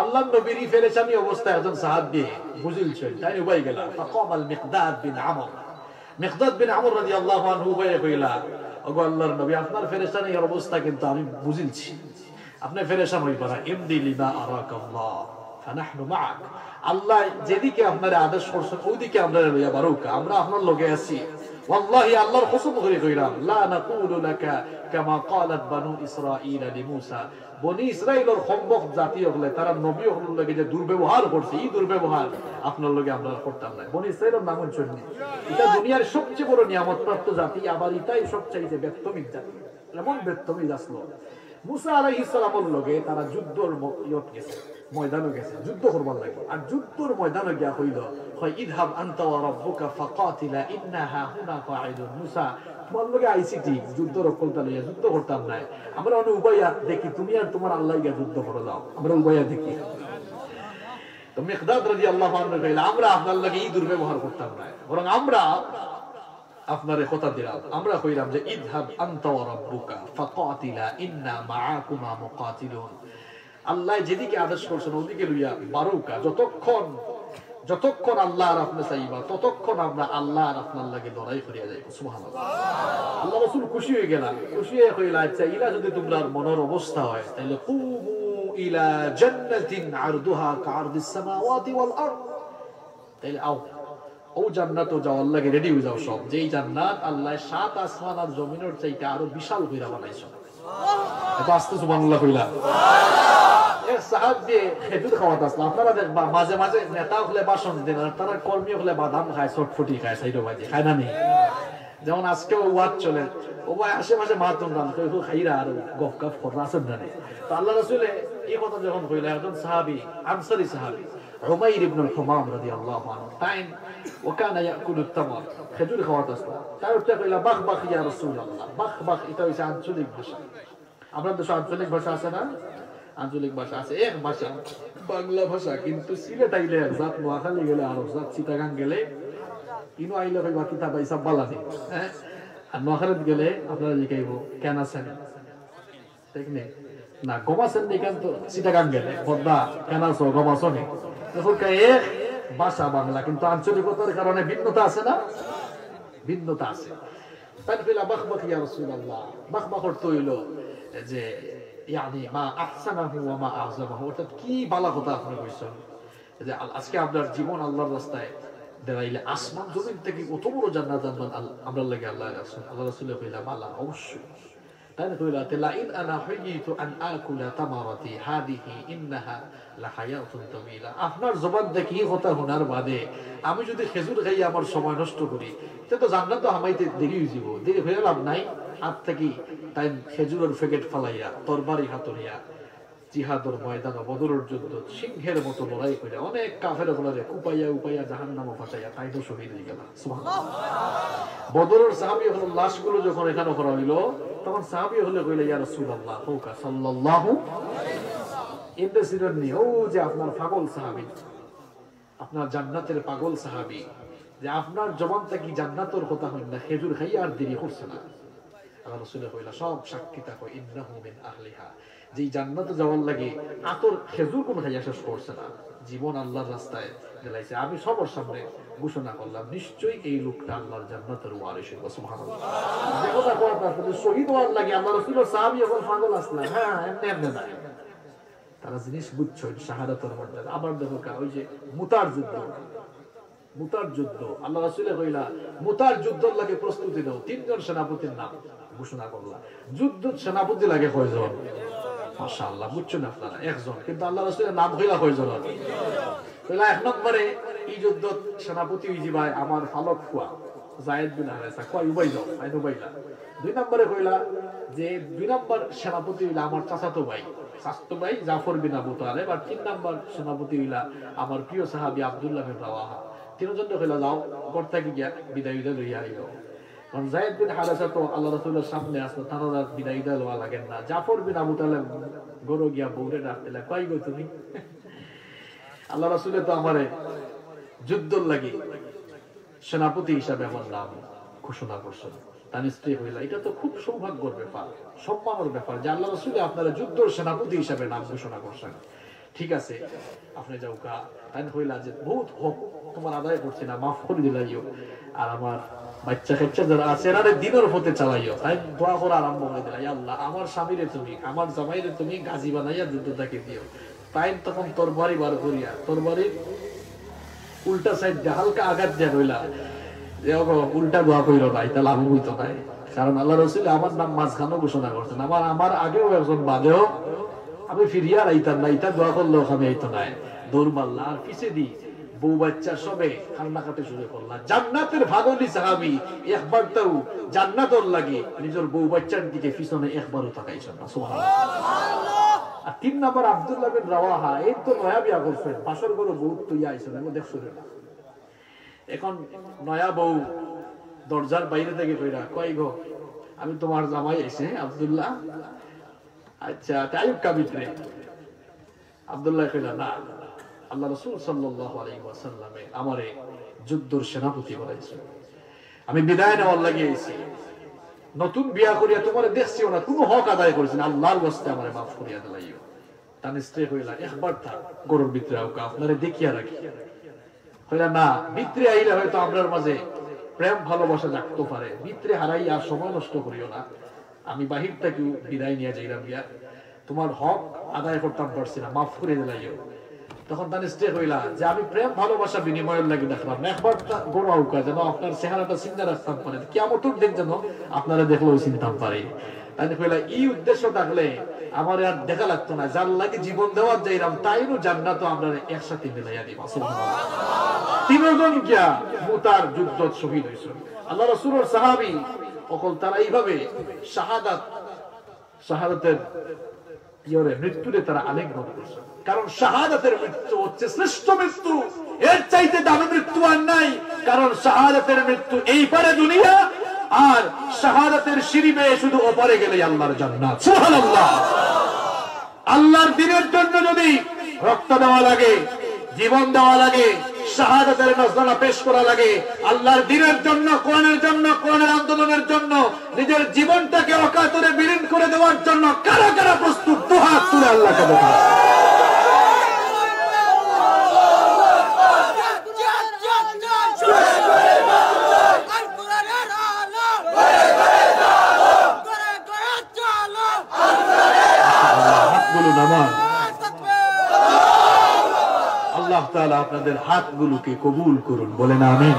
আল্লাহর নবীর ফেরেশানি অবস্থায় একজন সাহাবী বুঝিলছেন, তাই উবাই গেলা ফাকামাল মিকদাদ বিন আমর রাদিয়াল্লাহু আনহু উবাই কইলা, ওগো আল্লাহর নবী আপনার ফেরেশানির অবস্থা কিন্তু আমি বুঝিলছি, আপনি ফেরেশান হইবা না। ইমদি লিমা আরাকাল্লাহ ফানাহনু মাআক, আল্লাহ যেদিকে আপনার আদেশ করছেন ওইদিকে আমরা লইয়া বারুকা, আমরা আপনার লগে আছি। ওয়াল্লাহি আল্লাহর কসম করে কইলাম, লা নাকুলু লাকা কামা ক্বালাত বানু ইসরাঈল লিমূসা, বনি ইসরাঈলের সম্মুখ জাতি হলে তারা নবী হল লাগে যে দুর্ব্যবহার করছে, এই দুর্ব্যবহার আপনার লগে আমরা করতাম না। বনি ইসরাঈলের নাম শুনছেন, এটা দুনিয়ার সবচেয়ে বড় নিয়ামত প্রাপ্ত জাতি, আবার এটাই সবচাইতে ব্যর্থমিক জাতি। এমন ব্যর্থমিক আসলো মুসা আলাইহিস সালামের লগে তারা যুদ্ধের গেছে, ময়দানে গেছে, যুদ্ধ করবার লাগে। আর যুদ্ধের ময়দানে গিয়া হইল হয় ইযহাব আনতা ওয়া রাব্বুকা ফাকাতিলা ইন্না হাহুনা কাঈদুন, মুসা তোমার লগে আইছি ঠিক, যুদ্ধ রক্ষলতা লইয়া যুদ্ধ করতাম না, আমরা অনেক উবাইয়া দেখি, তুমি আর তোমার আল্লাহ গিয়া যুদ্ধ করে যাও, আমরা উবাইয়া দেখি। তো মিকদাদ রাদিয়াল্লাহু আনহু কইলা, আমরা আপনার লগে এই দুর্ব্যবহার করতাম না, বরং আমরা আপনারে কথা দিলাম, আমরা কইলাম যে ইযহাব আনতা ওয়া রাব্বুকা ফাকাতিলা ইন্না মাআকুমা মুকাতিলুন, আল্লাহ যেদিকে আদেশ করছেন ওদিকে লইয়া বারুকা, যতক্ষণ আল্লাহ আর আপনি চাইবা ততক্ষণ আমরা আল্লাহ আর আপনার লাগে লড়াই করিয়া যাইব। সুবহানাল্লাহ। আল্লাহ রাসূল খুশি হয়ে গেলেন, খুশি হয়ে কইলা, আচ্ছা ইলা যদি তোমরা মনের অবস্থা হয় তাহলে কুমু ইলা জান্নাতিন আরদুহা কাআরদিস সামাওয়াতি ওয়াল আরদ, তাহলে আও ও জান্নাত যাওয়ার লাগে রেডি হয়ে যাও সব, যেই জান্নাত আল্লাহ 7 আসমান আর জমিনের চাইতে আরো বিশাল কইরা বানাইছো। এটা আস্তে সুবহানাল্লাহ কইলা। এক সাহাবী খেজুর খাওয়াত আসলো, আপনারা দেখবা মাঝে মাঝে নেতা হলে ভাষণ দেন আর তারা কর্মী হলে বাদাম খায়, চটফটি খায়, সাইডো বাজি খায় না নেই। যেমন আজকে ওয়াজ চলে, ও ভাই আশেপাশে মাতন রান কেউ খাইরা আর গফ গফ করা আছে না। তো আল্লাহ রাসূলে এই কথা যখন কইলা, একজন সাহাবী আনসারী সাহাবী উমাইর ইবনে হুমাম রাদিয়াল্লাহু আনহু তাইন ওয়াকানা ইয়াকুলু তামার, খেজুর খাওয়াত আসলো, তাই উঠে কইলা বাখ বাখ ইয়া রাসূলুল্লাহ। বাখ বাখ এটা হইছে আঞ্চলিক ভাষা। আমরা দেশে আঞ্চলিক ভাষা আছে না, আঞ্চলিক ভাষা আছে, এক ভাষা বাংলা ভাষা, কিন্তু সিলেট আইলে এক জাত, নোয়াখালী গেলে আরো জাত, চিটাগাং গেলে ইনো আইলে কইবা কিতাব হিসাব বালা নেই, হ্যাঁ। আর নোয়াখালীত গেলে আপনারা জিগাইব কেন আছেন, ঠিক নেই না গম আছেন নি, কেন তো চিটাগাং গেলে বদা কেন আছো গম আছো নি, এক ভাষা বাংলা, কিন্তু আঞ্চলিকতার কারণে ভিন্নতা আছে না, ভিন্নতা আছে। তাই কইলা বাখ বাখ ইয়া রাসূলুল্লাহ। বাখ বাখ অর্থ হইল যে ইয়ানি মা আহসানাহু ওয়া মা আযমাহু, অর্থাৎ কি ভালো কথা আপনি কইছেন যে আজকে আপনার জীবন আল্লাহর রাস্তায় দাঁড়াইলে আসমান জমিন থেকে কত বড় জান্নাত আমরা লাগে আল্লাহ রাসূল। আল্লাহ রাসূল কইলা বালা অবশ্যই। তাই কইলা লা ইন আনা হুইতু আন আকুলা তামারাতি হাদিহি ইন্নাহা লা হায়াতুন তাবিলা, আপনার জবান থেকে এই কথা শোনার বাদে আমি যদি খেজুর খাই আমার সময় নষ্ট করি, তো জান্নাত তো হামাইতে দেরি হয়ে যাব, দেরি হয়ে লাভ নাই। হাত থেকে তাই খেজুরের প্যাকেট ফালাইয়া তরবারি হাতড়িয়া জিহাদর ময়দান বদরের যুদ্ধ সিংহের মতো লড়াই করে অনেক কাফের বলারে কুপাইয়া উপাইয়া জাহান্নামে ফাটাইয়া তাই তো শহীদ হয়ে গেল। সুবহানাল্লাহ। বদরের সাহাবী হলো লাশগুলো যখন এখানে করা হইল, তখন সাহাবী হলে কইলে ইয়া রাসূলুল্লাহ হুকা সাল্লাল্লাহু ইন্দাসিরনি, ও যে আপনার পাগল সাহাবী, আপনার জান্নাতের পাগল সাহাবী, যে আপনার জবান থেকে জান্নাতের কথা হই না, খেজুর খাইয়া আর দেরি করছে না। আল্লাহ রাসূল কইলা সব সাক্ষী থাকো ইন্নাহু মিন আহলিহা, যে জান্নাতে যাওয়ার লাগে আতর খেজুর কোন খাইয়া শেষ করছে না, জীবন আল্লাহর রাস্তায় দিলাইছে। আমি সবার সামনে ঘোষণা করলাম নিশ্চয়ই এই লোকটা আল্লাহর জান্নাতের ওয়ারিস হবে। সুবহানাল্লাহ। যে কথা কথা আসলে শহীদ হওয়ার লাগে আল্লাহ রাসূলের সাহাবী এখন পাগল আসলে, হ্যাঁ এমনি এমনি না, তারা জিনিস বুঝছো শাহাদাতের মর্যাদা। আবার দেখো ওই যে মুতার যুদ্ধ, মুতার যুদ্ধ আল্লাহ রাসূল কইলা মুতার যুদ্ধের লাগে প্রস্তুতি নাও, তিনজন সেনাপতির নাম ঘোষণা করলা। যুদ্ধ সেনাপতি লাগে কয়জন? মাশাআল্লাহ, বুঝছেন আপনারা একজন, কিন্তু আল্লাহ রাসূলের নাম কইলা কয়জন? কইলা এক নম্বরে এই যুদ্ধ সেনাপতি হইজি ভাই আমার ফালক ফুয়া যায়েদ বিন হারেসা, কয় উবাই যাও, আই উবাইলা। দুই নম্বরে কইলা যে দুই নম্বর সেনাপতি হইলা আমার চাচাতো ভাই, চাচাতো ভাই জাফর বিন আবু তালেব। আর তিন নম্বর সেনাপতি হইলা আমার প্রিয় সাহাবী আব্দুল্লাহ বিন রাওয়াহা। তিনজন কইলা যাও ঘর থেকে গিয়া বিদায় লইয়া আইও। কারণ যায়েদ বিন হারেসা তো আল্লাহ রাসূলের সামনে আসলো, তারা বিদায় লওয়া লাগেন না। জাফর বিন আবু তালেব গরো গিয়া বউরে ডাকতে লাগে, কই গো তুমি? আল্লাহ রাসূলে তো আমারে যুদ্ধর লাগি সেনাপতি হিসাবে আমার নাম ঘোষণা করছেন। তার স্ত্রী হইলা এটা তো খুব সৌভাগ্যের ব্যাপার, সম্মানের ব্যাপার যে আল্লাহ রাসূলে আপনারা যুদ্ধর সেনাপতি হিসাবে নাম ঘোষণা করছেন। ঠিক আছে আপনি যাও কা। তাই হইলা যে বহুত হক তোমার আদায় করছি না, মাফ করে দিলাইও। আর আমার বাচ্চা কাচ্চা যারা আছে এনারে দিনের পথে চালাইও। তাই দোয়া করা আরম্ভ করে দিলা, ইয়া আল্লাহ আমার স্বামীরে তুমি, আমার জামাইরে তুমি গাজী বানাইয়া যুদ্ধটাকে দিও। তাই তখন তরবারি বার করিয়া তরবারির উল্টা সাইড দিয়ে হালকা আঘাত দিয়া রইলা, যে উল্টা দোয়া কইল না, এটা লাভ হইতো না। কারণ আল্লাহ রাসূল আমার নাম মাঝখানে ঘোষণা করছেন, আমার আগেও একজন বাদেও আমি ফিরিয়া আইতাম না, এটা দোয়া করলেও আমি আইতো না। দৌড় মারলা আর পিছে দি বউ বাচ্চা সবে কান্নাকাটি শুরু করলা। জান্নাতের ভাগলি সাহাবী একবার তাও জান্নাতর লাগে নিজের বউ বাচ্চার দিকে পিছনে একবারও তাকাইছেন না। সুবহানাল্লাহ। আর তিন নম্বর আব্দুল্লাহ বিন রাওয়াহা, এই তো নয়া বিয়া করছেন, বাসর ঘরে বউ তুইয়া আইছেন, আমি দেখছো না। এখন নয়া বউ দরজার বাইরে থেকে কইরা, কই গো আমি তোমার জামাই আইছে আব্দুল্লাহ। আচ্ছা তাই কাবিত্রে আব্দুল্লাহ কইলা না, আল্লাহ রাসূল সাল্লাল্লাহু আলাইহি ওয়াসাল্লামে আমারে যুদ্ধের সেনাপতি বানাইছে, আমি বিদায় নেওয়ার লাগি আইছি। নতুন বিয়া করিয়া তোমারে দেখছিও না, কোনো হক আদায় করেছি না, আল্লাহর ওয়াস্তে আমারে মাফ করিয়া দিলাইও। তার স্ত্রী কইলা একবার থাক গরুর ভিতরে আউকা, আপনারে দেখিয়া রাখি। কইলা না, ভিতরে আইলে হয়তো আমরার মাঝে প্রেম ভালোবাসা জাগতে পারে, ভিতরে হারাই আর সময় নষ্ট করিও না। আমি বাহির থেকে বিদায় নিয়ে যাইলাম গিয়া, তোমার হক আদায় করতাম পারছি না, মাফ করে দিলাইও। তখন তার স্ত্রী কইলা যে আমি প্রেম ভালোবাসা বিনিময়ের লাগি দেখলাম, একবার গোড়াও কাজ যেন আপনার চেহারাটা চিন্তা রাখতাম পারেন, কিয়ামতের দিন যেন আপনারা দেখলেও চিনতাম পারে। তাই কইলা এই উদ্দেশ্য থাকলে আমার আর দেখা লাগতো না, যার লাগে জীবন দেওয়ার যাইলাম তাইরও জান্নাতও আমরা একসাথে মিলাইয়া দিব। তিনজন গিয়া মুতার যুদ্ধ শহীদ হয়েছে। আল্লাহ রাসূলের সাহাবী অকল তারা এইভাবে শাহাদাতের মৃত্যুরে তারা আলিঙ্গন করছে। কারণ শাহাদাতের মৃত্যু হচ্ছে শ্রেষ্ঠ মৃত্যু, এর চাইতে দামি মৃত্যু আর নাই। কারণ শাহাদাতের মৃত্যু এই পারে দুনিয়া, আর শাহাদাতের সিঁড়ি বেয়ে শুধু ওপারে গেলেই আল্লাহর জান্নাত। সুবহানাল্লাহ। আল্লাহর দ্বীনের জন্য যদি রক্ত দেওয়া লাগে, জীবন দেওয়া লাগে, শাহাদাতের নজরানা পেশ করা লাগে, আল্লাহর দ্বীনের জন্য, কোরআনের জন্য, কোরআনের আন্দোলনের জন্য নিজের জীবনটাকে অকাতরে বিলীন করে দেওয়ার জন্য কারা কারা প্রস্তুত? দুহাত তুলে আল্লাহকে দেখা। আল্লাহ তাআলা আপনাদের হাতগুলোকে কবুল করুন, বলেন আমিন।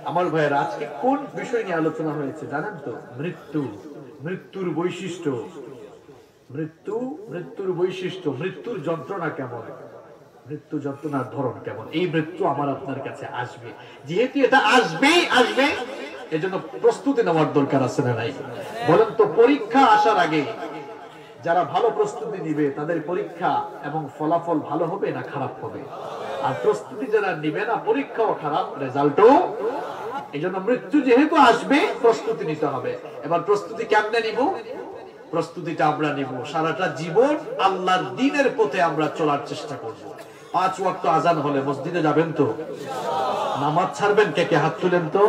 আমার ভাইয়ের আজকে কোন বিষয় নিয়ে আলোচনা হয়েছে জানেন তো? মৃত্যু, মৃত্যুর বৈশিষ্ট্য, মৃত্যুর বৈশিষ্ট্য, মৃত্যুর যন্ত্রণা কেমন, মৃত্যু যন্ত্রণার ধরন কেমন। এই মৃত্যু আমার আপনার কাছে আসবে, যেহেতু এটা আসবে এজন্য প্রস্তুতি নেওয়ার দরকার আছে না নাই? বলেন তো, পরীক্ষা আসার আগে যারা ভালো প্রস্তুতি নিবে তাদের পরীক্ষা এবং ফলাফল ভালো হবে না খারাপ হবে? আর প্রস্তুতি যারা নিবে না, পরীক্ষাও খারাপ, রেজাল্টও। এই জন্য মৃত্যু যেহেতু আসবে প্রস্তুতি নিতে হবে। এবার প্রস্তুতি কেমনে নিব? প্রস্তুতিটা আমরা নিব সারাটা জীবন আল্লাহর দ্বীনের পথে আমরা চলার চেষ্টা করব। 5 ওয়াক্ত আজান হলে মসজিদে যাবেন তো? নামাজ ছাড়বেন কে কে? হাত তুলেন তো।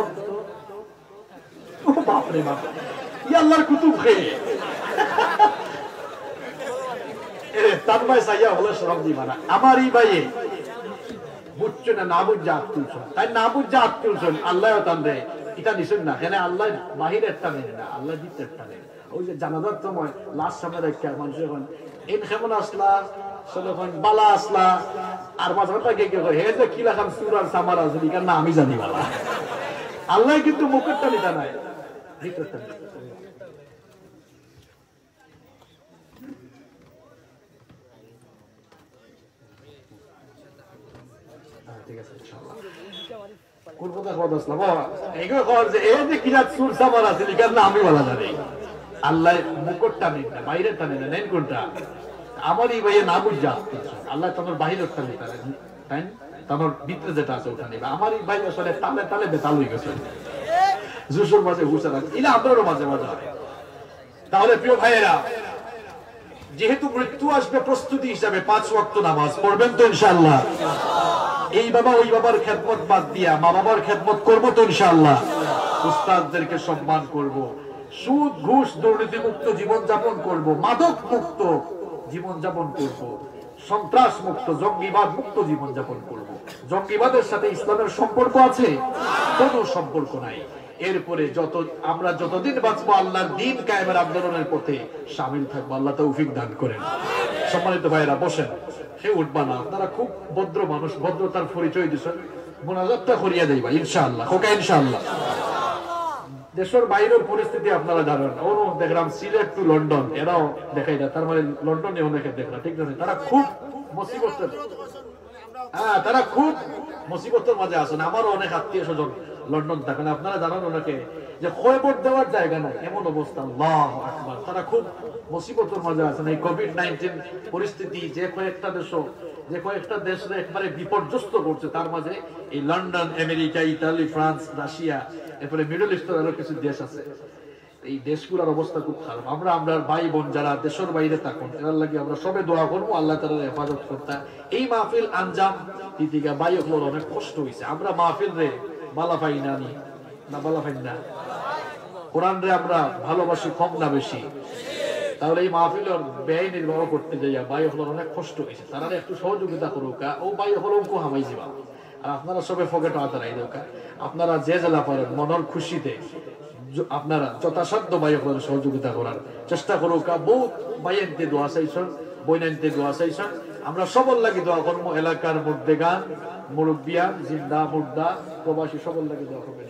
বাপরে বাপ, ই আল্লাহর কুতুব খেয়ে আমার এই ভাইয়ে বুঝছো না, না বুঝা হাত তুলছেন, তাই না বুঝা হাত তুলছেন। আল্লাহ তান্ডে এটা নিছেন না, কেন আল্লাহ বাহির একটা নেই না, আল্লাহ দিতে একটা নেই। ওই যে জানাজার সময় লাশ সামনে রেখে মানুষ এখন এন কেমন আসলা, বালা আসলা, আর মাঝখানটা কে কে হে যে কি লাগাম সুরার সামার আসলি, কেন না আমি জানি বালা। আল্লাহ কিন্তু মুখেরটা নিতে নাই, ভিতরটা নিতে। আমারই ভাইয়া না বুঝা আল্লাহ তোমার বাহিরের তোমার ভিতরে যেটা আছে ওটা নেবে। আমারই ভাই আসলে তালে তালে বেতাল হয়ে গেছে, জুসুর মাঝে ঘুষে রাখছে, এটা আপনারও মাঝে মাঝে হয়। তাহলে প্রিয় ভাইয়েরা, যেহেতু মৃত্যু আসবে, প্রস্তুতি হিসাবে 5 ওয়াক্ত নামাজ পড়বেন তো ইনশাআল্লাহ? এই বাবা ওই বাবার খেদমত বাদ দিয়া মা বাবার খেদমত করবো তো ইনশাআল্লাহ? উস্তাদদেরকে সম্মান করব, সুদ ঘুষ দুর্নীতি মুক্ত জীবন যাপন করব, মাদক মুক্ত জীবন যাপন করব, সন্ত্রাস মুক্ত জঙ্গিবাদ মুক্ত জীবন যাপন করব। জঙ্গিবাদের সাথে ইসলামের সম্পর্ক আছে? কোনো সম্পর্ক নাই। এরপরে আমরা যতদিন বাঁচবো আল্লাহর দ্বীন কায়েমের আন্দোলনের পথে শামিল থাকবো। আল্লাহ তৌফিক দান করেন। সম্মানিত ভাইরা বসেন, সে উঠবা না, আপনারা খুব ভদ্র মানুষ, ভদ্রতার পরিচয় দিচ্ছেন, মোনাজাতটা করিয়া যাইবা ইনশাআল্লাহ। হোক ইনশাআল্লাহ। দেশের বাইরের পরিস্থিতি আপনারা জানেন, ওরও দেখলাম সিলেট টু লন্ডন, এরাও দেখাই না, তার মানে লন্ডনে অনেকে দেখলাম, ঠিক আছে? তারা খুব মুসিবতের, তারা খুব মুসিবতের মাঝে আছেন। আমারও অনেক আত্মীয় স্বজন লন্ডন থাকেন, আপনারা জানেন ওনাকে যে খয়বট দেওয়ার জায়গা নাই, এমন অবস্থা। আল্লাহু আকবার, তারা খুব মুসিবতের মাঝে আছেন। এই কোভিড-19 পরিস্থিতি যে কয়েকটা দেশে একবারে বিপর্যস্ত করছে, তার মাঝে এই London, America, Italy, France, Russia, এরপরে মিডল ইস্টের আরো কিছু দেশ আছে। এই দেশগুলোর অবস্থা খুব খারাপ। আমরা ভাই বোন যারা দেশের বাইরে থাকুন, এর লাগে আমরা সবে দোয়া করবো আল্লাহ তাআলার হেফাজত করতে। এই মাহফিল আঞ্জাম দিদিকা ভাই ওগুলোর অনেক কষ্ট হয়েছে। আমরা মাহফিল রে বালা পাই না, না বালা পাই না, কোরআন রে আমরা ভালোবাসি কম না বেশি। তাহলে এই মাহফিলের ব্যয় নির্বাহ করতে যাইয়া ভাই ওগুলোর অনেক কষ্ট হয়েছে, তারা একটু সহযোগিতা করুক। ও ভাই ওগুলো অঙ্ক হামাই যাবা। আর আপনারা সবে ফকেট হাতারাই দোকা, আপনারা যে জেলা পারেন মনের খুশিতে আপনারা যথাসাধ্য ভাই ওগুলোর সহযোগিতা করার চেষ্টা করুক। বহুত ভাইয়ের দোয়া চাইছেন, বইনাইতে দোয়া চাইছেন, আমরা সবল লাগি দোয়া করবো, এলাকার মুর্দেগান, মুরব্বিয়ান, জিন্দা মুর্দা, প্রবাসী সবল লাগি দোয়া করবেন।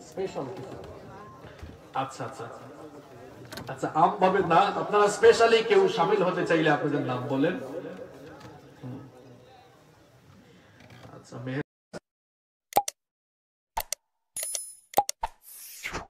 স্পেশাল কিছু আচ্ছা আচ্ছা আচ্ছা, আমভাবে না, আপনারা স্পেশালি কেউ শামিল হতে চাইলে আপনাদের নাম বলেন। আচ্ছা।